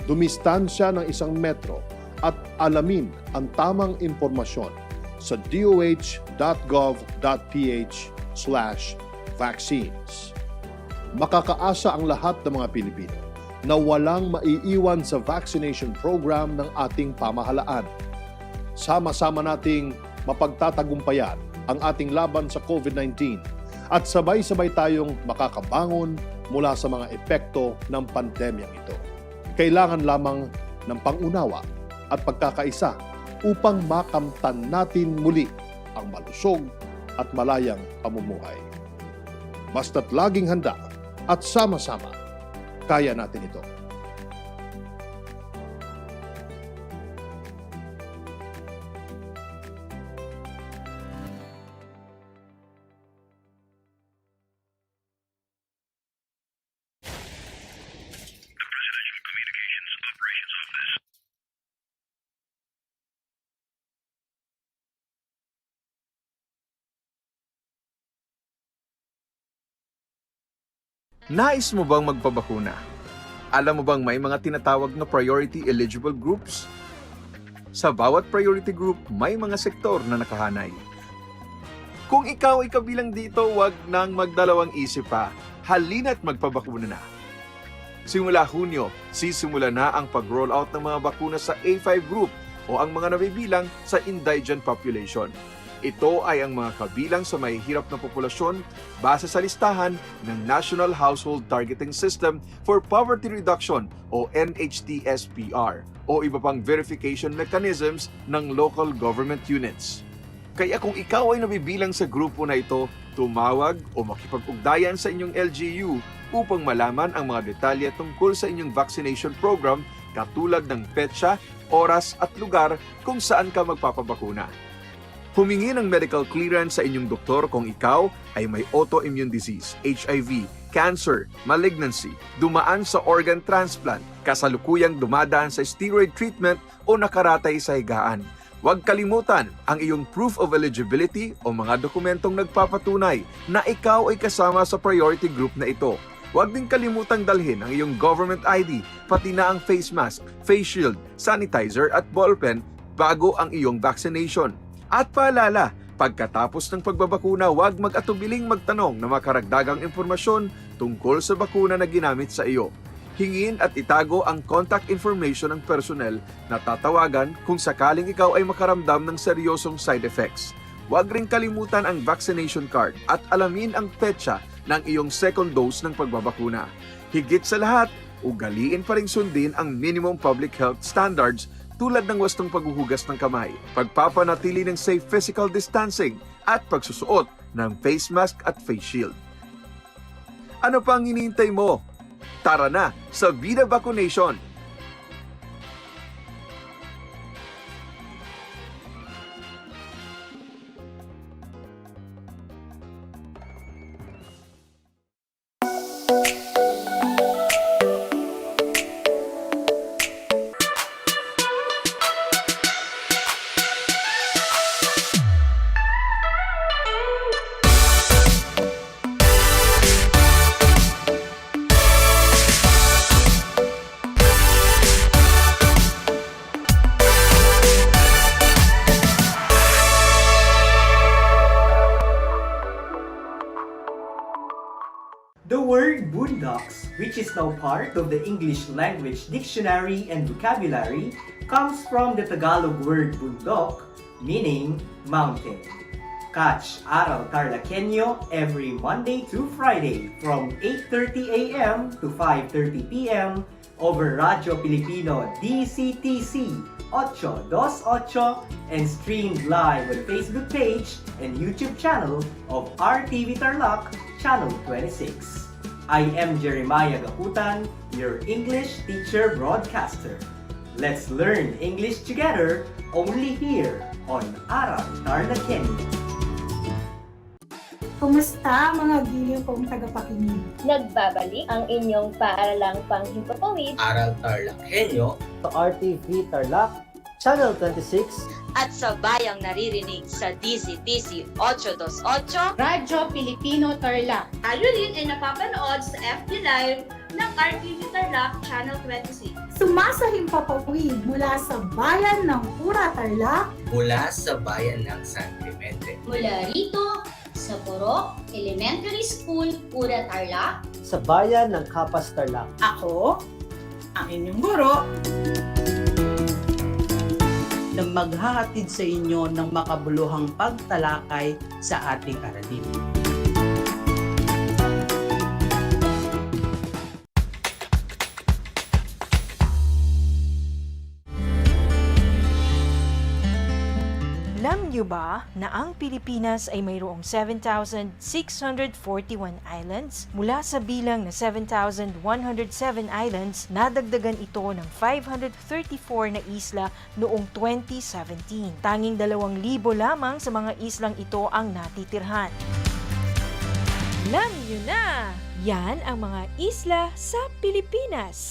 Speaker 24: Dumistansya ng 1 metro at alamin ang tamang impormasyon sa doh.gov.ph/vaccines. Makakaasa ang lahat ng mga Pilipino na walang maiiwan sa vaccination program ng ating pamahalaan. Sama-sama nating mapagtatagumpayan ang ating laban sa COVID-19 at sabay-sabay tayong makakabangon mula sa mga epekto ng pandemyang ito. Kailangan lamang ng pangunawa at pagkakaisa upang makamtan natin muli ang malusog at malayang pamumuhay. Basta't laging handa at sama-sama, kaya natin ito.
Speaker 13: Nais mo bang magpabakuna? Alam mo bang may mga tinatawag na priority eligible groups? Sa bawat priority group, may mga sektor na nakahanay. Kung ikaw ay kabilang dito, wag nang magdalawang isip pa. Halina't magpabakuna na. Simula Hunyo, sisimula na ang pag-roll out ng mga bakuna sa A5 group o ang mga nabibilang sa indigent population. Ito ay ang mga kabilang sa mahihirap na populasyon base sa listahan ng National Household Targeting System for Poverty Reduction o NHTSPR o iba pang verification mechanisms ng local government units. Kaya kung ikaw ay nabibilang sa grupo na ito, tumawag o makipag-ugnayan sa inyong LGU upang malaman ang mga detalye tungkol sa inyong vaccination program katulad ng petsa, oras at lugar kung saan ka magpapabakuna. Humingi ng medical clearance sa inyong doktor kung ikaw ay may autoimmune disease, HIV, cancer, malignancy, dumaan sa organ transplant, kasalukuyang dumadaan sa steroid treatment o nakaratay sa higaan. Huwag kalimutan ang iyong proof of eligibility o mga dokumentong nagpapatunay na ikaw ay kasama sa priority group na ito. Huwag din kalimutang dalhin ang iyong government ID, pati na ang face mask, face shield, sanitizer at ballpen bago ang iyong vaccination. At paalala, pagkatapos ng pagbabakuna, huwag mag-atubiling magtanong na makaragdagang impormasyon tungkol sa bakuna na ginamit sa iyo. Hingin at itago ang contact information ng personnel na tatawagan kung sakaling ikaw ay makaramdam ng seryosong side effects. Huwag rin kalimutan ang vaccination card at alamin ang petsa ng iyong second dose ng pagbabakuna. Higit sa lahat, ugaliin pa rin sundin ang minimum public health standards tulad ng wastong paghuhugas ng kamay, pagpapanatili ng safe physical distancing at pagsusuot ng face mask at face shield. Ano pang hinihintay mo? Tara na sa Vida Vaccination!
Speaker 3: The word boondocks, which is now part of the English Language Dictionary and Vocabulary, comes from the Tagalog word bundok, meaning mountain. Catch Aral TarlakHenyo every Monday to Friday from 8:30 a.m. to 5:30 p.m. over Radyo Pilipino DCTC 828 and streamed live on Facebook page and YouTube channel of RTV Tarlac, Channel 26. I am Jeremiah Gakutan, your English teacher broadcaster. Let's learn English together only here on Aral TarlakHenyo.
Speaker 5: Kumusta mga giliw kong tagapakinig?
Speaker 6: Nagbabalik ang inyong paaralang panghimpapawid,
Speaker 20: Aral TarlakHenyo,
Speaker 21: sa RTV Tarlac, Channel 26,
Speaker 26: at sa bayang naririnig sa DCTC 828,
Speaker 12: Radyo Pilipino Tarlac.
Speaker 2: Tayo rin ay napapanood sa FB Live ng RTV Tarlac Channel 26.
Speaker 5: Sumasahimpapawid mula sa bayan ng Pura Tarlac,
Speaker 20: mula sa bayan ng San Clemente,
Speaker 6: mula rito sa Borok Elementary School, Pura Tarlac,
Speaker 21: sa bayan ng Kapas Tarlac.
Speaker 10: Ako, ang inyong guro, na maghahatid sa inyo ng makabuluhang pagtalakay sa ating aralin.
Speaker 7: Alam niyo ba na ang Pilipinas ay mayroong 7,641 islands? Mula sa bilang na 7,107 islands, nadagdagan ito ng 534 na isla noong 2017. Tanging 2,000 lamang sa mga islang ito ang natitirhan. Alam niyo na! Yan ang mga isla sa Pilipinas.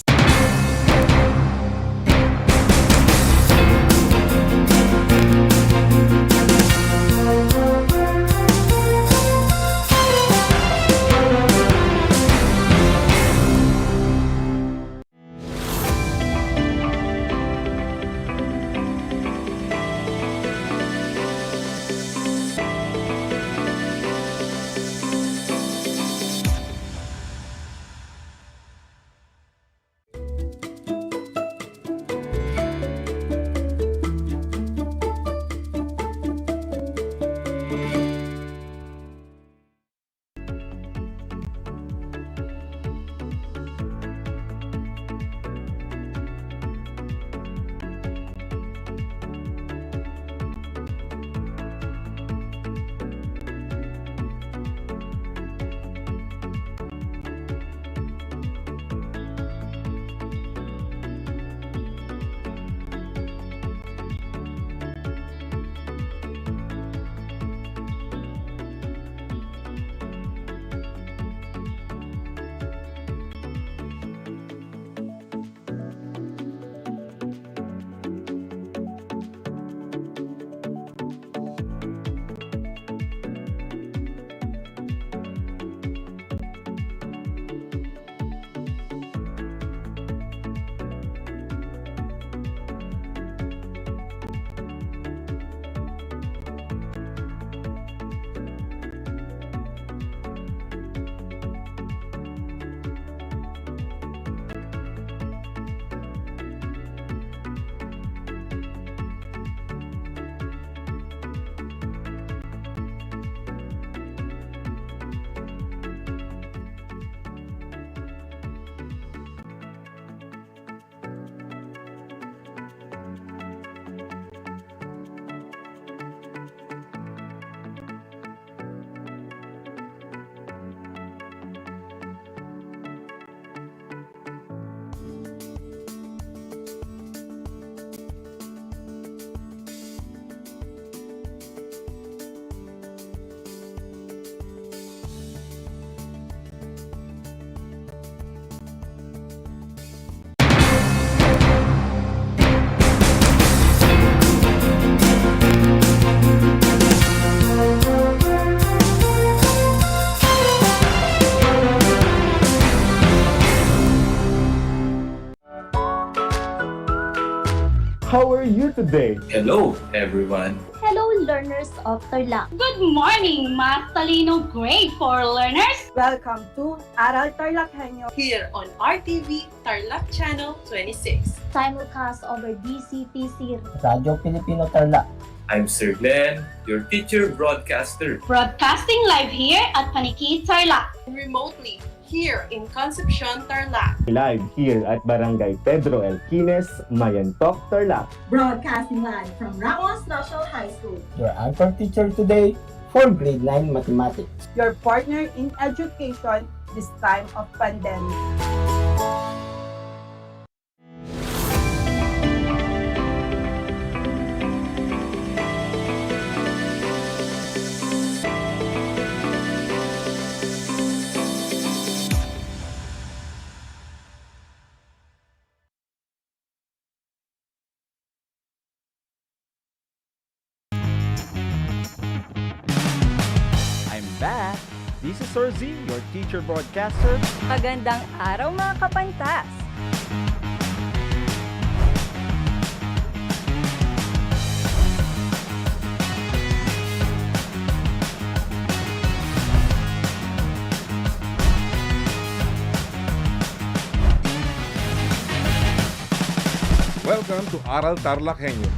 Speaker 4: How are you today?
Speaker 20: Hello, everyone.
Speaker 6: Hello, learners of Tarlac.
Speaker 8: Good morning, Math Talino Grade 4 learners!
Speaker 14: Welcome to Aral TarlakHenyo
Speaker 9: here on RTV Tarlac Channel 26.
Speaker 6: Simulcast over DCTC
Speaker 21: Radio Filipino Tarlac.
Speaker 20: I'm Sir Glenn, your teacher broadcaster.
Speaker 8: Broadcasting live here at Paniki Tarlac.
Speaker 9: Remotely here in Concepcion, Tarlac.
Speaker 4: Live here at Barangay Pedro Elquines, Mayantok, Tarlac.
Speaker 5: Broadcasting live from Ramos National High School.
Speaker 21: Your anchor teacher today for grade 9 mathematics.
Speaker 14: Your partner in education this time of pandemic.
Speaker 4: Back. This is Sir Z, your teacher broadcaster.
Speaker 11: Magandang araw mga kapantas!
Speaker 24: Welcome to Aral TarlakHenyo.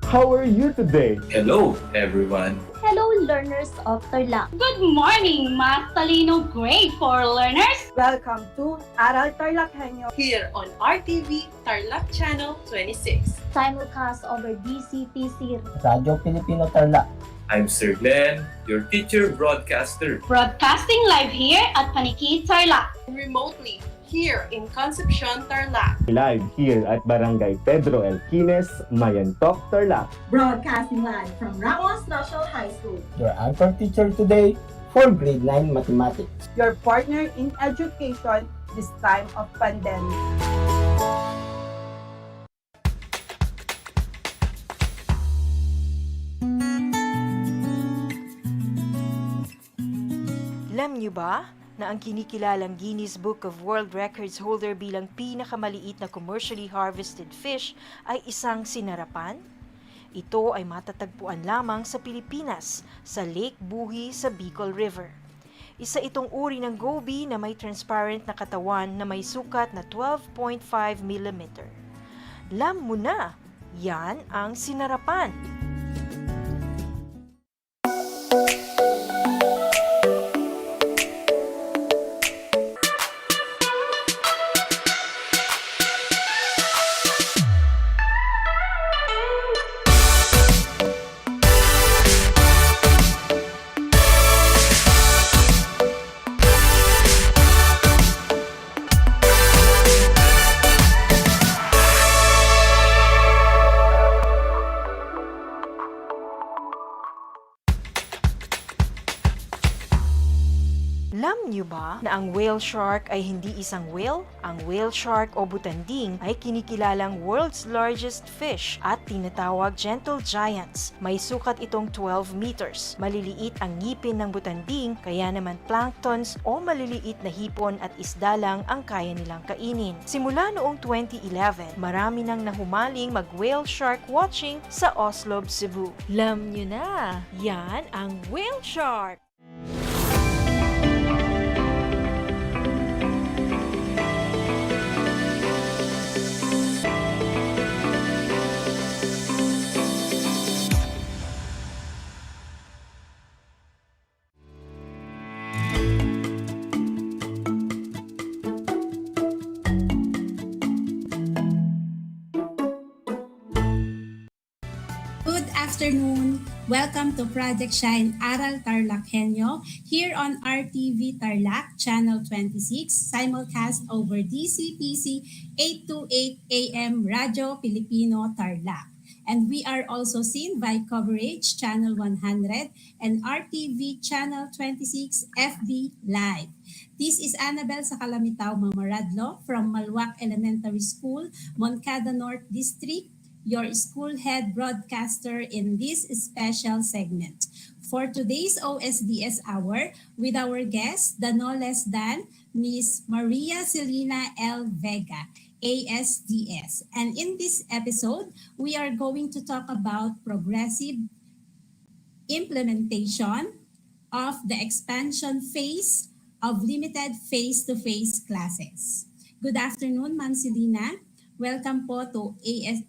Speaker 4: How are you today?
Speaker 20: Hello, everyone.
Speaker 6: Hello, learners of Tarlac.
Speaker 8: Good morning, Math Talino Grade 4 learners!
Speaker 14: Welcome to Aral TarlakHenyo
Speaker 9: here on RTV Tarlac Channel 26.
Speaker 6: Simulcast over DCTC
Speaker 21: Radio Filipino Tarlac.
Speaker 20: I'm Sir Glenn, your teacher broadcaster.
Speaker 8: Broadcasting live here at Paniki Tarlac.
Speaker 9: Remotely here in Concepcion, Tarlac.
Speaker 4: Live here at Barangay Pedro Elquines, Mayantok, Tarlac.
Speaker 5: Broadcasting live from Ramos National High School.
Speaker 21: Your anchor teacher today for grade 9 mathematics.
Speaker 14: Your partner in education this time of pandemic.
Speaker 7: Alam niyo ba na ang kinikilalang Guinness Book of World Records holder bilang pinakamaliit na commercially harvested fish ay isang sinarapan? Ito ay matatagpuan lamang sa Pilipinas, sa Lake Buhi sa Bicol River. Isa itong uri ng goby na may transparent na katawan na may sukat na 12.5 mm. Alam mo na, yan ang sinarapan. Alam niyo ba na ang whale shark ay hindi isang whale? Ang whale shark o butanding ay kinikilalang world's largest fish at tinatawag gentle giants. May sukat itong 12 meters. Maliliit ang ngipin ng butanding, kaya naman planktons o maliliit na hipon at isda lang ang kaya nilang kainin. Simula noong 2011, marami nang nahumaling mag-whale shark watching sa Oslo, Cebu. Alam niyo na, yan ang whale shark!
Speaker 22: Good afternoon. Welcome to Project Shine Aral TarlakHenyo here on RTV Tarlac Channel 26, simulcast over DCPC 828 AM Radio Filipino Tarlac. And we are also seen by Coverage Channel 100 and RTV Channel 26 FB Live. This is Annabel sa Kalamitao Mamaradlo from Malwak Elementary School, Moncada North District, your school head broadcaster in this special segment. For today's OSDS Hour, with our guest, the no less than Miss Maria Selena L. Vega, ASDS. And in this episode, we are going to talk about progressive implementation of the expansion phase of limited face-to-face classes. Good afternoon, Ma'am Selena. Welcome po to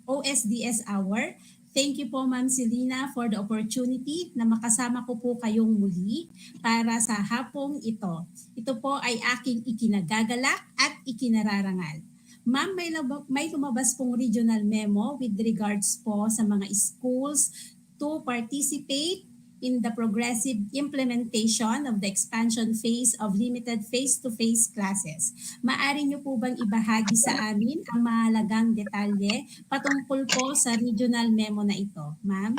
Speaker 22: OSDS Hour. Thank you po, Ma'am Selena, for the opportunity na makasama ko po kayong muli para sa hapong ito. Ito po ay aking ikinagagalak at ikinararangal. Ma'am, may lumabas pong regional memo with regards po sa mga schools to participate in the progressive implementation of the expansion phase of limited face-to-face classes. Maaari niyo po bang ibahagi sa amin ang mahalagang detalye patungkol po sa regional memo na ito, ma'am?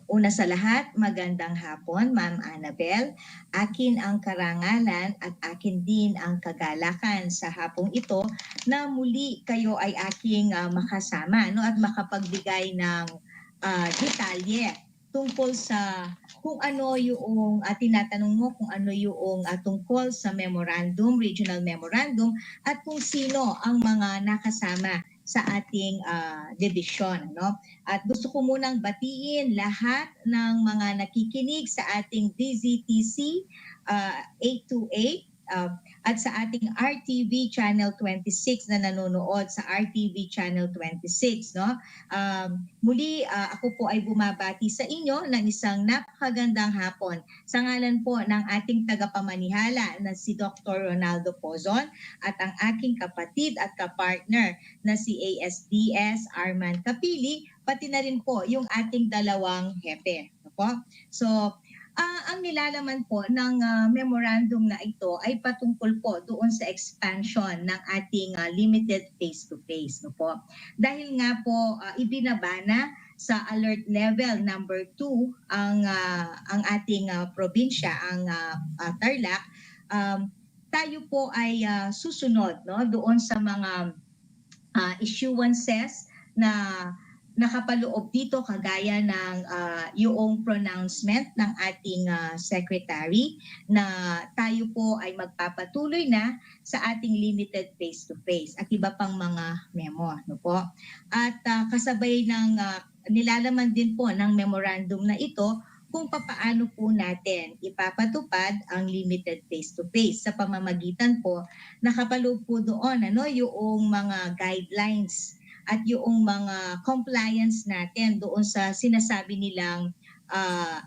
Speaker 1: Una sa lahat, magandang hapon, Ma'am Annabel. Akin ang karangalan at akin din ang kagalakan sa hapong ito na muli kayo ay aking makasama, no, at makapagbigay ng detalye tungkol sa kung ano yung tinatanong mo kung ano yung tungkol sa memorandum, regional memorandum, at kung sino ang mga nakasama sa ating division, no? At gusto ko munang batiin lahat ng mga nakikinig sa ating DZTC 828 at sa ating RTV Channel 26 na nanonood sa RTV Channel 26, no? Muli ako po ay bumabati sa inyo ng isang napakagandang hapon sa ngalan po ng ating tagapamanihala na si Dr. Ronaldo Pozon at ang aking kapatid at kapartner na si ASDS Arman Kapili, pati na rin po yung ating dalawang hepe. No? So, ang nilalaman po ng memorandum na ito ay patungkol po doon sa expansion ng ating limited face-to-face. No po? Dahil nga po ibinabana sa alert level number 2 ang ating probinsya, ang Tarlac, tayo po ay susunod, no, doon sa mga issuances na nakapaloob dito kagaya ng yung pronouncement ng ating secretary na tayo po ay magpapatuloy na sa ating limited face-to-face at iba pang mga memo, no po. At kasabay ng nilalaman din po ng memorandum na ito kung papaano po natin ipapatupad ang limited face-to-face sa pamamagitan po nakapaloob po doon yung mga guidelines at yung mga compliance natin doon sa sinasabi nilang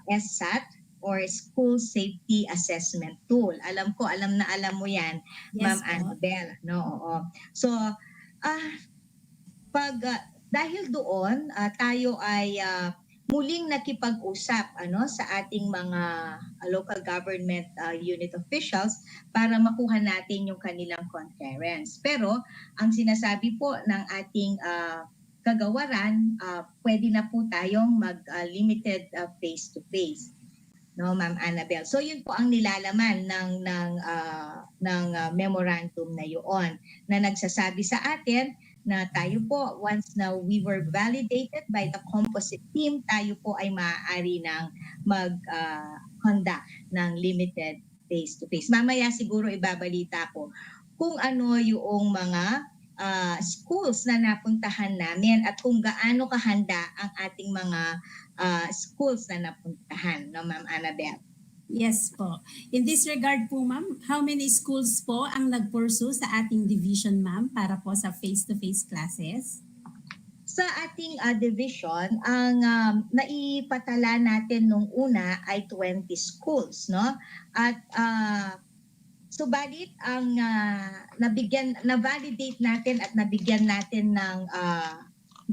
Speaker 1: SSAT or School Safety Assessment Tool. Alam na mo yan, yes, Ma'am Annabel. No, oo. So, dahil doon, tayo ay muling nakipag-usap sa ating mga local government unit officials para makuha natin yung kanilang concurrence. Pero ang sinasabi po ng ating kagawaran, pwede na po tayong mag-limited face-to-face. No, Ma'am Annabel. So yun po ang nilalaman ng memorandum na yun na nagsasabi sa atin na tayo po, once na we were validated by the composite team, tayo po ay maaari ng mag-conduct ng limited face-to-face. Mamaya siguro ibabalita ko kung ano yung mga schools na napuntahan namin at kung gaano kahanda ang ating mga schools na napuntahan, no, Ma'am Annabel?
Speaker 22: Yes po. In this regard po, ma'am, how many schools po ang nag-pursue sa ating division, ma'am, para po sa face-to-face classes?
Speaker 1: Sa ating division, ang naipatala natin nung una ay 20 schools, no? At subalit ang na-validate natin at nabigyan natin ng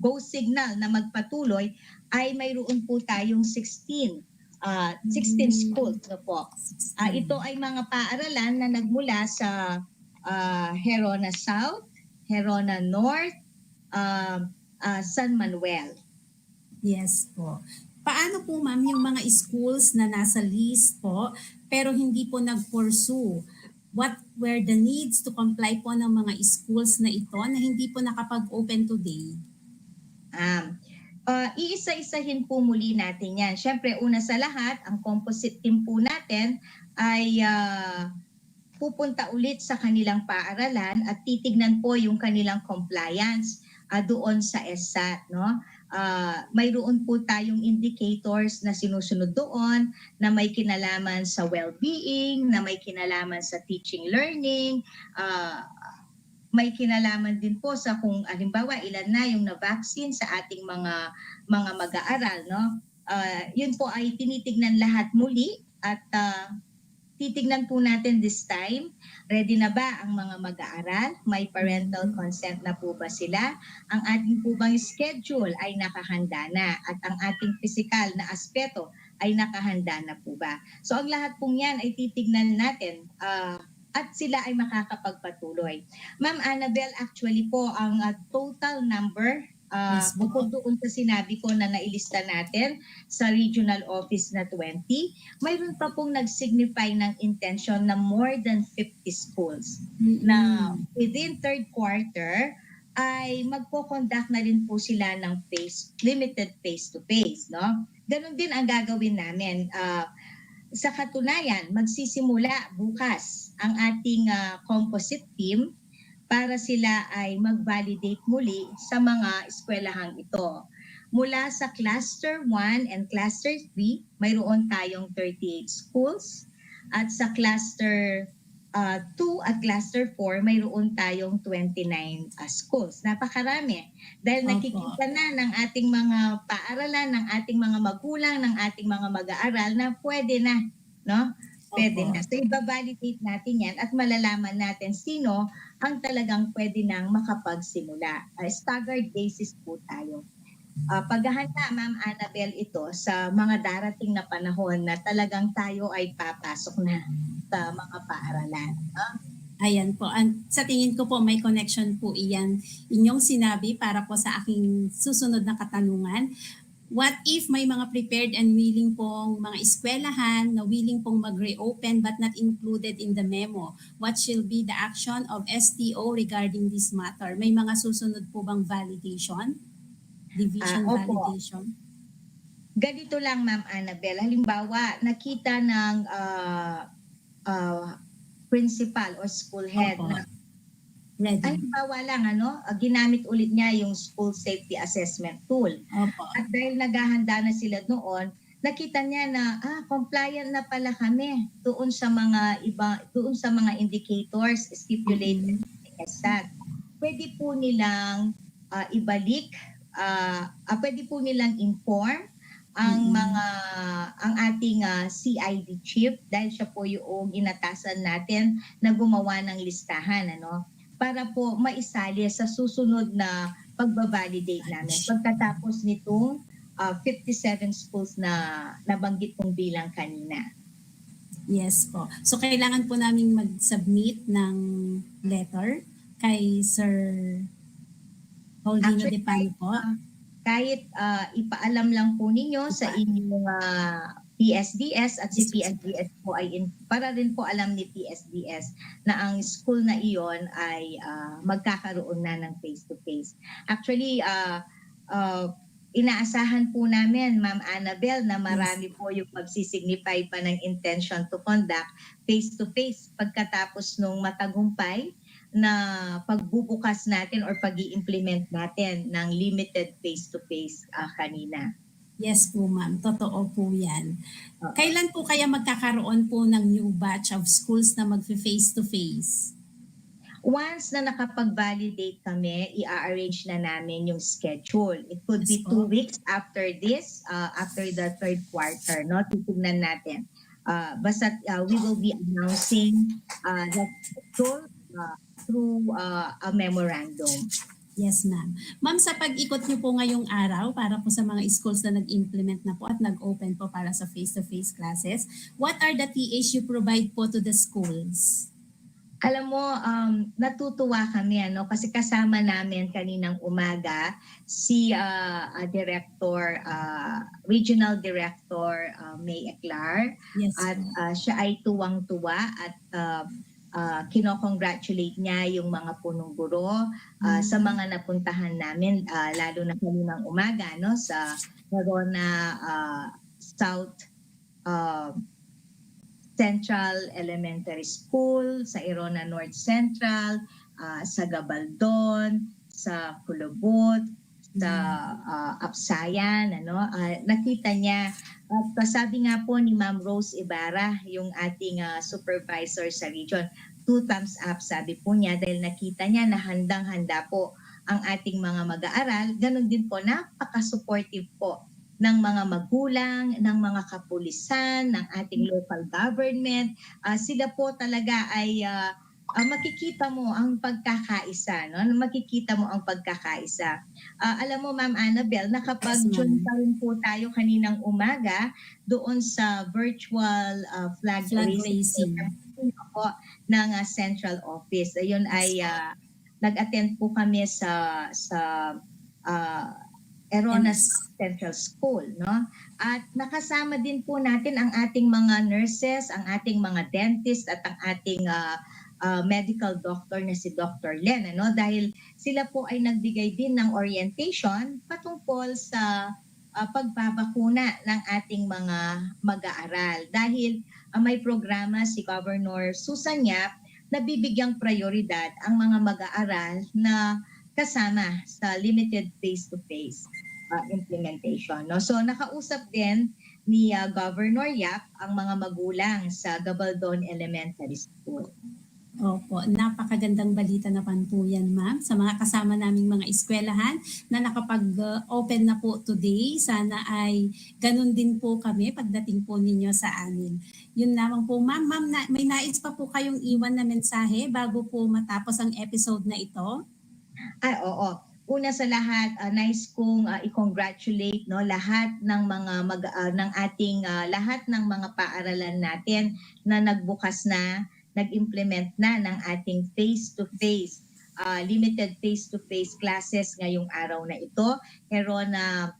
Speaker 1: go signal na magpatuloy ay mayroon po tayong 16 schools, no po. Ito ay mga paaralan na nagmula sa Herona South, Herona North, San Manuel.
Speaker 22: Yes po. Paano po, ma'am, yung mga schools na nasa list po pero hindi po nag-pursue? What were the needs to comply po ng mga schools na ito na hindi po nakapag-open today?
Speaker 1: Iisa-isahin po muli natin yan. Siyempre, una sa lahat, ang composite team po natin ay pupunta ulit sa kanilang paaralan at titignan po yung kanilang compliance doon sa ESSAT, no? Mayroon po tayong indicators na sinusunod doon na may kinalaman sa well-being, na may kinalaman sa teaching learning, may kinalaman din po sa kung halimbawa ilan na yung na-vaccine sa ating mga mag-aaral, no? Yun po ay tinitignan lahat muli at titignan po natin this time, ready na ba ang mga mag-aaral? May parental consent na po ba sila? Ang ating po bang schedule ay nakahanda na? At ang ating physical na aspeto ay nakahanda na po ba? So ang lahat pong yan ay titignan natin at sila ay makakapagpatuloy. Ma'am Annabel, actually po ang total number bukod doon sa sinabi ko na nailista natin sa regional office na 20, mayroon pa pong nag-signify ng intention na more than 50 schools na within third quarter ay magpo-conduct na rin po sila ng limited face-to-face. No? Ganon din ang gagawin namin. Sa katunayan, magsisimula bukas ang ating composite team para sila ay mag-validate muli sa mga eskwelahang ito. Mula sa Cluster 1 and Cluster 3, mayroon tayong 38 schools. At sa Cluster 2 at Cluster 4, mayroon tayong 29 schools. Napakarami. Dahil nakikita na ng ating mga paaralan, ng ating mga magulang, ng ating mga mag-aaral na pwede na, no? Pwede na. So, ibabalidate natin yan at malalaman natin sino ang talagang pwede nang makapagsimula. Staggered basis po tayo. Paghahanda, Ma'am Annabel, ito sa mga darating na panahon na talagang tayo ay papasok na sa mga paaralan.
Speaker 22: Ayan po. Sa tingin ko po may connection po iyan inyong sinabi para po sa aking susunod na katanungan. What if may mga prepared and willing pong mga eskwelahan na willing pong mag-reopen but not included in the memo? What shall be the action of STO regarding this matter? May mga susunod po bang validation? Division validation?
Speaker 1: Ganito lang, Ma'am Annabel. Halimbawa, nakita ng principal o school head na halimbawa lang, ginamit ulit niya yung school safety assessment tool. At dahil naghahanda na sila noon, nakita niya na compliant na pala kami doon sa mga indicators stipulated in ESSAT. Pwede po nilang ibalik, pwede po nilang inform ang ating CID chief dahil siya po yung inatasan natin na gumawa ng listahan, para po maisali sa susunod na pagbabalidate namin pagkatapos nitong 57 schools na nabanggit kong bilang kanina.
Speaker 22: Yes po. So kailangan po namin mag-submit ng letter kay Sir Paulino De Pano po.
Speaker 1: Kahit ipaalam lang po ninyo sa inyong PSDS at si PSDS po ay para rin po alam ni PSDS na ang school na iyon ay magkakaroon na ng face-to-face. Actually, inaasahan po namin, Ma'am Annabel, na marami po yung magsisignify pa ng intention to conduct face-to-face pagkatapos nung matagumpay na pagbubukas natin or pag-i-implement natin ng limited face-to-face kanina.
Speaker 22: Yes po, ma'am. Totoo po yan. Kailan po kaya magkakaroon po ng new batch of schools na mag-face-to-face?
Speaker 1: Once na nakapag-validate kami, i-arrange na namin yung schedule. It could be 2 weeks after this, after the third quarter. No? Titignan natin. Basta we will be announcing the schedule through a memorandum.
Speaker 22: Yes, ma'am. Ma'am, sa pag-ikot niyo po ngayong araw para po sa mga schools na nag-implement na po at nag-open po para sa face-to-face classes, what are the TAs you provide po to the schools?
Speaker 1: Alam mo, natutuwa kami kasi kasama namin kaninang umaga si Director, Regional Director May Eclar.
Speaker 22: Yes,
Speaker 1: at siya ay tuwang-tuwa at kinokongratulate niya yung mga punong guro sa mga napuntahan namin, lalo na kaninang umaga sa Corona South Central Elementary School, sa Irona North Central, sa Gabaldon, sa Kulubot, sa Apsayan, nakita niya. At sabi nga po ni Ma'am Rose Ibarra, yung ating supervisor sa region, 2 thumbs up sabi po niya dahil nakita niya na handang-handa po ang ating mga mag-aaral. Ganon din po, napaka-supportive po ng mga magulang, ng mga kapulisan, ng ating local government. Sila po talaga ay makikita mo ang pagkakaisa, no? Makikita mo ang pagkakaisa. Alam mo, Ma'am Annabel, nakapag-join pa rin po tayo kaninang umaga doon sa virtual flag raising po ng Central Office. Ayun ay nag-attend po kami sa Erona Central School, no? At nakasama din po natin ang ating mga nurses, ang ating mga dentist at ang ating medical doctor na si Dr. Len, dahil sila po ay nagbigay din ng orientation patungkol sa pagbabakuna ng ating mga mag-aaral. Dahil may programa si Governor Susan Yap na bibigyang prioridad ang mga mag-aaral na kasama sa limited face-to-face implementation. No? So nakausap din ni Governor Yap ang mga magulang sa Gabaldon Elementary School.
Speaker 22: Opo, napakagandang balita naman po yan, ma'am. Sa mga kasama naming mga eskwelahan na nakapag-open na po today, sana ay ganun din po kami pagdating po ninyo sa amin. Yun lamang po, ma'am. Ma'am, may nais pa po kayong iwan na mensahe bago po matapos ang episode na ito?
Speaker 1: Oo. Una sa lahat, nais kong i-congratulate lahat ng mga ng ating lahat ng mga paaralan natin na nagbukas na, nag-implement na ng ating face-to-face, limited face-to-face classes ngayong araw na ito. Herona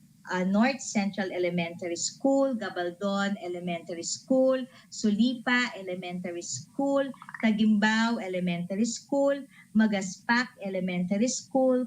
Speaker 1: North Central Elementary School, Gabaldon Elementary School, Sulipa Elementary School, Tagimbao Elementary School, Magaspak Elementary School,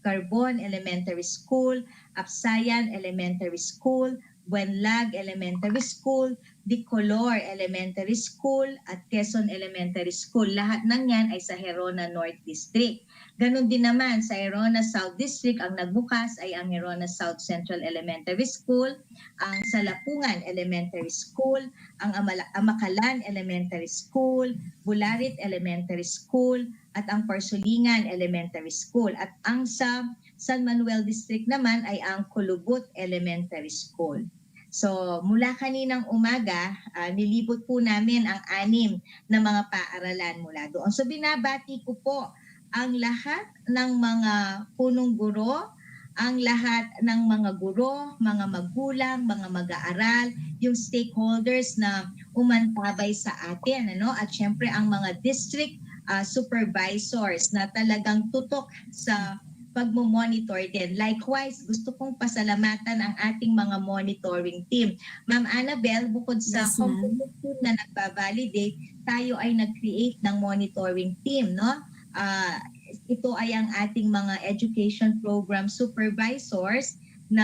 Speaker 1: Carbon Elementary School, Apsayan Elementary School, Buenlag Elementary School, Dicolor Elementary School at Quezon Elementary School. Lahat ng yan ay sa Herona North District. Ganon din naman sa Herona South District, ang nagbukas ay ang Herona South Central Elementary School, ang Salapungan Elementary School, ang Amakalan Elementary School, Bularit Elementary School, at ang Parsulingan Elementary School. At ang sa San Manuel District naman ay ang Kulubot Elementary School. So mula kaninang umaga, nilibot po namin ang 6 na mga paaralan mula doon. So binabati ko po ang lahat ng mga punong guro, ang lahat ng mga guro, mga magulang, mga mag-aaral, yung stakeholders na umantabay sa atin, at syempre ang mga district supervisors na talagang tutok sa pagmo-monitor din. Likewise, gusto kong pasalamatan ang ating mga monitoring team. Ma'am Annabel, bukod sa component team na nagpa-validate, tayo ay nag-create ng monitoring team, no? Ito ay ang ating mga education program supervisors na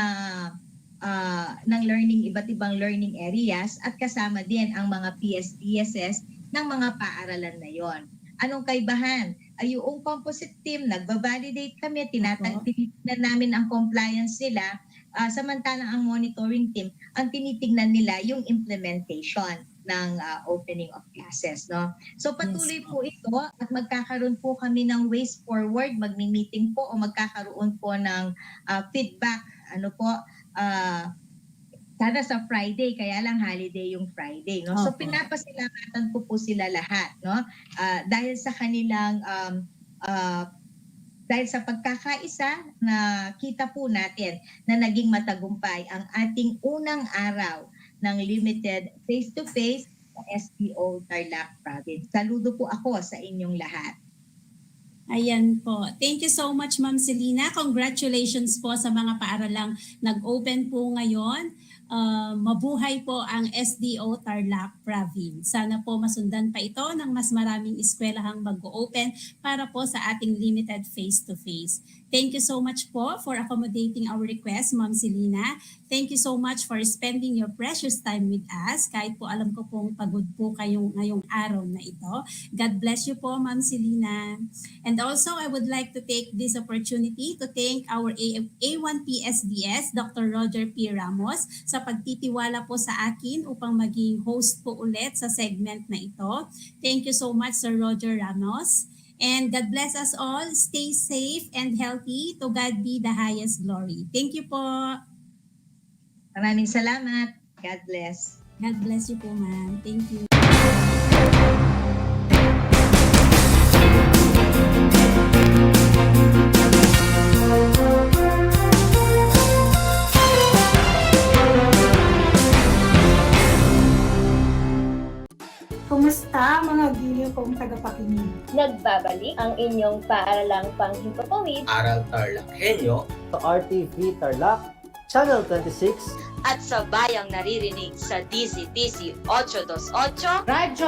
Speaker 1: ng learning, iba't ibang learning areas, at kasama din ang mga PSDSS ng mga paaralan na yon. Anong kaibahan? Ay yung composite team, nagbabalidate kami, tinitignan namin ang compliance nila, samantalang ang monitoring team, ang tinitignan nila yung implementation ng opening of classes. No? So patuloy po ito at magkakaroon po kami ng ways forward, magmi-meeting po o magkakaroon po ng feedback. Sana sa Friday, kaya lang holiday yung Friday, no? So pinapasalamatan ko po sila lahat, no? Dahil sa kanilang dahil sa pagkakaisa na kita po natin na naging matagumpay ang ating unang araw ng limited face-to-face sa SPO Tarlac Province. Saludo po ako sa inyong lahat.
Speaker 22: Ayan po. Thank you so much, Ma'am Selina. Congratulations po sa mga paaralang nag-open po ngayon. mabuhay po ang SDO Tarlac Province. Sana po masundan pa ito ng mas maraming eskwelahang mag-open para po sa ating limited face-to-face. Thank you so much po for accommodating our request, Ma'am Selena. Thank you so much for spending your precious time with us. Kahit po alam ko pong pagod po kayong ngayong araw na ito. God bless you po, Ma'am Selena. And also, I would like to take this opportunity to thank our A1PSDS, Dr. Roger P. Ramos, sa pagtitiwala po sa akin upang maging host po ulit sa segment na ito. Thank you so much, Sir Roger Ramos. And God bless us all. Stay safe and healthy. To God be the highest glory. Thank you po.
Speaker 1: Maraming salamat. God bless.
Speaker 22: God bless you po, ma'am. Thank you.
Speaker 5: Kumusta mga giliw kong tagapakinig?
Speaker 15: Nagbabalik ang inyong paaralang panghimpapawid,
Speaker 21: Aral TarlakHenyo, RTV Tarlac, Channel 26,
Speaker 26: at sa bayang naririnig sa DZTC 828,
Speaker 16: Radyo